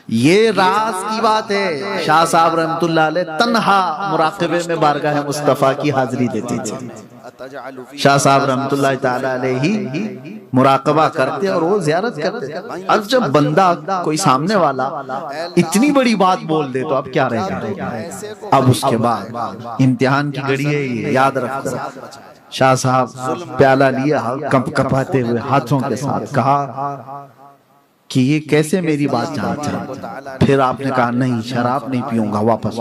یہ راز کی بات ہے. شاہ صاحب رحمۃ اللہ علیہ تنہا مراقبے میں بارگاہ مصطفیٰ کی حاضری دیتے تھے. شاہ صاحب رحمۃ اللہ تعالی علیہ ہی مراقبہ کرتے اور وہ زیارت کرتے. اب جب بندہ کوئی سامنے والا اتنی بڑی بات بول دے تو اب کیا رہ جائے. اب اس کے بعد امتحان کی گھڑی ہے، یہ یاد رکھو. شاہ صاحب پیالہ لیا، کپ کپاتے ہوئے ہاتھوں کے ساتھ کہا کہ یہ کیسے میری بات جانتے ہیں. پھر آپ نے کہا نہیں شراب نہیں پیوں گا, واپس.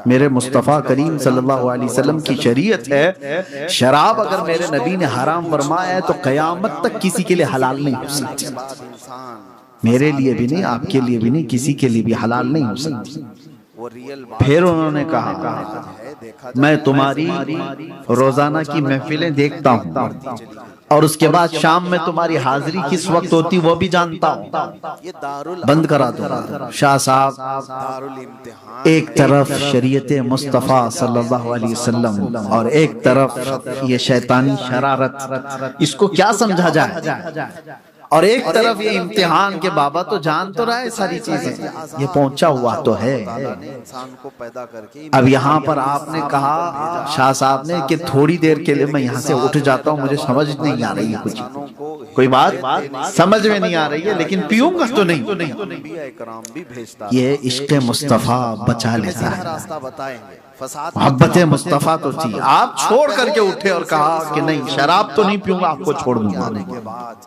میرے مصطفیٰ کریم صلی اللہ علیہ وسلم کی شریعت ہے, شراب اگر میرے نبی نے حرام فرمایا ہے تو قیامت تک کسی کے لیے حلال نہیں ہو سکتی. میرے لیے بھی نہیں, آپ کے لیے بھی نہیں, کسی کے لیے بھی حلال نہیں ہو سکتی. پھر انہوں نے کہا میں تمہاری روزانہ کی محفلیں دیکھتا ہوں اور اس کے بعد شام میں تمہاری حاضری کس وقت ہوتی وہ بھی جانتا ہوں, بند کرا دو. شاہ صاحب ایک طرف شریعت مصطفیٰ صلی اللہ علیہ وسلم اور ایک طرف یہ شیطانی شرارت, اس کو کیا سمجھا جائے, اور ایک طرف یہ امتحان کے بابا تو جان تو رہا ہے ساری چیزیں, یہ پہنچا ہوا تو ہے. اب یہاں پر آپ نے کہا شاہ صاحب نے کہ تھوڑی دیر کے لیے میں یہاں سے اٹھ جاتا ہوں, مجھے سمجھ نہیں آ رہی ہے کچھ, کوئی بات سمجھ میں نہیں آ رہی ہے, لیکن پیوں گا تو نہیں. یہ عشق مصطفیٰ بچا لیتا ہے. محبت مصطفیٰ تو تھی, آپ چھوڑ کر کے اٹھے اور کہا کہ نہیں شراب تو نہیں پیوں گا, آپ کو چھوڑ دوں گا.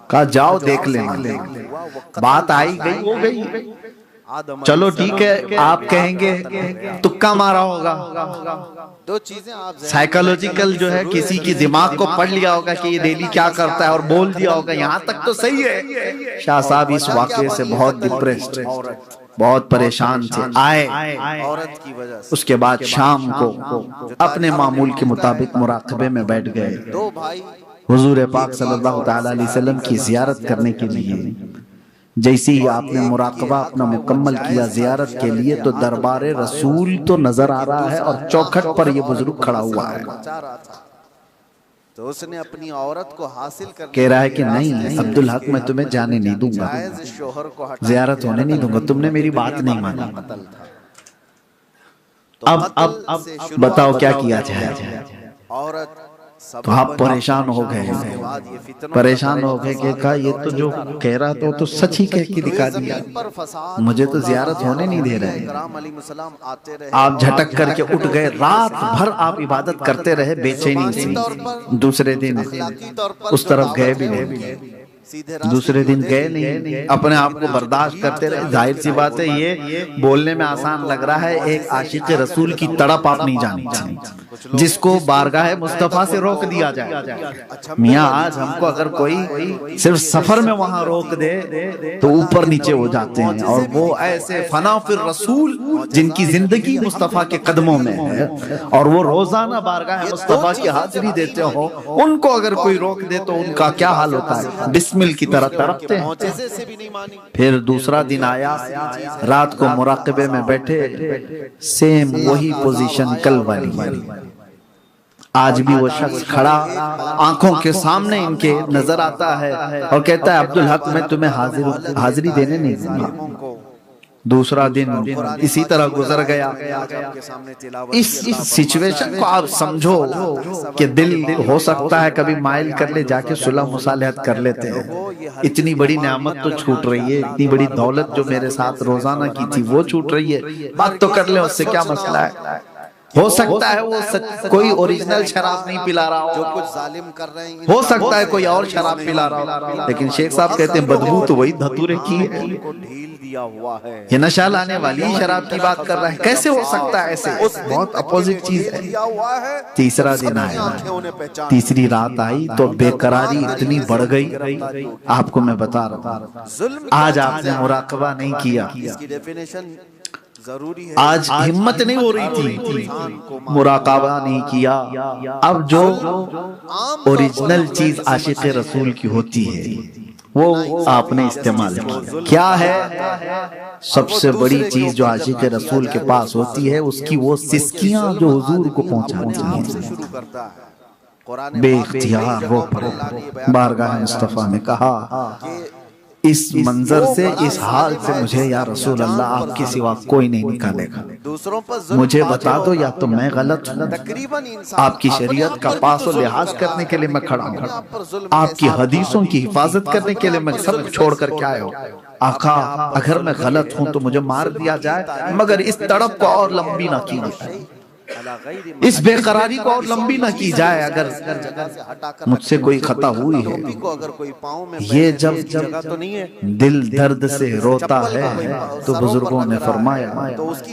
کہا جاؤ دیکھ لینا. بات آئی گئی ہو گئی, چلو ٹھیک ہے, آپ کہیں گے تکا مارا ہوگا, سائیکالوجیکل جو ہے کسی کی دماغ کو پڑھ لیا ہوگا کہ یہ ڈیلی کیا کرتا ہے اور بول دیا ہوگا, یہاں تک تو صحیح ہے. شاہ صاحب اس واقعے سے بہت ڈپریسڈ, بہت پریشان تھے, آئے. اس کے بعد شام کو اپنے معمول کے مطابق مراقبے میں بیٹھ گئے, حضور پاک صلی اللہ تعالی علیہ وسلم کی زیارت کرنے کے لیے. جیسے ہی آپ نے مراقبہ اپنا مکمل کیا زیارت کے لیے, تو دربار رسول تو نظر آ رہا ہے اور چوکھٹ پر یہ بزرگ کھڑا ہوا ہے. تو اس نے اپنی عورت کو حاصل کر کہہ رہا ہے کہ نہیں عبدالحق میں تمہیں جانے نہیں دوں گا, زیارت ہونے نہیں دوں گا, تم نے میری بات نہیں مانی. اب بتاؤ کیا کیا جائے. تو آپ پریشان ہو گئے, پریشان ہو گئے کہ کہا یہ تو جو کہہ رہا تھا تو سچ ہی کہہ کے دکھا دیا, مجھے تو زیارت ہونے نہیں دے رہے. آپ جھٹک کر کے اٹھ گئے, رات بھر آپ عبادت کرتے رہے بے چینی سے. دوسرے دن اس طرف گئے بھی نہیں, دوسرے دن گئے نہیں, اپنے آپ کو برداشت کرتے رہے. ظاہر سی بات ہے یہ بولنے میں آسان لگ رہا ہے, ایک عاشق رسول کی تڑپ آپ نہیں جانتے جس کو بارگاہ مصطفیٰ سے روک دیا جائے. میاں آج ہم کو اگر کوئی صرف سفر میں وہاں روک دے تو اوپر نیچے ہو جاتے ہیں, اور وہ ایسے فنا فی الرسول جن کی زندگی مصطفیٰ کے قدموں میں ہے اور وہ روزانہ بارگاہ مصطفیٰ کی حاضری دیتے ہو, ان کو اگر کوئی روک دے تو ان کا کیا حال ہوتا ہے, بسمل کی طرح تڑپتے ہیں. پھر دوسرا دن آیا, رات کو مراقبے میں بیٹھے, سیم وہی پوزیشن کل والی. آج بھی وہ شخص کھڑا آنکھوں کے سامنے ان کے نظر آتا ہے اور کہتا ہے عبدالحق میں تمہیں حاضری دینے نہیں دوں گا. دوسرا دن اسی طرح گزر گیا. اس سچویشن کو آپ سمجھو کہ دل ہو سکتا ہے کبھی مائل کر لے, جا کے صلح مصالحت کر لیتے ہیں. اتنی بڑی نعمت تو چھوٹ رہی ہے, اتنی بڑی دولت جو میرے ساتھ روزانہ کی تھی وہ چھوٹ رہی ہے, بات تو کر لیں, اس سے کیا مسئلہ ہے. ہو سکتا ہے وہ کوئی اوریجنل شراب نہیں پلا رہا ہو, جو کچھ ظالم کر رہے ہیں, ہو سکتا ہے کوئی اور شراب پلا رہا ہو, لیکن شیخ صاحب کہتے ہیں بدبو تو وہی دھتورے کی ہے. یہ نشہ لانے والی شراب کی بات کر رہا ہے, کیسے ہو سکتا ہے ایسے, بہت اپوزٹ چیز ہے. تیسرا دن آیا, تیسری رات آئی تو بے قراری اتنی بڑھ گئی, آپ کو میں بتا رہا ہوں. آج آپ نے مراقبہ نہیں کیا, آج ہمت نہیں ہو رہی تھی, مراقبہ نہیں کیا. اب جو اوریجنل چیز عاشق رسول کی ہوتی ہے وہ آپ نے استعمال کی. کیا ہے سب سے بڑی چیز جو عاشق رسول کے پاس ہوتی ہے, اس کی وہ سسکیاں جو حضور کو پہنچاتی ہیں. بے اختیار رو پڑے, بارگاہ مصطفیٰ میں کہا اس منظر سے, اس حال سے مجھے یا رسول اللہ آپ کے سوا کوئی نہیں نکالے گا. مجھے بتا دو یا تو میں غلط ہوں, آپ کی شریعت کا پاس و لحاظ کرنے کے لیے میں کھڑا ہوں, آپ کی حدیثوں کی حفاظت کرنے کے لیے میں سب چھوڑ کر کے آیا ہوں. آقا اگر میں غلط ہوں تو مجھے مار دیا جائے, مگر اس تڑپ کو اور لمبی نہ کیجیے. اس بے قراری کو اور لمبی نہ کی جائے. اگر مجھ سے کوئی خطا ہوئی ہے, یہ جب دل درد سے روتا ہے تو بزرگوں نے فرمایا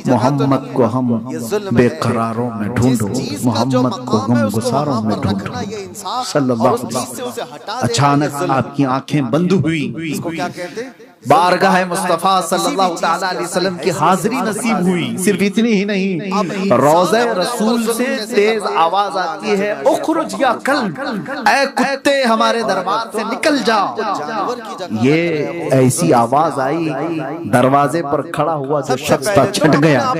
محمد کو ہم بے قراروں میں ڈھونڈو, محمد کو غم گساروں میں ڈھونڈو صلی اللہ علیہ وسلم. اچانک آپ کی آنکھیں بند ہوئی, بارگاہ مصطفیٰ صلی اللہ تعالیٰ علیہ وسلم کی حاضری نصیب ہوئی. صرف اتنی ہی نہیں, روضہ رسول سے تیز آواز آتی ہے اخرج یا کلب, اے کتے ہمارے دربار سے نکل جاؤ. یہ ایسی آواز آئی, دروازے پر کھڑا ہوا جو شخص تھا چھٹ گیا,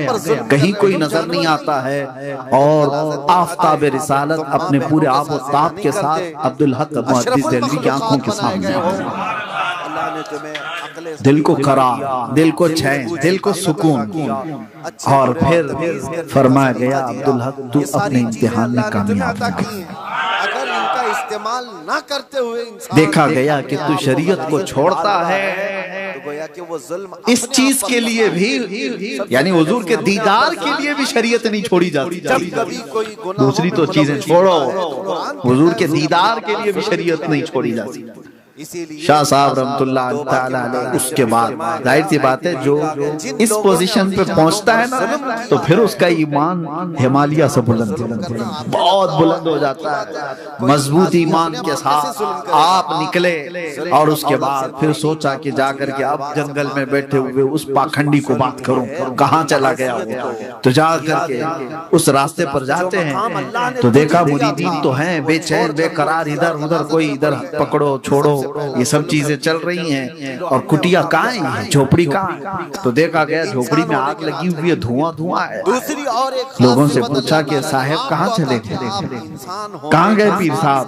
کہیں کوئی نظر نہیں آتا ہے, اور آفتاب رسالت اپنے پورے آب و تاب کے ساتھ عبدالحق محدث دہلوی کی آنکھوں کے سامنے آیا. دل کو قرار, دل کو چین, دل کو سکون, اور پھر فرمایا گیا عبدالحق تو اپنے امتحان میں کامیاب ہو. اگر ان کا استعمال نہ کرتے ہوئے دیکھا گیا کہ تو شریعت کو چھوڑتا ہے, تو گویا کہ وہ ظلم اس چیز کے لیے بھی, یعنی حضور کے دیدار کے لیے بھی شریعت نہیں چھوڑی جاتی. دوسری تو چیزیں چھوڑو, حضور کے دیدار کے لیے بھی شریعت نہیں چھوڑی جاتی. شاہ صاحب رحمت اللہ تعالیٰ علیہ اس کے بعد ظاہر سی بات ہے جو اس پوزیشن پہ پہنچتا ہے نا تو پھر اس کا ایمان ہمالیہ سے بلند, بہت بلند ہو جاتا ہے. مضبوط ایمان کے ساتھ آپ نکلے, اور اس کے بعد پھر سوچا کہ جا کر کے اب جنگل میں بیٹھے ہوئے اس پاکھنڈی کو بات کروں, کہاں چلا گیا وہ. تو جا کر کے اس راستے پر جاتے ہیں تو دیکھا مریدین تو ہیں بے چین بے قرار, ادھر ادھر کوئی ادھر پکڑو چھوڑو, یہ سب چیزیں چل رہی ہیں. اور کٹیا کہاں ہے, جھوپڑی کہاں ہے, تو دیکھا گیا جھوپڑی میں آگ لگی ہوئی ہے, دھواں دھواں ہے. لوگوں سے پوچھا کہ صاحب کہاں چلے گئے, کہاں گئے پیر صاحب؟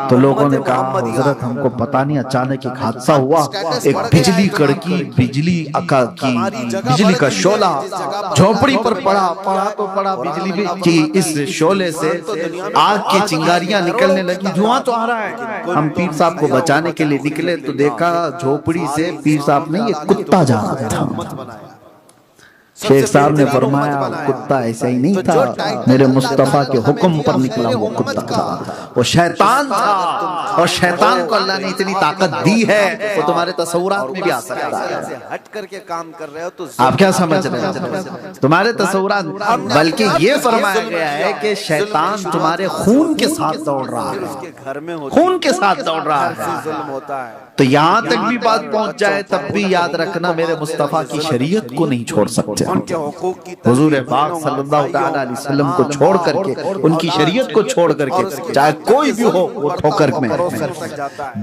تو لوگوں نے کہا حضرت ہم کو پتا نہیں, اچانک ایک حادثہ ہوا, ایک بجلی کڑکی, بجلی کا شعلہ جھوپڑی پر پڑا تو پڑا بجلی کی اس شعلے سے آگ کی چنگاریاں نکلنے لگی, دھواں تو آ رہا ہے. ہم پیر صاحب کو بچانے کے لیے نکلے تو دیکھا جھوپڑی سے پیر صاحب نے یہ کتا جا رہا تھا. شیخ صاحب نے فرمایا کتا ایسا ہی نہیں تھا, میرے مصطفیٰ کے حکم پر نکلا وہ کتا تھا, وہ شیطان تھا. اور شیطان کو اللہ نے اتنی طاقت دی ہے وہ تمہارے تصورات میں بھی آ سکتا ہے. ہٹ کر کے کام کر رہے ہو تو آپ کیا سمجھ رہے ہیں تمہارے تصورات, بلکہ یہ فرمایا گیا ہے کہ شیطان تمہارے خون کے ساتھ دوڑ رہا ہے, خون کے ساتھ دوڑ رہا ہے. تو یہاں تک بھی بات پہنچ جائے تب بھی یاد رکھنا میرے مصطفیٰ کی شریعت کو نہیں چھوڑ سکتے. حضور پاک صلی اللہ تعالیٰ علیہ وسلم کو چھوڑ کر کے, ان کی شریعت کو چھوڑ کر کے چاہے کوئی بھی ہو وہ ٹھوکر میں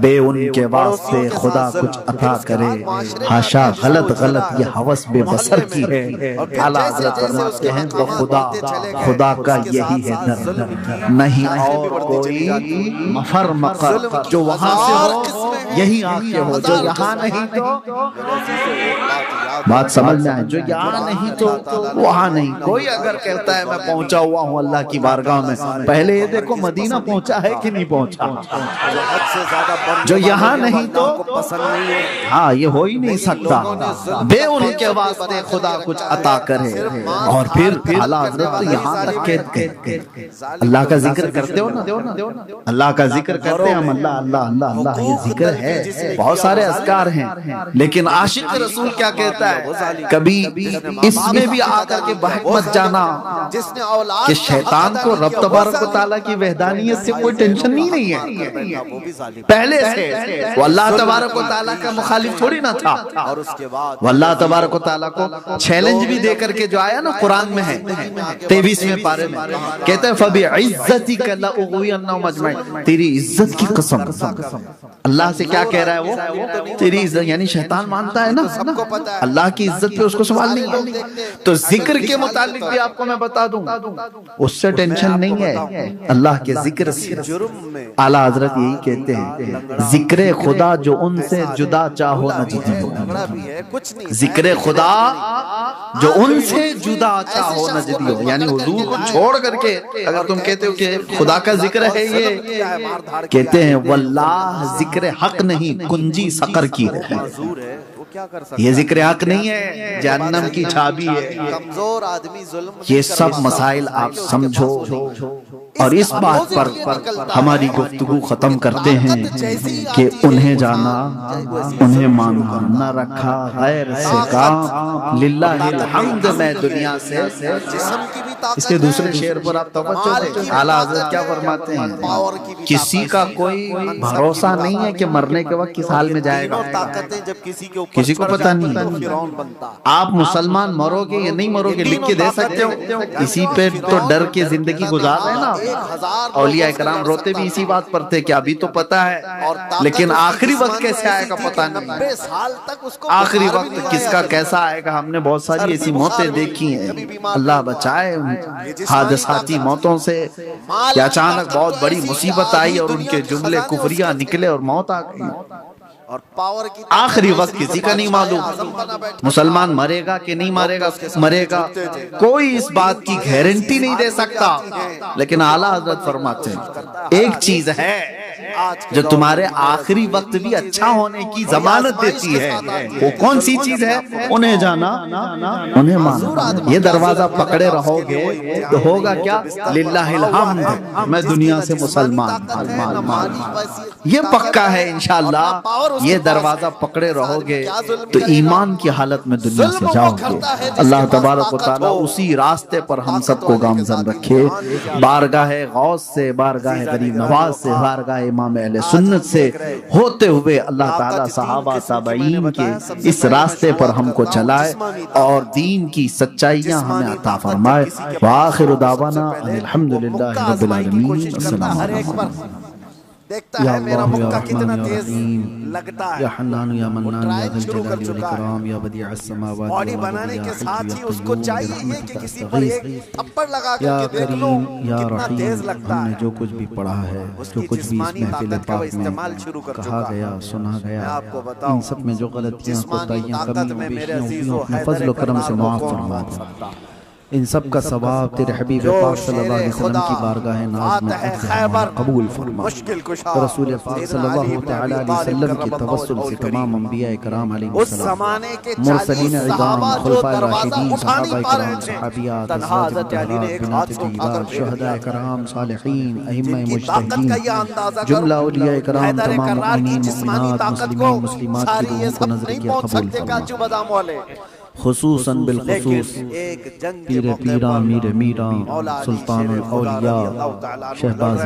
بے ان کے واسطے خدا کچھ عطا کرے. ہاشا غلط یہ ہوس بے بسر کی ہے. اعلیٰ حضرت فرماتے ہیں وہ خدا کا یہی ہے در, نہیں اور کوئی مفر مقر. جو وہاں سے ہو یہی آنکھیں ہو, جو یہاں نہیں تو بات سمجھ میں آئے, جو یہاں نہیں تو وہاں نہیں. کوئی اگر کہتا ہے میں پہنچا ہوا ہوں اللہ کی بارگاہ میں, پہلے یہ دیکھو مدینہ پہنچا ہے کہ نہیں پہنچا. جو یہاں نہیں تو ہاں یہ ہو ہی نہیں سکتا. بے ان کے واسطے خدا کچھ عطا کرے. اور پھر اعلیٰ حضرت تو یہاں تک کہ اللہ کا ذکر کرتے ہو نا, اللہ کا ذکر کرتے ہیں ہم, اللہ اللہ اللہ اللہ یہ ذکر ہے, بہت سارے اذکار ہیں. لیکن عاشق رسول کیا کہتا ہے, کبھی اس میں بھی آ کر کے بہک مت جانا کہ شیطان کو رب تبارک و تعالیٰ کی وحدانیت سے کوئی ٹینشن نہیں ہے. پہلے سے وہ اللہ تبارک و تعالیٰ کا مخالف تھوڑی نہ تھا. وہ اللہ تبارک و تعالیٰ کو چیلنج بھی دے کر کے جو آیا نا قرآن میں ہے 23ویں پارے میں, کہتا ہے فَبِعِزَّتِكَ لَأُغْوِيَنَّهُمْ أَجْمَعِينَ, تیری عزت کی قسم. اللہ سے کیا کہہ رہا ہے وہ, تیری عزت, یعنی شیطان مانتا ہے نا اللہ کی عزت پہ اس کو سوال نہیں ہے. تو ذکر کے متعلق بھی آپ کو میں بتا دوں, اس سے ٹینشن نہیں ہے, اللہ کے ذکر سے. اعلیٰ حضرت یہی کہتے ہیں ذکر خدا جو ان سے جدا چاہو نہ جدیو, ذکر خدا جو ان سے جدا چاہو نہ جدیو. یعنی حضور کو چھوڑ کر کے اگر تم کہتے ہو کہ خدا کا ذکر ہے, یہ کہتے ہیں واللہ ذکر حق نہیں کنجی سقر کی ہے. کیا کر سکتا یہ ذکر حق نہیں ہے، جہنم کی چابی ہے۔ کمزور آدمی ظلم یہ سب مسائل آپ سمجھو اور اس بات پر ہماری گفتگو ختم کرتے ہیں کہ انہیں جانا انہیں مانا، نہ رکھا غیر سے کام، للہ الحمد میں دنیا سے۔ جسم کی بھی اس کے دوسرے شعر پر آپ توجہ دیں، اعلیٰ حضرت کیا فرماتے ہیں؟ کسی کا کوئی بھروسہ نہیں ہے کہ مرنے کے وقت کس حال میں جائے گا، طاقتیں جب کسی کو پتہ نہیں۔ آپ مسلمان مرو گے یا نہیں مرو گے لکھ کے دے سکتے ہو؟ اسی پہ تو ڈر کے زندگی گزار رہے ہیں نا۔ اولیاء کرام روتے بھی اسی بات پر تھے کہ ابھی تو پتہ ہے لیکن آخری وقت کیسے آئے گا پتہ نہیں، آخری وقت کس کا کیسا آئے گا۔ ہم نے بہت ساری ایسی موتیں دیکھی ہیں، اللہ بچائے حادثاتی موتوں سے، کہ اچانک بہت بڑی مصیبت آئی اور ان کے جملے کفریہ نکلے اور موت آ گئی۔ آخری وقت کسی کا نہیں معلوم، مسلمان مرے گا کہ نہیں مرے گا کوئی اس بات کی گارنٹی نہیں دے سکتا، لیکن اعلیٰ حضرت فرماتے ہیں ایک چیز ہے جو تمہارے آخری وقت بھی اچھا ہونے کی ضمانت دیتی ہے، وہ کون سی چیز ہے؟ انہیں جانا انہیں مانا۔ یہ دروازہ پکڑے رہو گے تو ہوگا کیا؟ للہ الحمد میں دنیا سے مسلمان، یہ پکا ہے انشاءاللہ۔ یہ دروازہ پکڑے رہو گے تو ایمان کی حالت میں دنیا سے جاؤ گے۔ اللہ تبارک و تعالیٰ اسی راستے پر ہم سب کو گامزن رکھے، بارگاہ غوث سے، بارگاہ غریب نواز سے، بارگاہ امام اہل سنت سے ہوتے ہوئے اللہ تعالیٰ صحابہ تابعین کے اس راستے پر ہم کو چلائے اور دین کی سچائیاں ہمیں عطا فرمائے۔ وآخر دعوانا ان الحمدللہ رب العالمین۔ السلام علیکم۔ دیکھتا ہے میرا مکہ کتنا تیز لگتا ہے۔ یا حنان یا منان یا ذل جلال والاکرام یا بدیع السماوات باڈی بنانے کے ساتھ ہی اس کو چاہیے یہ کہ کسی پر ایک تھپڑ لگا کر کے دیکھ لو کتنا تیز لگتا ہے۔ ہم نے جو کچھ بھی پڑھا ہے، جو کچھ بھی اس محفل پاک میں کہا گیا، سنا گیا، ان سب میں جو غلطیاں، کوتاہیاں، کمیاں، بیشیاں ہوئی اپنے فضل و کرم سے معاف فرما دے۔ ان سب کا ثواب تیرے حبیب پاک صلی اللہ علیہ وسلم کی بارگاہ ناز میں قبول فرما، اور رسول پاک صلی اللہ تعالی علیہ وسلم کی توسل سے تمام انبیاء کرام علیہ السلام، مرسلین عظام، خلفاء راشدین، صحابہ کرام، صحابیات، ازواج مطہرات، بنات طیبات، شہداء کرام، صالحین، ائمہ مجتہدین، جملہ اولیاء کرام، تمام مؤمنین، مؤمنات، مسلمین، مسلمات کی روحوں کو نظر کیا قبول فرما، خصوصاً بالخصوص پیر پیران، میر میران، سلطان الاولیاء، شہباز